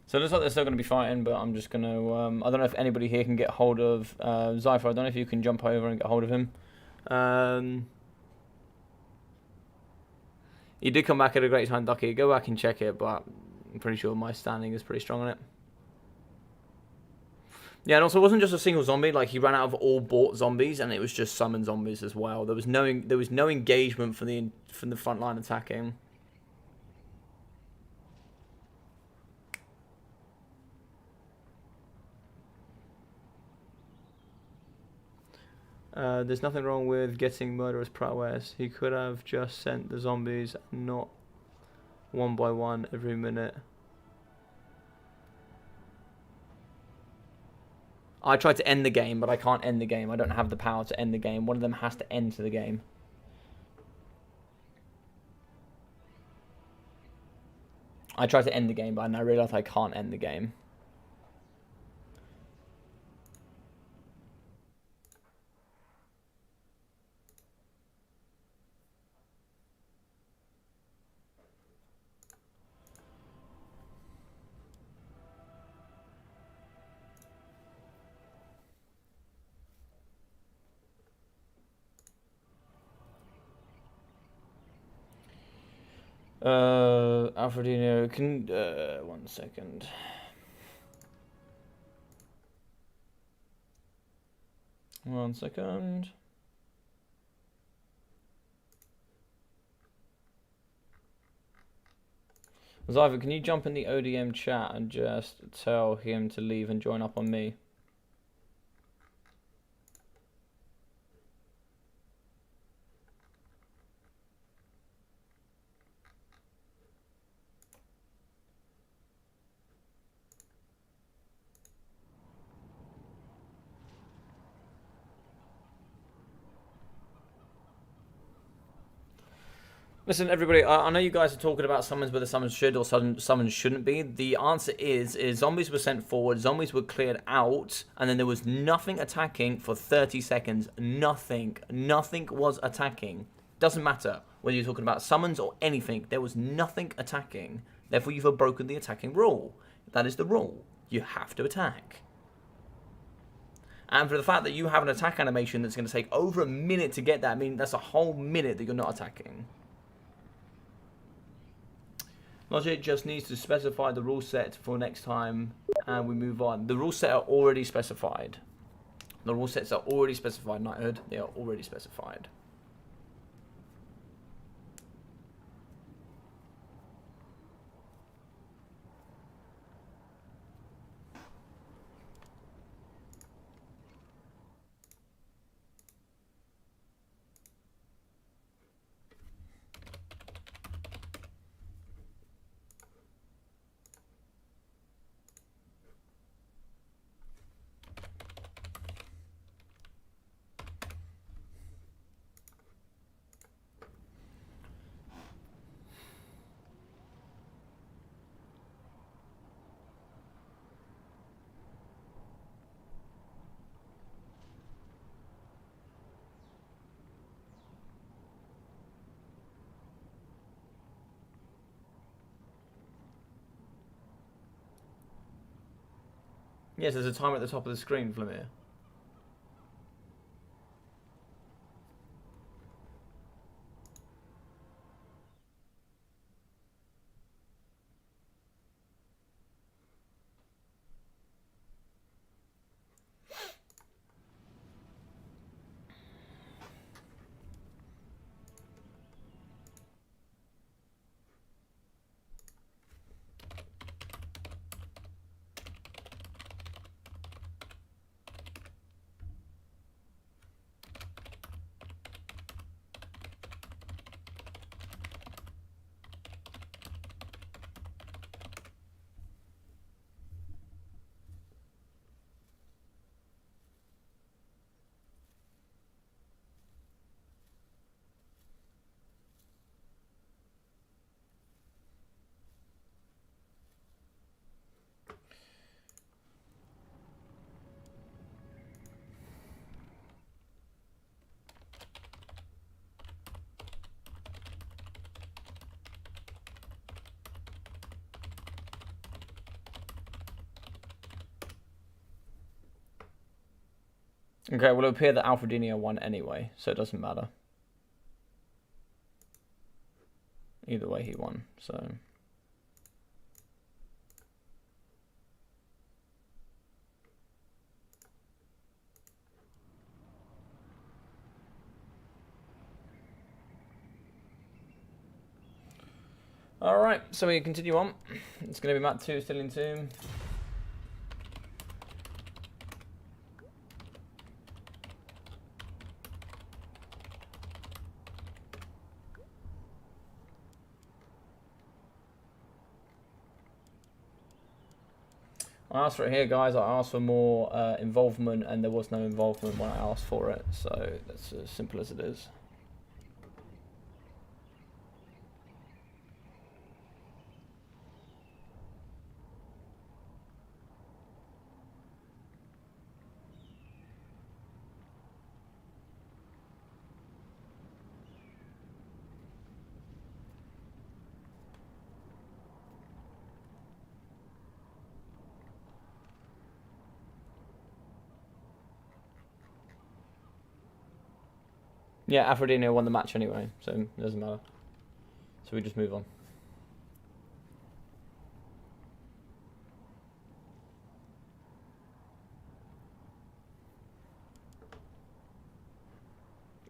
So it looks like they're still going to be fighting, but I'm just going to... I don't know if anybody here can get hold of Zypher. I don't know if you can jump over and get hold of him. He did come back at a great time, Ducky. Go back and check it, but I'm pretty sure my standing is pretty strong on it. Yeah, and also it wasn't just a single zombie. Like, he ran out of all bought zombies, and it was just summoned zombies as well. There was no engagement from the front line attacking. There's nothing wrong with getting Murderous Prowess. He could have just sent the zombies, not one by one every minute. I tried to end the game, but I can't end the game. I don't have the power to end the game. One of them has to enter the game. I tried to end the game, but I realized I can't end the game. Alfredino, can 1 second. One second. Zyver, can you jump in the ODM chat and just tell him to leave and join up on me? Listen, everybody, I know you guys are talking about summons, whether summons should or summons shouldn't be. The answer is zombies were sent forward, zombies were cleared out, and then there was nothing attacking for 30 seconds. Nothing. Nothing was attacking. Doesn't matter whether you're talking about summons or anything. There was nothing attacking. Therefore, you've broken the attacking rule. That is the rule. You have to attack. And for the fact that you have an attack animation that's going to take over a minute to get that, I mean, that's a whole minute that you're not attacking. Logic just needs to specify the rule set for next time and we move on. The rule set are already specified. The rule sets are already specified, Knighthood. They are already specified. Yes, there's a timer at the top of the screen, Vladimir. Okay, well, it'll appear that Alfredino won anyway, so it doesn't matter. Either way, he won, so... Alright, so we continue on. It's going to be map 2 still in Tomb. I asked for it here, guys. I asked for more involvement, and there was no involvement when I asked for it. So that's as simple as it is. Yeah, Aphrodite won the match anyway, so it doesn't matter. So we just move on.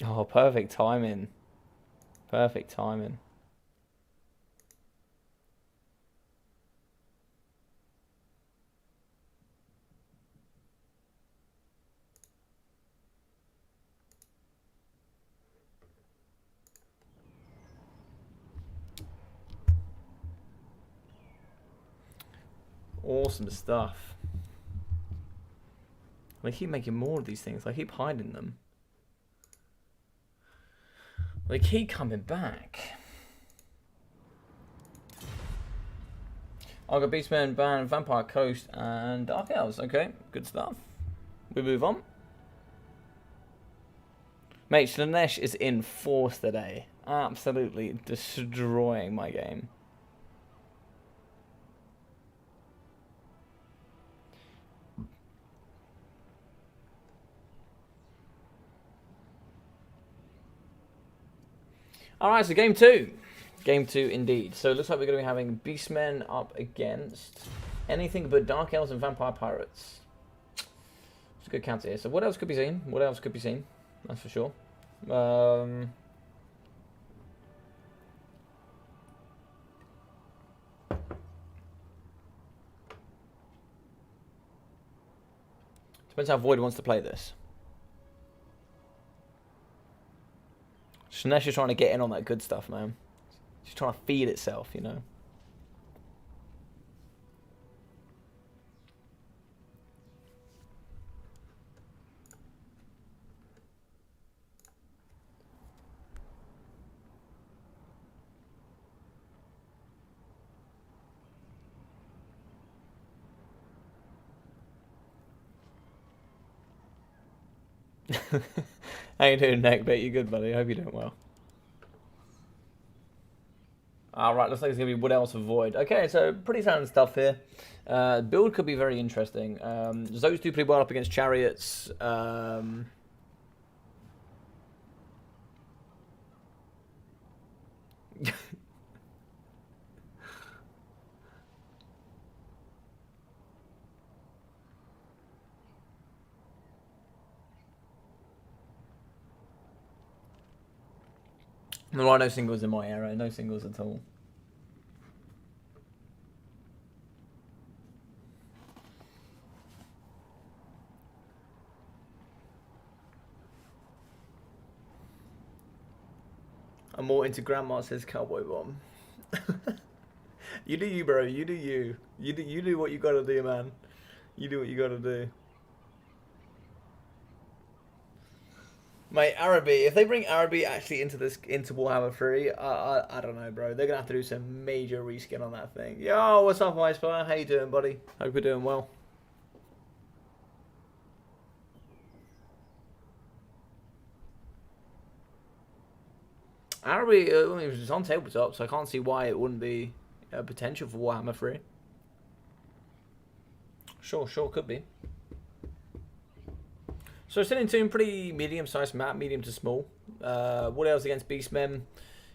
Oh, perfect timing. Perfect timing. Awesome stuff. They keep making more of these things. I keep hiding them. They keep coming back. I got Beastman, Ban, Vampire Coast, and Dark Elves. Okay, good stuff. We move on. Mate, Slanesh is in force today. Absolutely destroying my game. Alright, so game 2. Game 2 indeed. So it looks like we're going to be having Beastmen up against anything but Dark Elves and Vampire Pirates. It's a good counter here. So what else could be seen? What else could be seen? That's for sure. Depends how Void wants to play this. Slanesh is trying to get in on that good stuff, man. She's trying to feed itself, you know. How you doing, Neckbait? You good, buddy? I hope you're doing well. Alright, looks like it's going to be Wood Elves for Void. Okay, so pretty sound stuff here. Build could be very interesting. Zoes do pretty well up against Chariots. There are no singles in my era, no singles at all. I'm more into Grandma, says Cowboy Bomb. You do you, bro. You do you. You do what you gotta do, man. You do what you gotta do. Mate, Araby, if they bring Araby actually into Warhammer 3, I don't know, bro. They're gonna have to do some major reskin on that thing. Yo, what's up, Icefire? How you doing, buddy? Hope you're doing well. Araby, it was on tabletop, so I can't see why it wouldn't be a potential for Warhammer 3. Sure, could be. So still in tune, pretty medium-sized map, medium to small. What else against Beastmen?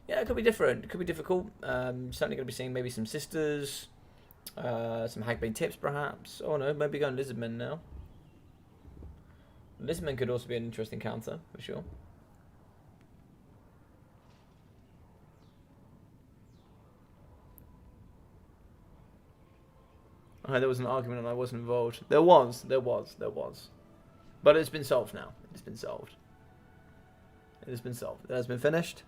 Yeah, it could be different. It could be difficult. Certainly going to be seeing maybe some Sisters, some Hagbane Tips perhaps. Oh no, maybe going Lizardmen now. Lizardmen could also be an interesting counter, for sure. There was an argument and I wasn't involved. There was. But it's been solved now. It's been solved. It has been solved. It has been finished.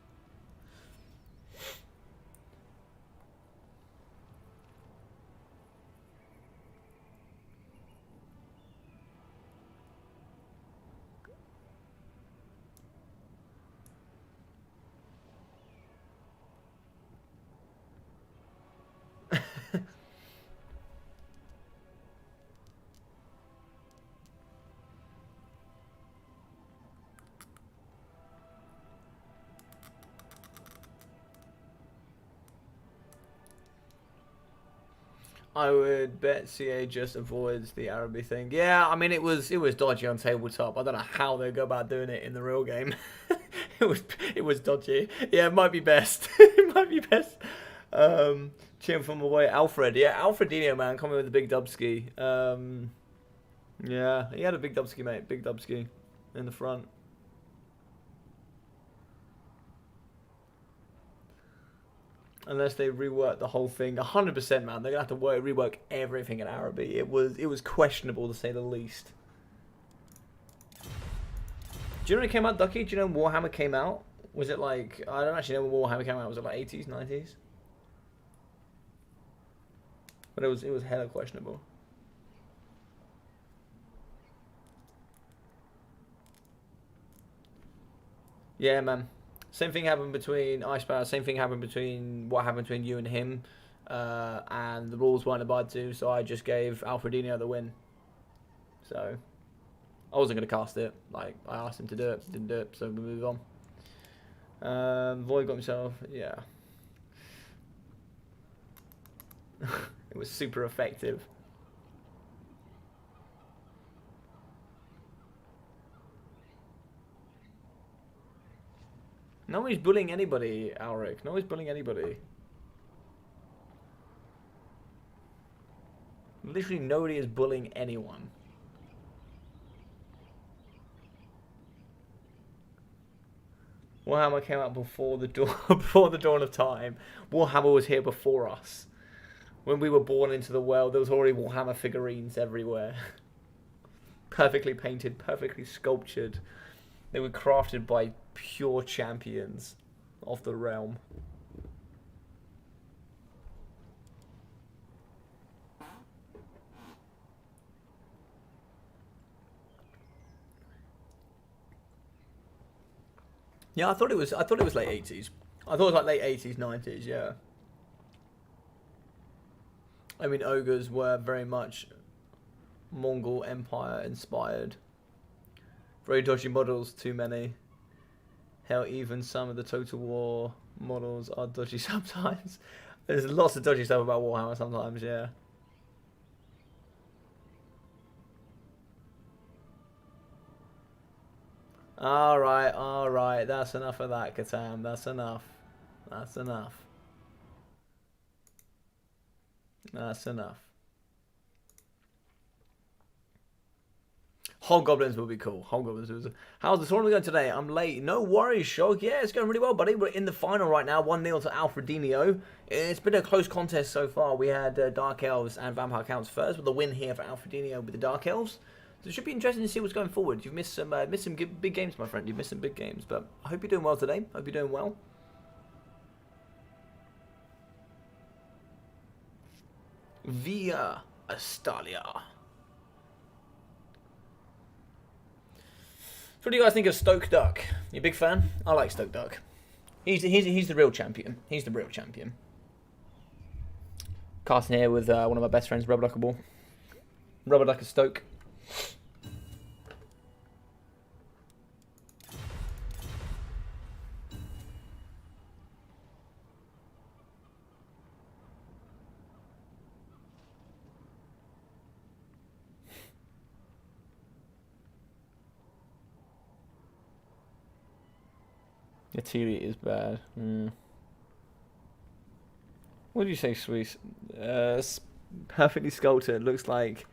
I would bet CA just avoids the Araby thing. Yeah, I mean it was dodgy on tabletop. I don't know how they go about doing it in the real game. it was dodgy. Yeah, it might be best. It might be best. Cheering from away, Alfred. Yeah, Alfredino, man, coming with the big dubski. Yeah, he had a big dubski, mate. Big dubski in the front. Unless they rework the whole thing, 100%, man. They're gonna have to rework everything in Araby. It was questionable to say the least. Do you know when it came out, Ducky? Do you know when Warhammer came out? Was it like, I don't actually know when Warhammer came out. Was it like 80s, 90s? But it was hella questionable. Yeah, man. Same thing happened between Icepower. Same thing happened between what happened between you and him. and the rules weren't abided to, so I just gave Alfredino the win. So I wasn't going to cast it. Like, I asked him to do it, didn't do it, so we move on. Void got himself, yeah. It was super effective. Nobody's bullying anybody, Alric. Nobody's bullying anybody. Literally nobody is bullying anyone. Warhammer came out before the dawn before the dawn of time. Warhammer was here before us. When we were born into the world, there was already Warhammer figurines everywhere. Perfectly painted, perfectly sculptured. They were crafted by pure champions of the realm. Yeah, I thought it was late 80s. I thought it was like late 80s, 90s, yeah. I mean, ogres were very much Mongol Empire inspired. Very dodgy models, too many. Hell, even some of the Total War models are dodgy sometimes. There's lots of dodgy stuff about Warhammer sometimes, yeah. Alright, that's enough of that, Katam. That's enough. That's enough. That's enough. Goblins will be cool. Goblins. How's the tournament going today? I'm late. No worries, Shog. Yeah, it's going really well, buddy. We're in the final right now. 1-0 to Alfredino. It's been a close contest so far. We had Dark Elves and Vampire Counts first, with a win here for Alfredino with the Dark Elves. So it should be interesting to see what's going forward. You've missed some big games, my friend. You've missed some big games, but I hope you're doing well today. Hope you're doing well. Via Astalia. What do you guys think of Stoke Duck? You a big fan? I like Stoke Duck. He's the real champion. He's the real champion. Casting here with one of my best friends, Rubber Duckable. Rubber Ducker Stoke. Atili is bad. What do you say, Sweet? Perfectly sculpted. Looks like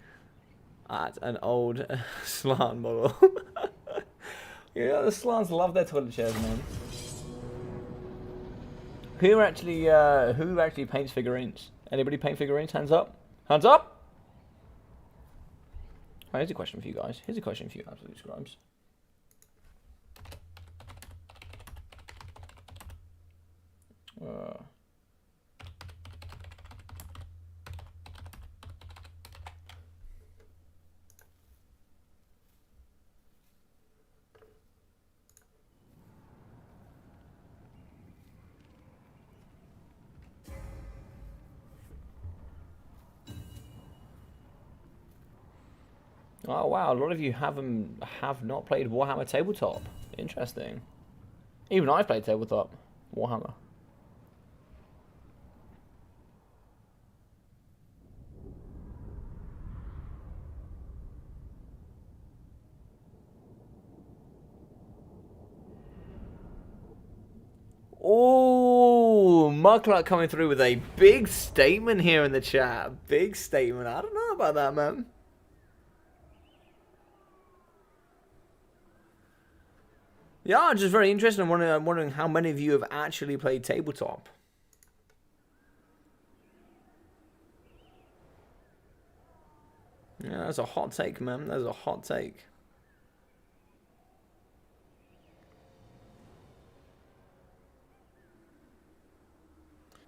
an old Slan model. Yeah, the Slans love their toilet chairs, man. Who actually paints figurines? Anybody paint figurines? Hands up. Hands up. Oh, here's a question for you guys. Here's a question for you, absolute scribes. Oh wow, a lot of you have not played Warhammer Tabletop. Interesting. Even I've played Tabletop Warhammer. Oh, Muckluck coming through with a big statement here in the chat. Big statement. I don't know about that, man. Yeah, just very interesting. I'm wondering how many of you have actually played Tabletop. Yeah, that's a hot take, man. That's a hot take.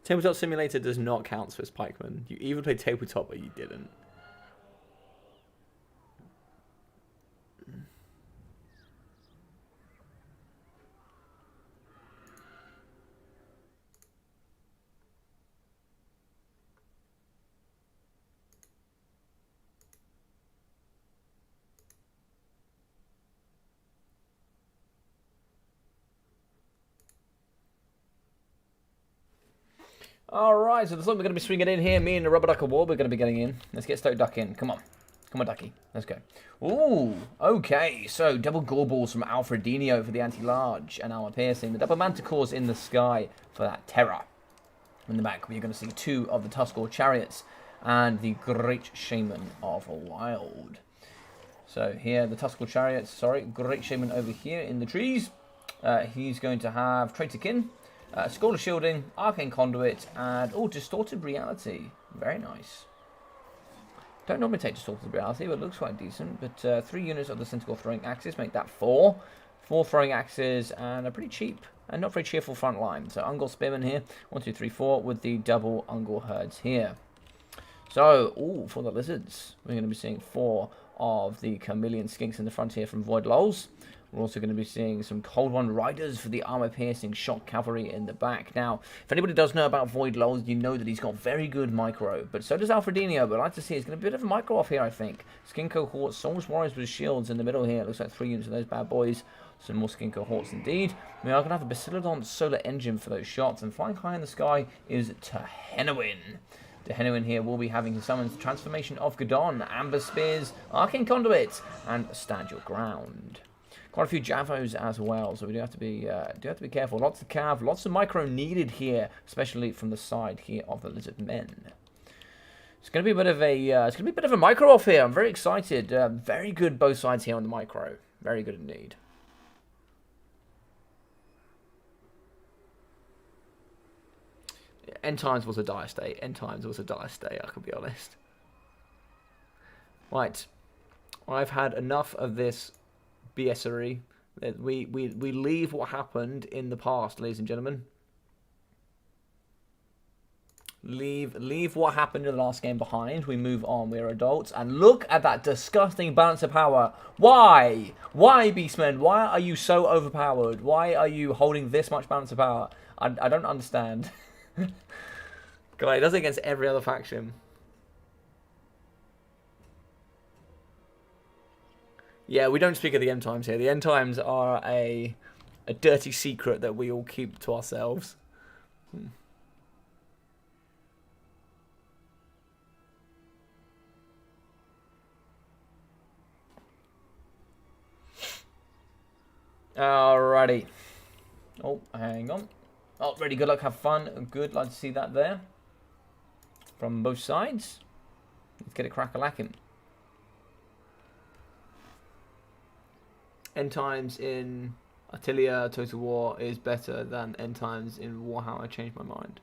Tabletop Simulator does not count for Spikeman. You either played Tabletop or you didn't. Alright, so it looks like we're going to be swinging in here. Me and the Rubber Duck of War, we're going to be getting in. Let's get Stoke Duck in. Come on. Come on, Ducky. Let's go. Ooh, okay. So, double Goblins from Alfredino for the anti-large and armor piercing. The double Manticores in the sky for that terror. In the back, we're going to see 2 of the Tuskor chariots and the Great Shaman of Wild. So, here, the Tuskor chariots, sorry, Great Shaman over here in the trees. He's going to have Traitor Kin, Skull of Shielding, Arcane Conduit, and, oh, Distorted Reality. Very nice. Don't normally take Distorted Reality, but it looks quite decent. But 3 units of the Centaur Throwing Axes make that 4. 4 Throwing Axes, and a pretty cheap and not very cheerful front line. So, Ungol Spearman here, 1, 2, 3, 4, with the double Ungol Herds here. So, ooh, for the Lizards, we're going to be seeing 4 of the Chameleon Skinks in the front here from Void Lulls. We're also going to be seeing some Cold One Riders for the armor-piercing shock cavalry in the back. Now, if anybody does know about Void Lulls, you know that he's got very good micro. But so does Alfredino, but I'd like to see he's going to be a bit of a micro off here, I think. Skin Cohort, Souls Warriors with shields in the middle here. It looks like 3 units of those bad boys. Some more Skin Cohorts indeed. We are going to have a Basilodon solar engine for those shots. And flying high in the sky is Tehenowin. Tehenowin here will be having his summons Transformation of Gadon, Amber Spears, Arcane Conduit, and Stand Your Ground. Quite a few Javos as well, so we do have to be careful. Lots of cav, lots of micro needed here, especially from the side here of the Lizard Men. It's going to be a bit of a micro off here. I'm very excited. Very good both sides here on the micro. Very good indeed. End Times was a dire state. End Times was a dire state, I can be honest. Right. I've had enough of this BSery. We leave what happened in the past, ladies and gentlemen. Leave what happened in the last game behind. We move on. We're adults. And look at that disgusting balance of power. Why? Why, Beastman? Why are you so overpowered? Why are you holding this much balance of power? I don't understand. God, it does it against every other faction. Yeah, we don't speak of the end times here. The end times are a dirty secret that we all keep to ourselves. Alrighty. Oh, hang on. Oh, ready, good luck, have fun. Good, like to see that there. From both sides. Let's get it crack-a-lacking. End times in Attilia Total War is better than end times in Warhammer. I changed my mind.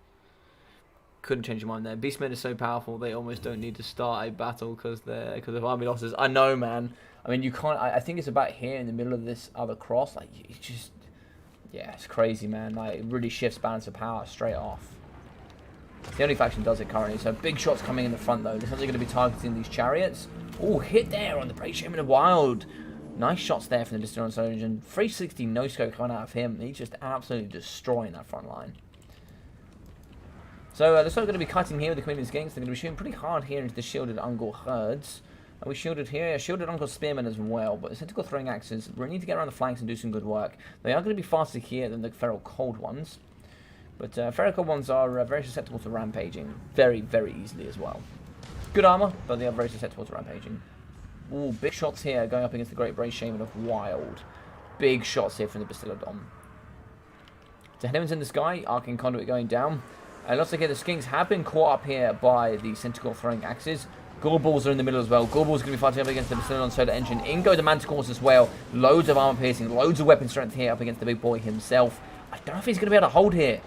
Couldn't change your mind there. Beastmen is so powerful they almost don't need to start a battle because of army losses. I know, man. I mean, you can't. I think it's about here in the middle of this other cross. Like, you just, yeah, it's crazy, man. Like, it really shifts balance of power straight off. It's the only faction does it currently. So big shots coming in the front though. This one's going to be targeting these chariots. Oh, hit there on the Great Shaman of Wild. Nice shots there from the Basilodon Solar Engine. 360 no-scope coming out of him. He's just absolutely destroying that front line. So they're still going to be cutting here with the Chameleon Skinks. They're going to be shooting pretty hard here into the shielded Ungol herds. And we shielded here, shielded Ungol Spearmen as well. But the Centaur Throwing Axes, we need to get around the flanks and do some good work. They are going to be faster here than the Feral Cold ones. But Feral Cold ones are very susceptible to rampaging. Very, very easily as well. Good armor, but they are very susceptible to rampaging. Ooh, big shots here going up against the Great Brave Shaman of Wild. Big shots here from the Basilodon. Tehenowin's in the sky, Arcane Conduit going down. And looks like the Skinks have been caught up here by the Centaur Throwing Axes. Gorbals are in the middle as well. Gorbals going to be fighting up against the Basilodon Solar Engine. In go the Manticores as well. Loads of armor piercing, loads of weapon strength here up against the big boy himself. I don't know if he's going to be able to hold here.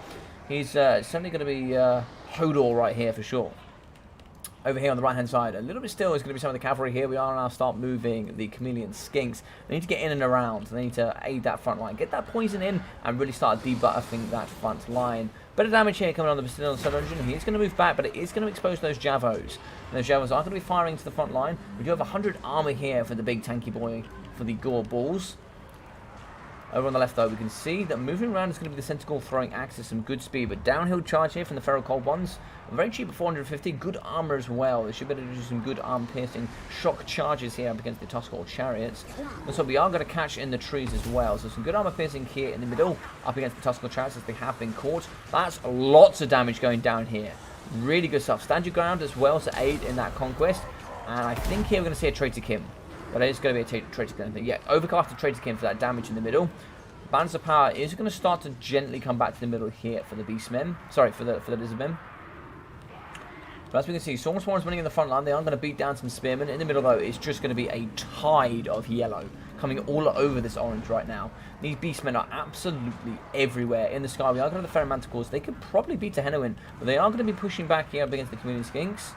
He's certainly going to be Hodor right here for sure. Over here on the right-hand side, a little bit still is going to be some of the cavalry here. We are now start moving the Chameleon Skinks. They need to get in and around. They need to aid that front line. Get that poison in and really start debuffing that front line. Better damage here coming on the Basilodon Solar Engine. He is going to move back, but it is going to expose those Javos. And those Javos are going to be firing to the front line. We do have 100 armor here for the big tanky boy, for the Gore Balls. Over on the left, though, we can see that moving around is going to be the Centaur throwing axes, some good speed, but downhill charge here from the Feral Cold Ones. Very cheap at 450, good armor as well. They should be able to do some good arm-piercing shock charges here up against the Tuscarl Chariots. And so we are going to catch in the trees as well. So some good armor-piercing here in the middle up against the Tuscarl Chariots as they have been caught. That's lots of damage going down here. Really good stuff. Stand your ground as well to aid in that conquest. And I think here we're going to see a Traitor Kim. But it is going to be a Traitor Kim thing. Yeah, overcast the Traitor Kim for that damage in the middle. Balance of power is going to start to gently come back to the middle here for the Beastmen. Sorry, for the Lizardmen. But as we can see, Stormsworn is winning in the front line. They are going to beat down some Spearmen. In the middle, though, it's just going to be a tide of yellow coming all over this orange right now. These Beastmen are absolutely everywhere in the sky. We are going to have the Ferromanticores. They could probably beat Tehenoin, but they are going to be pushing back here up against the Community Skinks.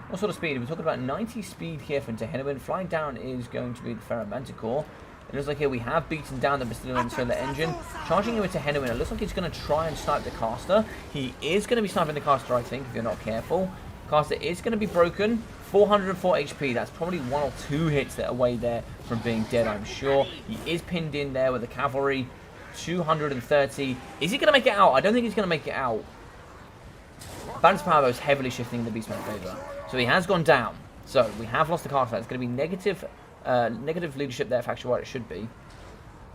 What sort of speed? We're talking about 90 speed here from Tehenoin. Flying down is going to be the Ferromanticore. It looks like here we have beaten down the Bastillon Solar Engine. Charging him into Tehenoin. It looks like he's going to try and snipe the caster. He is going to be sniping the caster, I think, if you're not careful. Caster is going to be broken. 404 HP. That's probably 1 or 2 hits that are away there from being dead, I'm sure. He is pinned in there with the cavalry. 230. Is he going to make it out? I don't think he's going to make it out. Balance power, though, is heavily shifting in the Beastman's favour. So he has gone down. So we have lost the caster. It's going to be negative leadership there, faction where it should be.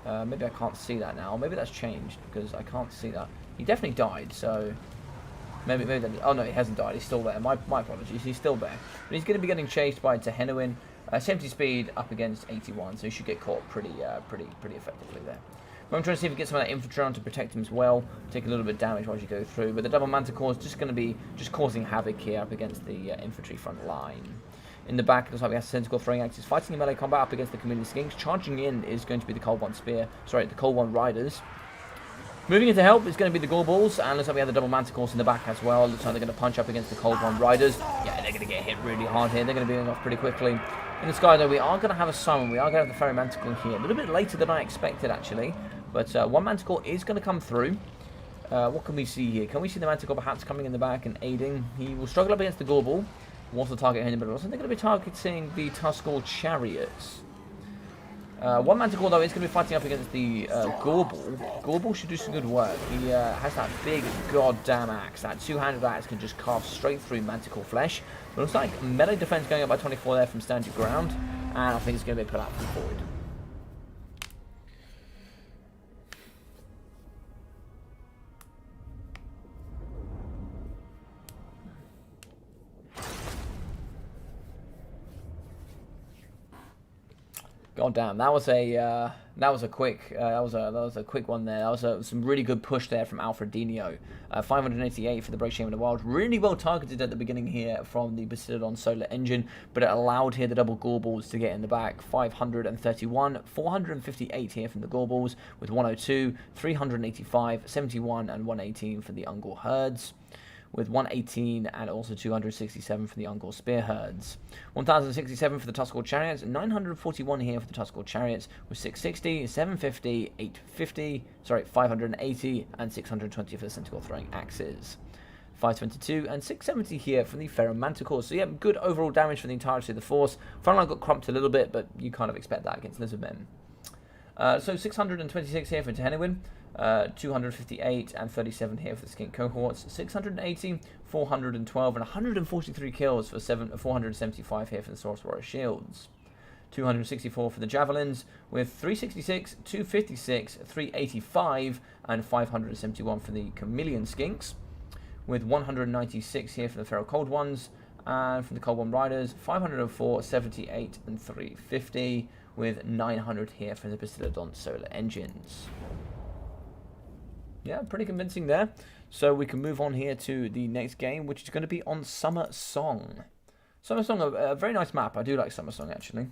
Maybe I can't see that now. Maybe that's changed because I can't see that. He definitely died, so maybe that. Oh no, he hasn't died. He's still there. My apologies. He's still there, but he's going to be getting chased by Tehenoin. 70 speed up against 81, so he should get caught pretty effectively there. But I'm trying to see if we get some of that infantry on to protect him as well. Take a little bit of damage while you go through, but the double Manticore is just going to be causing havoc here up against the infantry front line. In the back, it looks like we have Centaur throwing axes, fighting in melee combat up against the Community Skinks. Charging in is going to be the Cold One Spear. Sorry, the Cold One Riders. Moving in to help is going to be the Goblins, and looks like we have the double Manticores in the back as well. Looks like they're going to punch up against the Cold One Riders. Yeah, they're going to get hit really hard here. They're going to be going off pretty quickly. In the sky, though, we are going to have a summon. We are going to have the Fairy Manticore here. A little bit later than I expected, actually. But one Manticore is going to come through. What can we see here? Can we see the Manticore perhaps coming in the back and aiding? He will struggle up against the Gorbel. Wants to target him, but also they're going to be targeting the Tuscarl Chariots. One Manticore, though, is going to be fighting up against the Gorbel. Gorbel should do some good work. He has that big goddamn axe. That two-handed axe can just carve straight through Manticore flesh. But it looks like melee defense going up by 24 there from stand your ground. And I think it's going to be put out from forward. God damn, that was a quick one there. That was some really good push there from Alfredinho. 588 for the Break Shame in the Wild. Really well targeted at the beginning here from the Bastillon Solar Engine, but it allowed here the double Gorbals to get in the back. 531, 458 here from the Gorbals with 102, 385, 71, and 118 for the Ungor Herds, with 118 and also 267 for the Ungor Spear Herds. 1,067 for the Tuscarl Chariots, 941 here for the Tuscarl Chariots, with 660, 750, 850, 580, and 620 for the Centaur Throwing Axes. 522 and 670 here from the Ferromanticores. So yeah, good overall damage for the entirety of the force. Frontline got crumped a little bit, but you kind of expect that against Lizardmen. So 626 here for Tehenoin. 258 and 37 here for the Skink cohorts, 680, 412 and 143 kills for 475 here for the Source Warrior Shields. 264 for the Javelins, with 366, 256, 385 and 571 for the Chameleon Skinks, with 196 here for the Feral Cold Ones, and from the Cold One Riders, 504, 78 and 350, with 900 here for the Bastillon Solar Engines. Yeah, pretty convincing there. So we can move on here to the next game, which is going to be on Summer Song. Summer Song, a very nice map. I do like Summer Song, actually.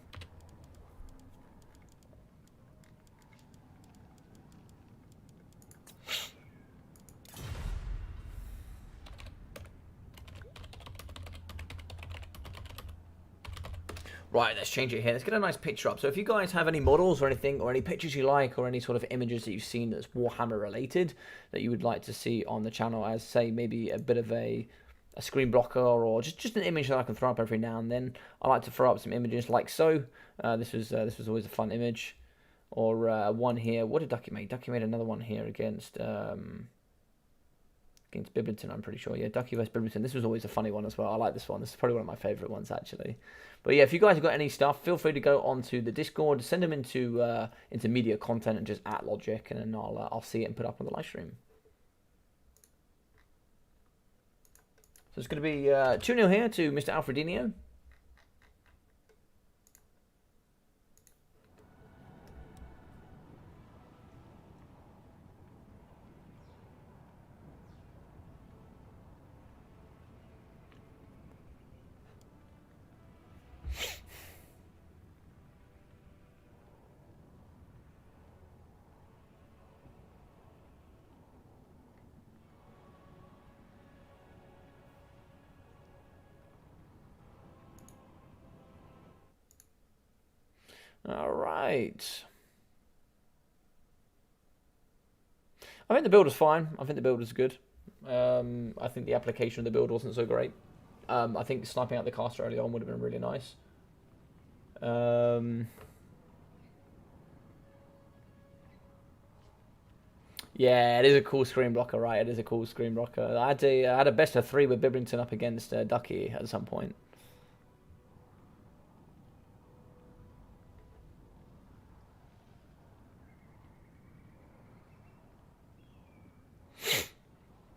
Right, let's change it here. Let's get a nice picture up. So if you guys have any models or anything, or any pictures you like, or any sort of images that you've seen that's Warhammer related, that you would like to see on the channel as, say, maybe a bit of a screen blocker, or just an image that I can throw up every now and then. I like to throw up some images like so. This was always a fun image. Or one here. What did Ducky make? Ducky made another one here against Bibberton, I'm pretty sure. Yeah, Ducky vs Bibberton. This was always a funny one as well. I like this one. This is probably one of my favourite ones, actually. But yeah, if you guys have got any stuff, feel free to go onto the Discord, send them into media content and just at Logic, and then I'll see it and put it up on the live stream. So it's going to be 2-0 here to Mr. Alfredinho. All right. I think the build was fine. I think the build was good. I think the application of the build wasn't so great. I think sniping out the caster early on would have been really nice. Yeah, it is a cool screen blocker, right? It is a cool screen blocker. I had a best of 3 with Bibrington up against Ducky at some point.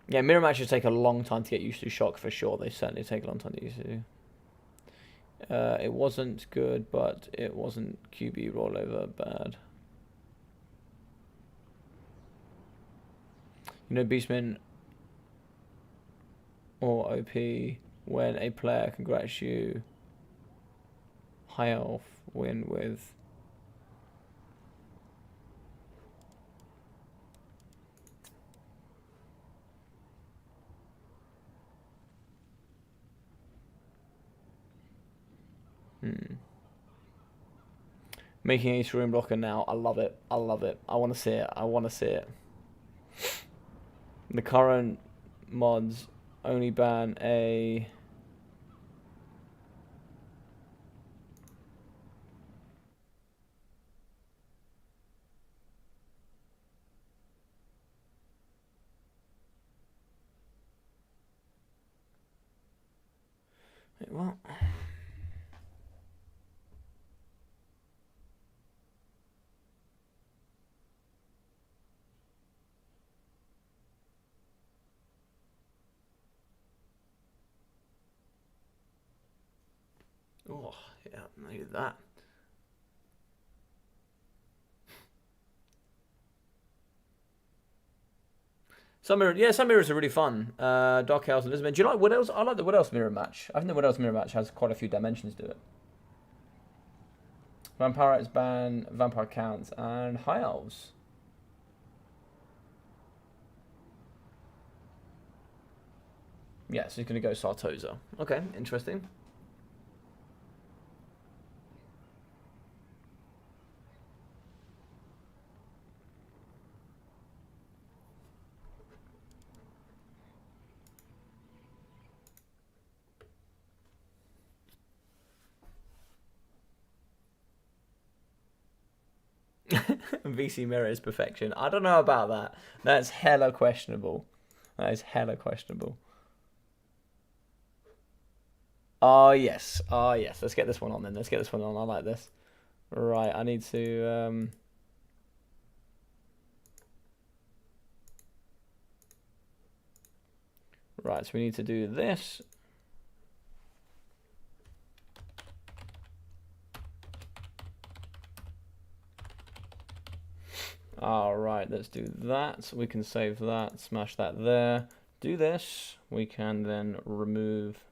Yeah, mirror matches take a long time to get used to. Shock for sure. They certainly take a long time to get used to. It wasn't good, but it wasn't QB rollover bad. You know, Beastman or OP when a player congrats you. High elf win with. Making a screen blocker now. I love it. I love it. I want to see it. I want to see it. The current mods only ban a... Wait, what? Oh, yeah, maybe that. Some mirrors are really fun. Dark Elves and Elizabeth. Do you like Wood Elves? I like the Wood Elves mirror match. I think the Wood Elves mirror match has quite a few dimensions to it. Vampire ban, Vampire counts, and High Elves. Yeah, so he's going to go Sartosa. Okay, interesting. VC mirror is perfection. I don't know about that. That's hella questionable. That is hella questionable. Oh, yes. Oh, yes. Let's get this one on then. Let's get this one on. I like this. Right, I need to... Right, so we need to do this. Alright, let's do that. We can save that, smash that there. Do this. We can then remove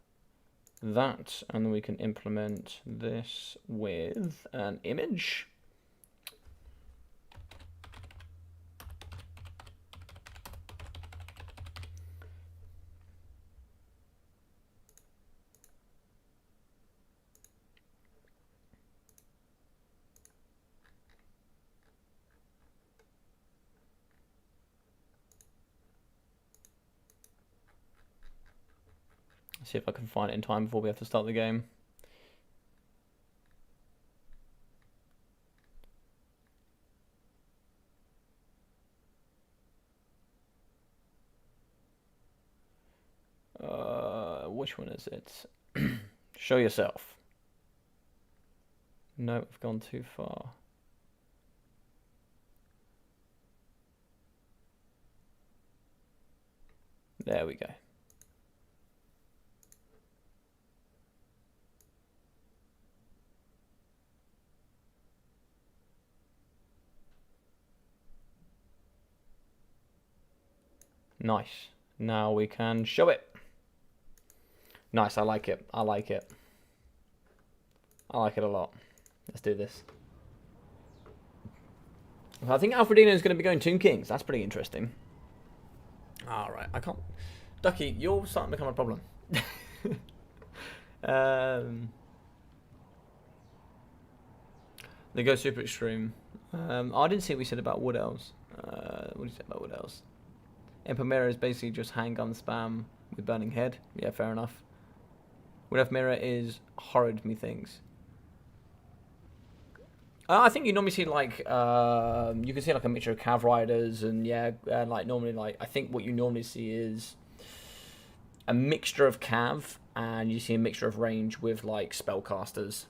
that, and then we can implement this with an image. See if I can find it in time before we have to start the game. Which one is it? Show yourself. No, I've gone too far. There we go. Nice. Now we can show it. Nice, I like it. I like it. I like it a lot. Let's do this. I think Alfredino is going to be going Tomb Kings. That's pretty interesting. Alright, I can't... Ducky, you're starting to become a problem. They go super extreme. I didn't see what we said about Wood Elves. What did you say about Wood Elves? Emperor Mirror is basically just handgun spam with Burning Head. Yeah, fair enough. Wood Elf Mirror is horrid, methinks. I think you normally see like you can see like a mixture of cav riders and yeah, like normally like I think what you normally see is a mixture of cav and you see a mixture of range with like spellcasters.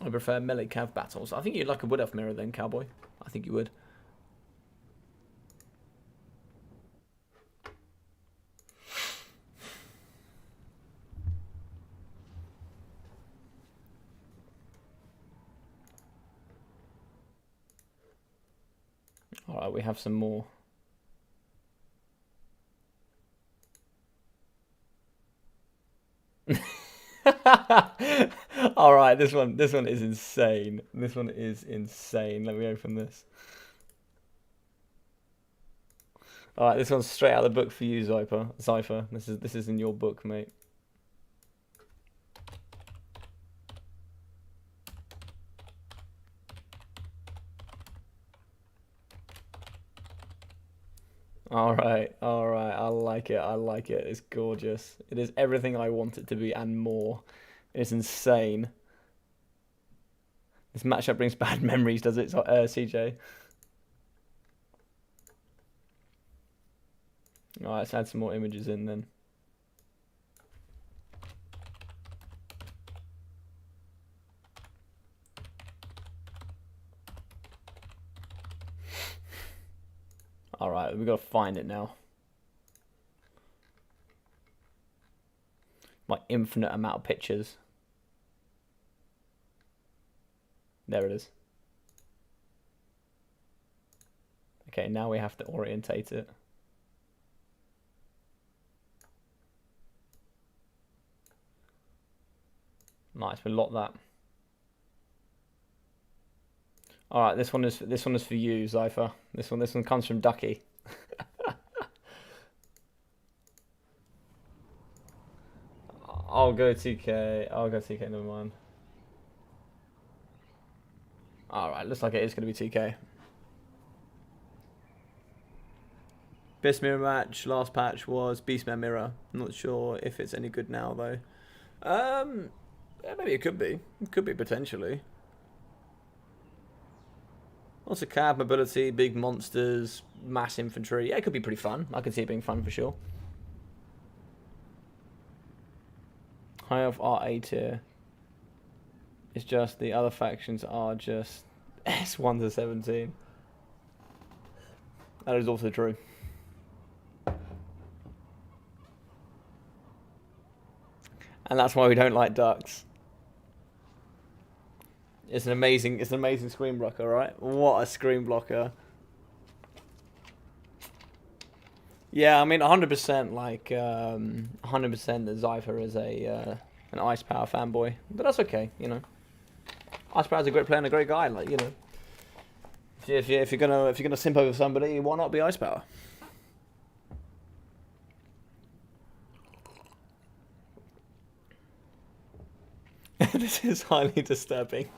I prefer melee cav battles. I think you'd like a Wood Elf Mirror then, Cowboy. I think you would. Alright, we have some more. Alright, this one is insane. This one is insane. Let me open this. Alright, this one's straight out of the book for you, Zypher. This is in your book, mate. Alright, I like it, it's gorgeous. It is everything I want it to be and more. It's insane. This matchup brings bad memories, does it, CJ? Alright, let's add some more images in then. Alright, we've got to find it now. My infinite amount of pictures. There it is. Okay, now we have to orientate it. Nice, we lock that. Alright, this one is for you, Zypher. This one comes from Ducky. I'll go TK. Never mind. Alright, looks like it is going to be TK. Best mirror match last patch was Beastman mirror. I'm not sure if it's any good now though. Yeah, maybe it could be. It could be potentially. Lots of cab mobility, big monsters, mass infantry. Yeah, it could be pretty fun. I could see it being fun for sure. High Elf are A tier. It's just the other factions are just S1 to 17. That is also true. And that's why we don't like ducks. It's an amazing screen blocker, right? What a screen blocker. Yeah, I mean 100% like 100% that Zypher is an Ice Power fanboy. But that's okay, you know. Ice Power's a great player and a great guy, like, you know. If you're gonna simp over somebody, why not be Ice Power? This is highly disturbing.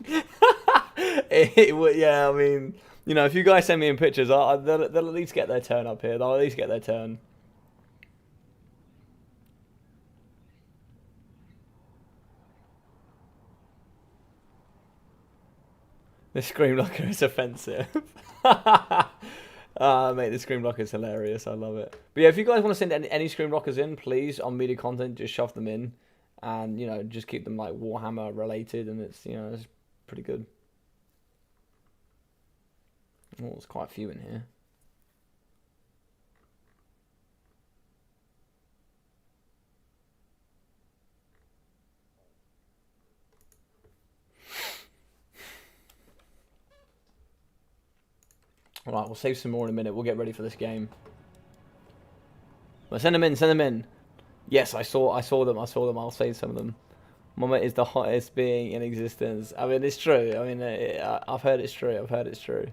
Yeah, I mean, you know, if you guys send me in pictures, they'll at least get their turn up here. They'll at least get their turn. The Scream Locker is offensive. Mate, the Scream Locker is hilarious. I love it. But yeah, if you guys want to send any Scream Lockers in, please, on media content, just shove them in. And, you know, just keep them, like, Warhammer related. And it's, you know, it's pretty good. Oh, there's quite a few in here. Alright, we'll save some more in a minute. We'll get ready for this game. Well, send them in, send them in. Yes, I saw them, I'll save some of them. Mama is the hottest being in existence. I mean, it's true. I mean, I've heard it's true. I've heard it's true.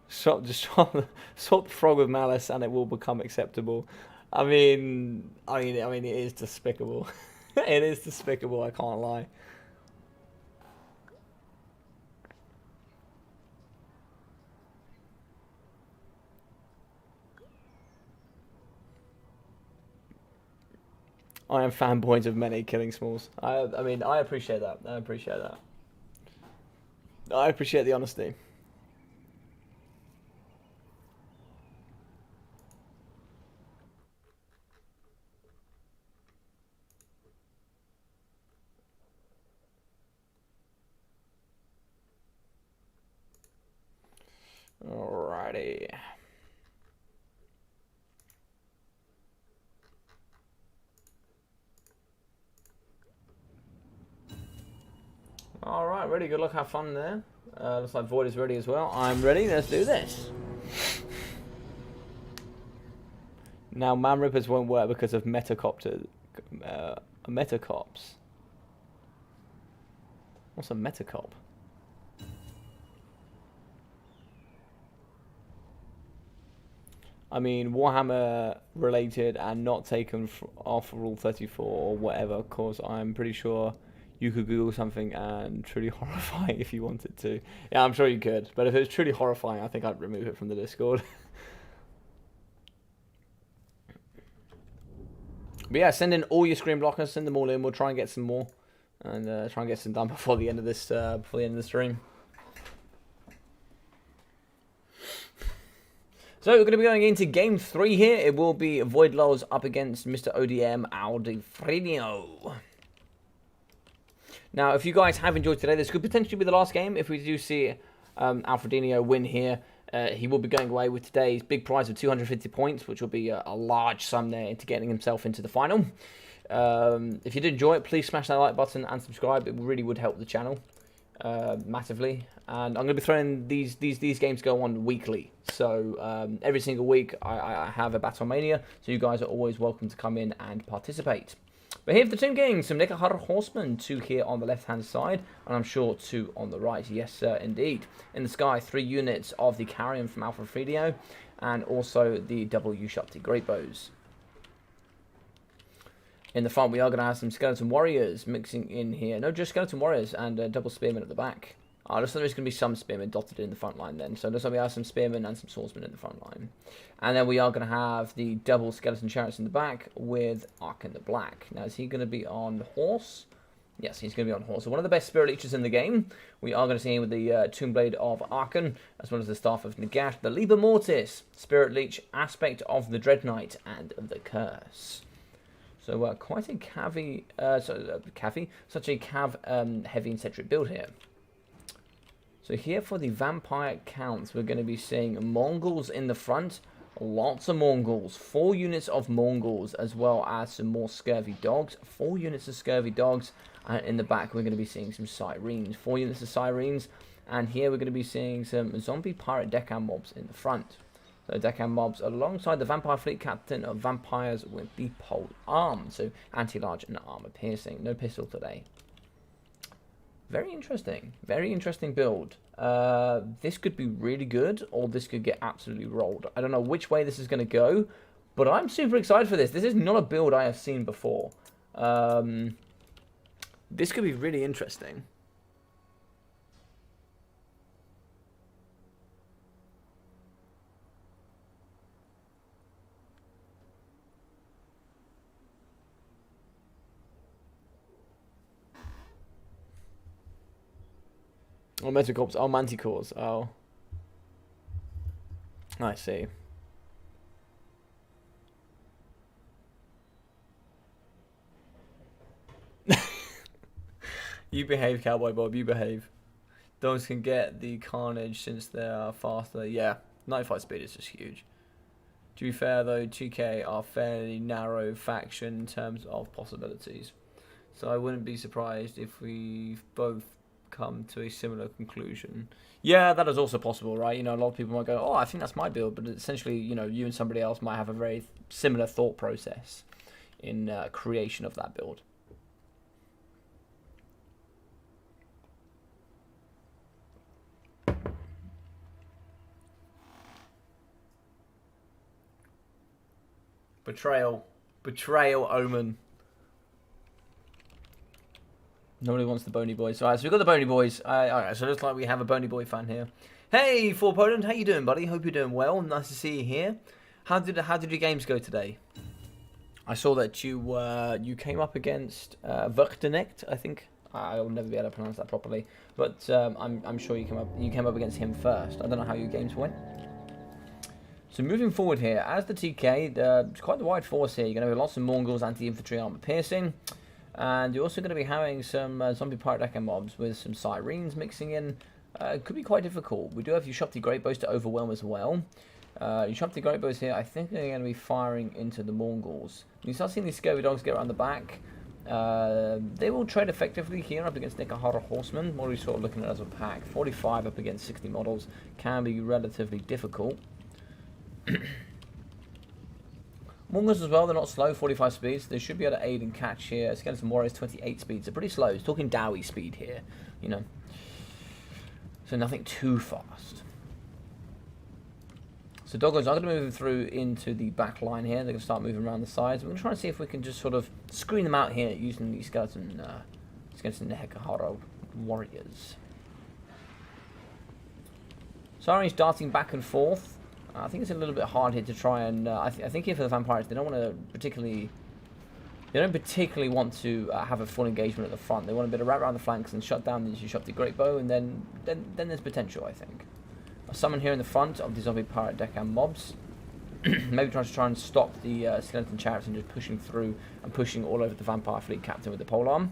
Swap the frog with malice and it will become acceptable. I mean, it is despicable. It is despicable, I can't lie. I am fanboys of many killing smalls. I mean, I appreciate that. I appreciate that. I appreciate the honesty. Alrighty. Alright, ready. Good luck, have fun there. Looks like Void is ready as well. I'm ready. Let's do this. Now, Man Rippers won't work because of Metacopter. Metacops. What's a Metacop? I mean, Warhammer related and not taken off Rule 34 or whatever, cause I'm pretty sure you could Google something and truly horrifying if you wanted to. Yeah, I'm sure you could, but if it was truly horrifying, I think I'd remove it from the Discord. But yeah, send in all your Scream Blockers, send them all in, we'll try and get some more. And try and get some done before the end of this, before the end of the stream. So we're going to be going into Game 3 here. It will be Void Lulz up against Mr. ODM Aldifrino. Now, if you guys have enjoyed today, this could potentially be the last game. If we do see Alfredino win here, he will be going away with today's big prize of 250 points, which will be a large sum there into getting himself into the final. If you did enjoy it, please smash that like button and subscribe. It really would help the channel massively. And I'm going to be throwing these games go on weekly. So every single week I have a BattleMania, so you guys are always welcome to come in and participate. But here for the team games, some Necromancer Horsemen, 2 here on the left-hand side, and I'm sure 2 on the right. Yes, sir, indeed. In the sky, 3 units of the Carrion from Alpha Fredio, and also the double Ushapti Great Bows. In the front, we are going to have some Skeleton Warriors mixing in here. No, just Skeleton Warriors and double Spearmen at the back. Looks like there's going to be some Spearmen dotted in the front line then. So it looks like we have some Spearmen and some Swordsmen in the front line. And then we are going to have the double Skeleton Chariots in the back with Ark in the black. Now, is he going to be on horse? Yes, he's going to be on horse. So one of the best Spirit Leeches in the game. We are going to see him with the Tomb Blade of Arkan, as well as the Staff of Nagat, the Liber Mortis, Spirit Leech, aspect of the Dread Knight, and the Curse. So quite a such a cav heavy and centric build here. So here for the Vampire counts, we're going to be seeing Mongols in the front. Lots of Mongols. 4 units of Mongols, as well as some more Scurvy Dogs. 4 units of Scurvy Dogs. And in the back, we're going to be seeing some Sirens. 4 units of Sirens. And here we're going to be seeing some Zombie Pirate Deckhand mobs in the front. So Deckhand mobs alongside the Vampire Fleet Captain of Vampires with the pole arm. So anti-large and armor piercing. No pistol today. Very interesting build. This could be really good, or this could get absolutely rolled. I don't know which way this is going to go, but I'm super excited for this. This is not a build I have seen before. This could be really interesting. Oh, Metacorps. Oh, Manticores. Oh. I see. You behave, Cowboy Bob. You behave. Dogs can get the carnage since they are faster. Yeah, 95 speed is just huge. To be fair, though, 2K are fairly narrow faction in terms of possibilities. So I wouldn't be surprised if we both come to a similar conclusion. Yeah, that is also possible, right? You know, a lot of people might go, oh, I think that's my build, but essentially, you know, you and somebody else might have a very similar thought process in creation of that build. Betrayal. Betrayal, Omen. Nobody wants the Bony Boys. Alright, so we've got the Bony Boys. Alright, so it looks like we have a Bony Boy fan here. Hey, For Poland, how you doing, buddy? Hope you're doing well. Nice to see you here. How did your games go today? I saw that you came up against Verktenect, I think. I'll never be able to pronounce that properly, but I'm sure you came up against him first. I don't know how your games went. So moving forward here, as the TK, it's quite the wide force here. You're going to have lots of Mongols, anti-infantry, armor piercing. And you're also going to be having some zombie pirate decker mobs with some sirens mixing in. It could be quite difficult. We do have your Shopti Great Bows to overwhelm as well. Your Shopti Great Bows here, I think they're going to be firing into the Mongols. When you start seeing these scurvy dogs get around the back, they will trade effectively here up against Necromancer Horsemen. What are we sort of looking at as a pack? 45 up against 60 models can be relatively difficult. Mongols as well, they're not slow, 45 speeds. They should be able to aid and catch here. Skeleton Warriors, 28 speeds. They're pretty slow. It's talking Dowie speed here, you know. So nothing too fast. So Doggos are going to move through into the back line here. They're going to start moving around the sides. We're going to try and see if we can just sort of screen them out here using the Skeleton Necromancer Warriors. Sirens darting back and forth. I think it's a little bit hard here to try and... I think here for the Vampires, they don't want to particularly... They don't particularly want to have a full engagement at the front. They want a bit of wrap around the flanks and shut down the Shopti Great Bow, and then there's potential, I think. A summon here in the front of the zombie pirate deckhand mobs. Maybe try and stop the skeleton chariots and just pushing through and pushing all over the Vampire Fleet Captain with the polearm.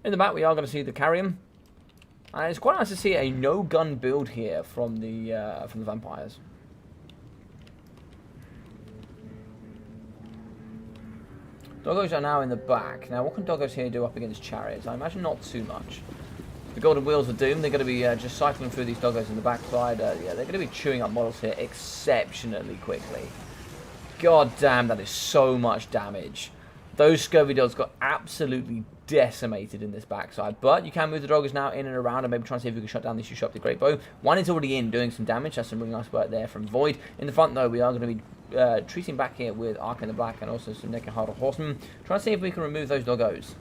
In the back, we are going to see the Carrion. And it's quite nice to see a no-gun build here from the Vampires. Doggos are now in the back. Now, what can Doggos here do up against Chariots? I imagine not too much. The Golden Wheels of Doom, they're going to be just cycling through these Doggos in the backside. Yeah, they're going to be chewing up models here exceptionally quickly. God damn, that is so much damage. Those Scurvy Dogs got absolutely decimated in this backside, but you can move the Doggers now in and around and maybe try and see if we can shut down this Shopti Great Bow. One is already in doing some damage. That's some really nice work there from Void. In the front, though, we are going to be treating back here with Ark in the Black and also some Necromancer Horsemen. Try and see if we can remove those Doggos.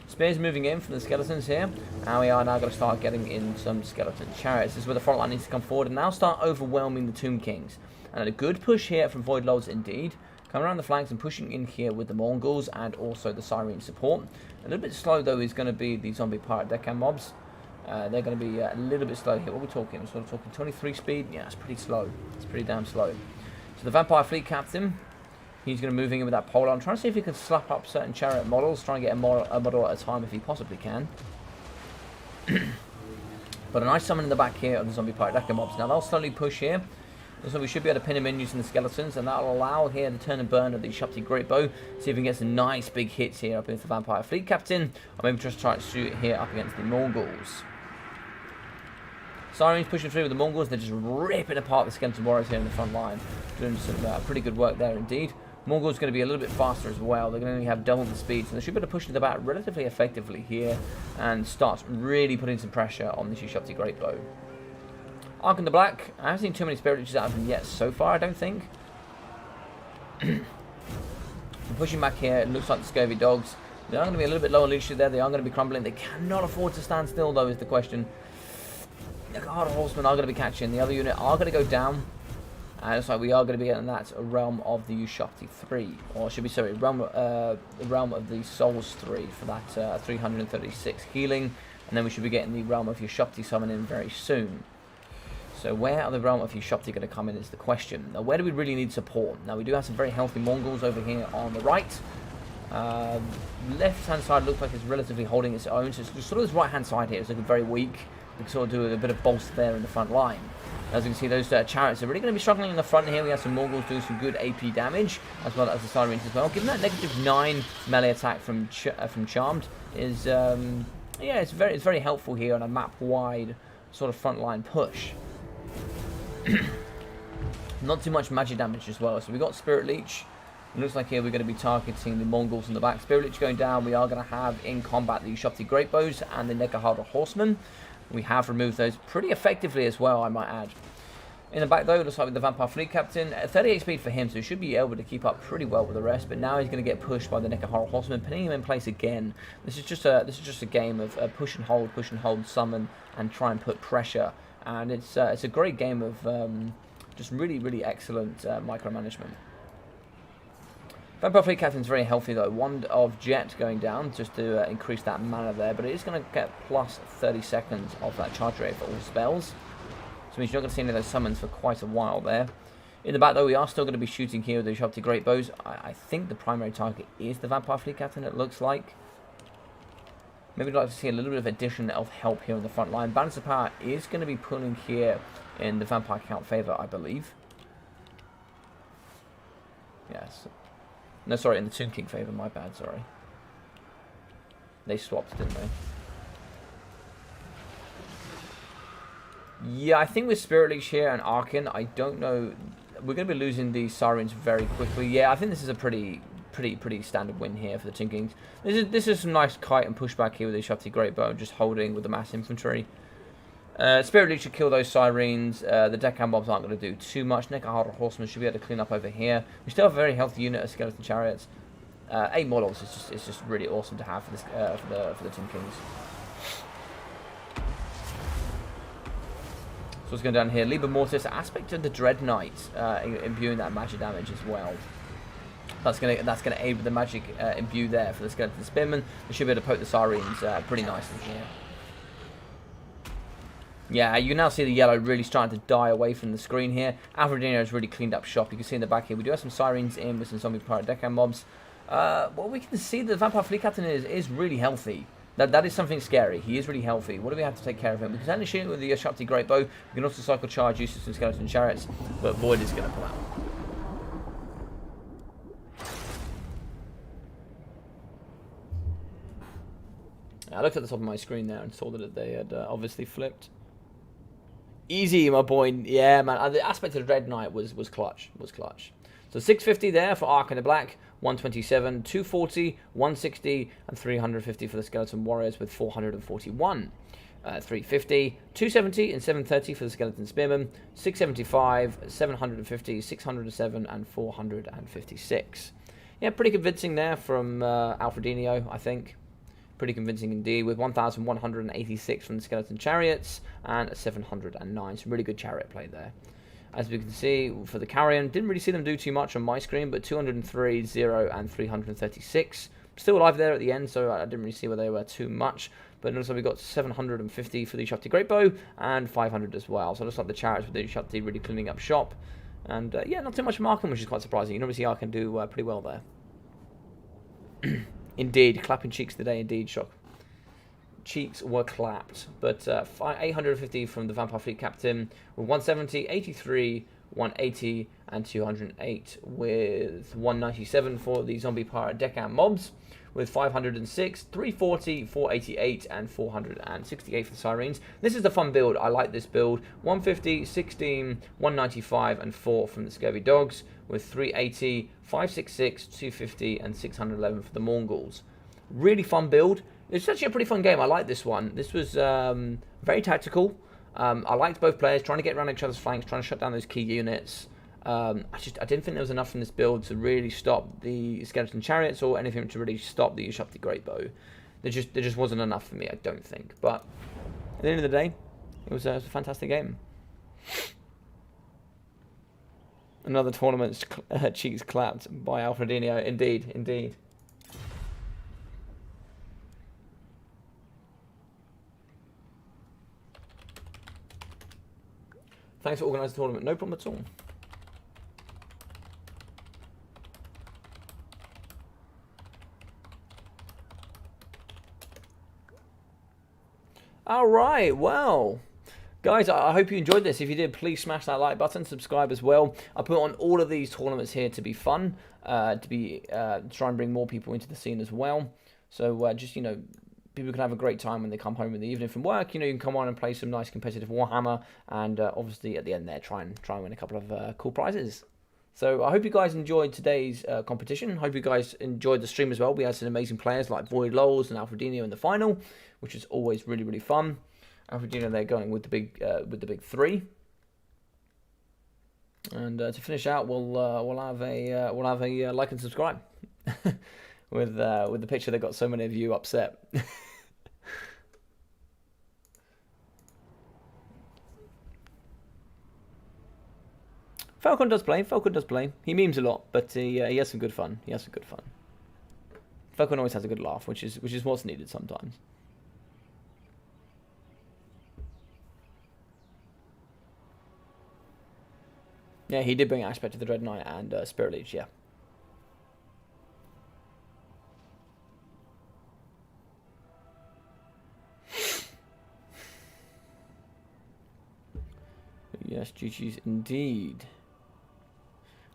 Spears moving in from the skeletons here, and we are now going to start getting in some skeleton chariots. This is where the front line needs to come forward and now start overwhelming the Tomb Kings. And a good push here from Void Lords indeed. Coming around the flanks and pushing in here with the Mongols and also the Siren support. A little bit slow, though, is going to be the zombie pirate deckhand mobs. They're going to be a little bit slow here. What are we talking? We're sort of talking 23 speed. Yeah, it's pretty slow. It's pretty damn slow. So the Vampire Fleet Captain, he's going to move in with that pole. I'm trying to see if he can slap up certain chariot models. Try and get a model at a time if he possibly can. But a nice summon in the back here of the zombie pirate deckhand mobs. Now they'll slowly push here. So we should be able to pin him in using the skeletons, and that'll allow here the turn and burn of the Shopti Great Bow. See if we can get some nice big hits here up against the Vampire Fleet Captain, or maybe just try to shoot here up against the Mongols. Sirens pushing through with the Mongols. They're just ripping apart the Skeleton Warriors here in the front line, doing some pretty good work there indeed. Mongols going to be a little bit faster as well. They're going to only have double the speed, so they should be able to push to the back relatively effectively here and start really putting some pressure on the Shopti Great Bow. Ark in the Black, I haven't seen too many Spirit Leeches out of him yet so far, I don't think. Pushing back here, it looks like the Scurvy Dogs. They are going to be a little bit low on leadership there, they are going to be crumbling. They cannot afford to stand still, though, is the question. The Necromancer Horsemen are going to be catching, the other unit are going to go down. And it's like we are going to be getting that Realm of the Ushakti 3, or should be sorry, Realm of the Souls 3 for that 336 healing, and then we should be getting the Realm of Ushakti summon in very soon. So where are the Realm of Ushakti going to come in is the question. Now where do we really need support? Now we do have some very healthy Mongols over here on the right. Left hand side looks like it's relatively holding its own, so it's just sort of this right hand side here is looking very weak. We can sort of do a bit of bolster there in the front line. As you can see, those chariots are really going to be struggling in the front here. We have some Mongols doing some good AP damage, as well as the Sirens as well. Given that -9 melee attack from Charmed is, yeah, it's very helpful here on a map-wide sort of frontline push. Not too much magic damage as well. So we got Spirit Leech. It looks like here we're going to be targeting the Mongols in the back. Spirit Leech going down. We are going to have in combat the Ushakti Greatbows and the Nekahara Horsemen. We have removed those pretty effectively as well, I might add. In the back though, it looks like with the Vampire Fleet Captain, 38 speed for him, so he should be able to keep up pretty well with the rest. But now he's going to get pushed by the Nekahara Horsemen, putting him in place again. This is just a game of push and hold, summon, and try and put pressure. And it's a great game of just really excellent micromanagement. Vampire Fleet Captain's very healthy though. Wand of Jet going down just to increase that mana there, but it is going to get plus 30 seconds of that charge rate for all spells. So it means you're not going to see any of those summons for quite a while there. In the back though, we are still going to be shooting here with the Ushakti Greatbows. I think the primary target is the Vampire Fleet Captain, it looks like. Maybe we'd like to see a little bit of addition of help here on the front line. Balance of Power is going to be pulling here in the Vampire Count favour, I believe. Yes. No, sorry, in the Tomb King favour, my bad, sorry. They swapped, didn't they? Yeah, I think with Spirit Leech here and Arkin, I don't know. We're going to be losing the Sirens very quickly. Yeah, I think this is a pretty standard win here for the Tomb Kings. This is some nice kite and pushback here with the Ushakti Greatbow, just holding with the mass infantry. Spirit Leech should kill those Sirens. The Deckhand Mobs aren't going to do too much. Nekahara Horsemen should be able to clean up over here. We still have a very healthy unit of Skeleton Chariots. 8 models is just really awesome to have for this for the Tomb Kings. So what's going down here? Liber Mortis, Aspect of the Dread Knight, imbuing that magic damage as well. That's gonna aid with the magic imbue there for the Skeleton Spearmen. They should be able to poke the Sirens pretty nicely here. Yeah, you can now see the yellow really starting to die away from the screen here. Alfredino has really cleaned up shop. You can see in the back here, we do have some Sirens in with some Zombie Pirate Deckhand Mobs. Well, we can see the Vampire Fleet Captain is really healthy. That is something scary. He is really healthy. What do we have to take care of him? We can certainly shoot him with the Ushakti Greatbow. We can also cycle charge, use some Skeleton Chariots, but Void is going to pull out. I looked at the top of my screen there and saw that they had obviously flipped. Easy, my boy. Yeah, man. The Aspect of the Dread Knight was clutch. So 650 there for Ark in the Black, 127, 240, 160, and 350 for the Skeleton Warriors with 441. 350, 270, and 730 for the Skeleton Spearmen, 675, 750, 607, and 456. Yeah, pretty convincing there from Alfredino, I think. Pretty convincing indeed, with 1,186 from the Skeleton Chariots and 709. Some really good chariot play there. As we can see, for the Carrion, didn't really see them do too much on my screen, but 203, 0, and 336. Still alive there at the end, so I didn't really see where they were too much. But also we got 750 for the Ushakti Greatbow and 500 as well. So it looks like the Chariots with the Ushakti really cleaning up shop. And yeah, not too much from Arkham, which is quite surprising. You normally see Arkham do pretty well there. Indeed, clapping cheeks today, indeed, shock. Cheeks were clapped. But 850 from the Vampire Fleet Captain, with 170, 83, 180, and 208, with 197 for the Zombie Pirate Deckhand Mobs, with 506, 340, 488, and 468 for the Sirens. This is the fun build. I like this build. 150, 16, 195, and 4 from the Scurvy Dogs, with 380, 566, 250, and 611 for the Mongols. Really fun build. It's actually a pretty fun game. I like this one. This was very tactical. I liked both players trying to get around each other's flanks, trying to shut down those key units. I didn't think there was enough from this build to really stop the Skeleton Chariots or anything to really stop the Ushakti Greatbow. There just wasn't enough for me, I don't think. But at the end of the day, it was a fantastic game. Another tournament's cheeks clapped by Alfredinho. Indeed, indeed. Thanks for organising the tournament. No problem at all. All right, well, guys, I hope you enjoyed this. If you did, please smash that like button, subscribe as well. I put on all of these tournaments here to be fun, try and bring more people into the scene as well. So just, you know, people can have a great time when they come home in the evening from work. You know, you can come on and play some nice competitive Warhammer, and obviously at the end there, try and win a couple of cool prizes. So I hope you guys enjoyed today's competition. Hope you guys enjoyed the stream as well. We had some amazing players like Void Lols and Alfredinho in the final, which is always really, really fun. Alfredinho there going with the big three. And to finish out, we'll have a like and subscribe with the picture that got so many of you upset. Falcon does play. Falcon does play. He memes a lot, but he has some good fun. He has some good fun. Falcon always has a good laugh, which is what's needed sometimes. Yeah, he did bring aspect to the Dread Knight and Spirit Leech. Yeah. Yes, GG's indeed.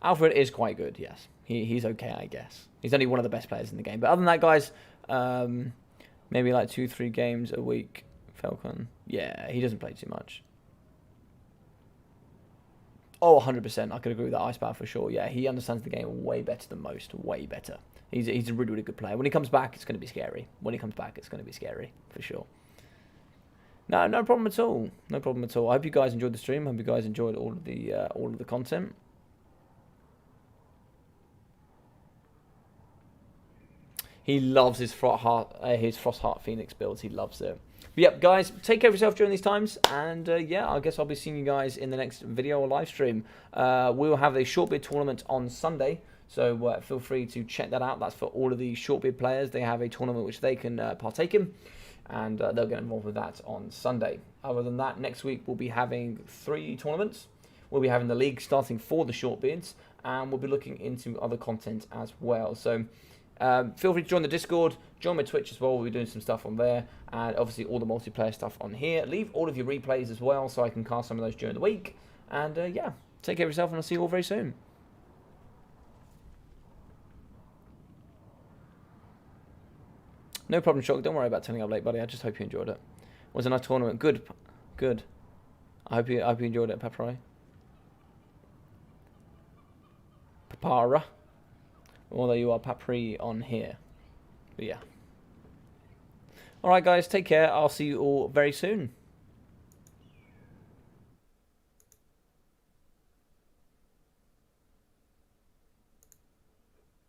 Alfred is quite good, yes. He's okay, I guess. He's only one of the best players in the game. But other than that, guys, maybe like 2-3 games a week. Falcon. Yeah, he doesn't play too much. Oh, 100%. I could agree with that. Ice Power for sure. Yeah, he understands the game way better than most. Way better. He's a really, really good player. When he comes back, it's going to be scary. When he comes back, it's going to be scary, for sure. No problem at all. No problem at all. I hope you guys enjoyed the stream. I hope you guys enjoyed all of the content. He loves his Frostheart Phoenix builds. He loves it. But yep, guys, take care of yourself during these times. And yeah, I guess I'll be seeing you guys in the next video or live stream. We'll have a shortbeard tournament on Sunday. So feel free to check that out. That's for all of the shortbeard players. They have a tournament which they can partake in. And they'll get involved with that on Sunday. Other than that, next week we'll be having 3 tournaments. We'll be having the league starting for the shortbeards. And we'll be looking into other content as well. So feel free to join the Discord, join my Twitch as well. We'll be doing some stuff on there, and obviously all the multiplayer stuff on here. Leave all of your replays as well, so I can cast some of those during the week. And yeah, take care of yourself, and I'll see you all very soon. No problem, Shock. Don't worry about turning up late, buddy. I just hope you enjoyed it. It was a nice tournament. Good, good. I hope you enjoyed it, Papari. Papara. Although you are Papri on here. But yeah. Alright guys, take care. I'll see you all very soon.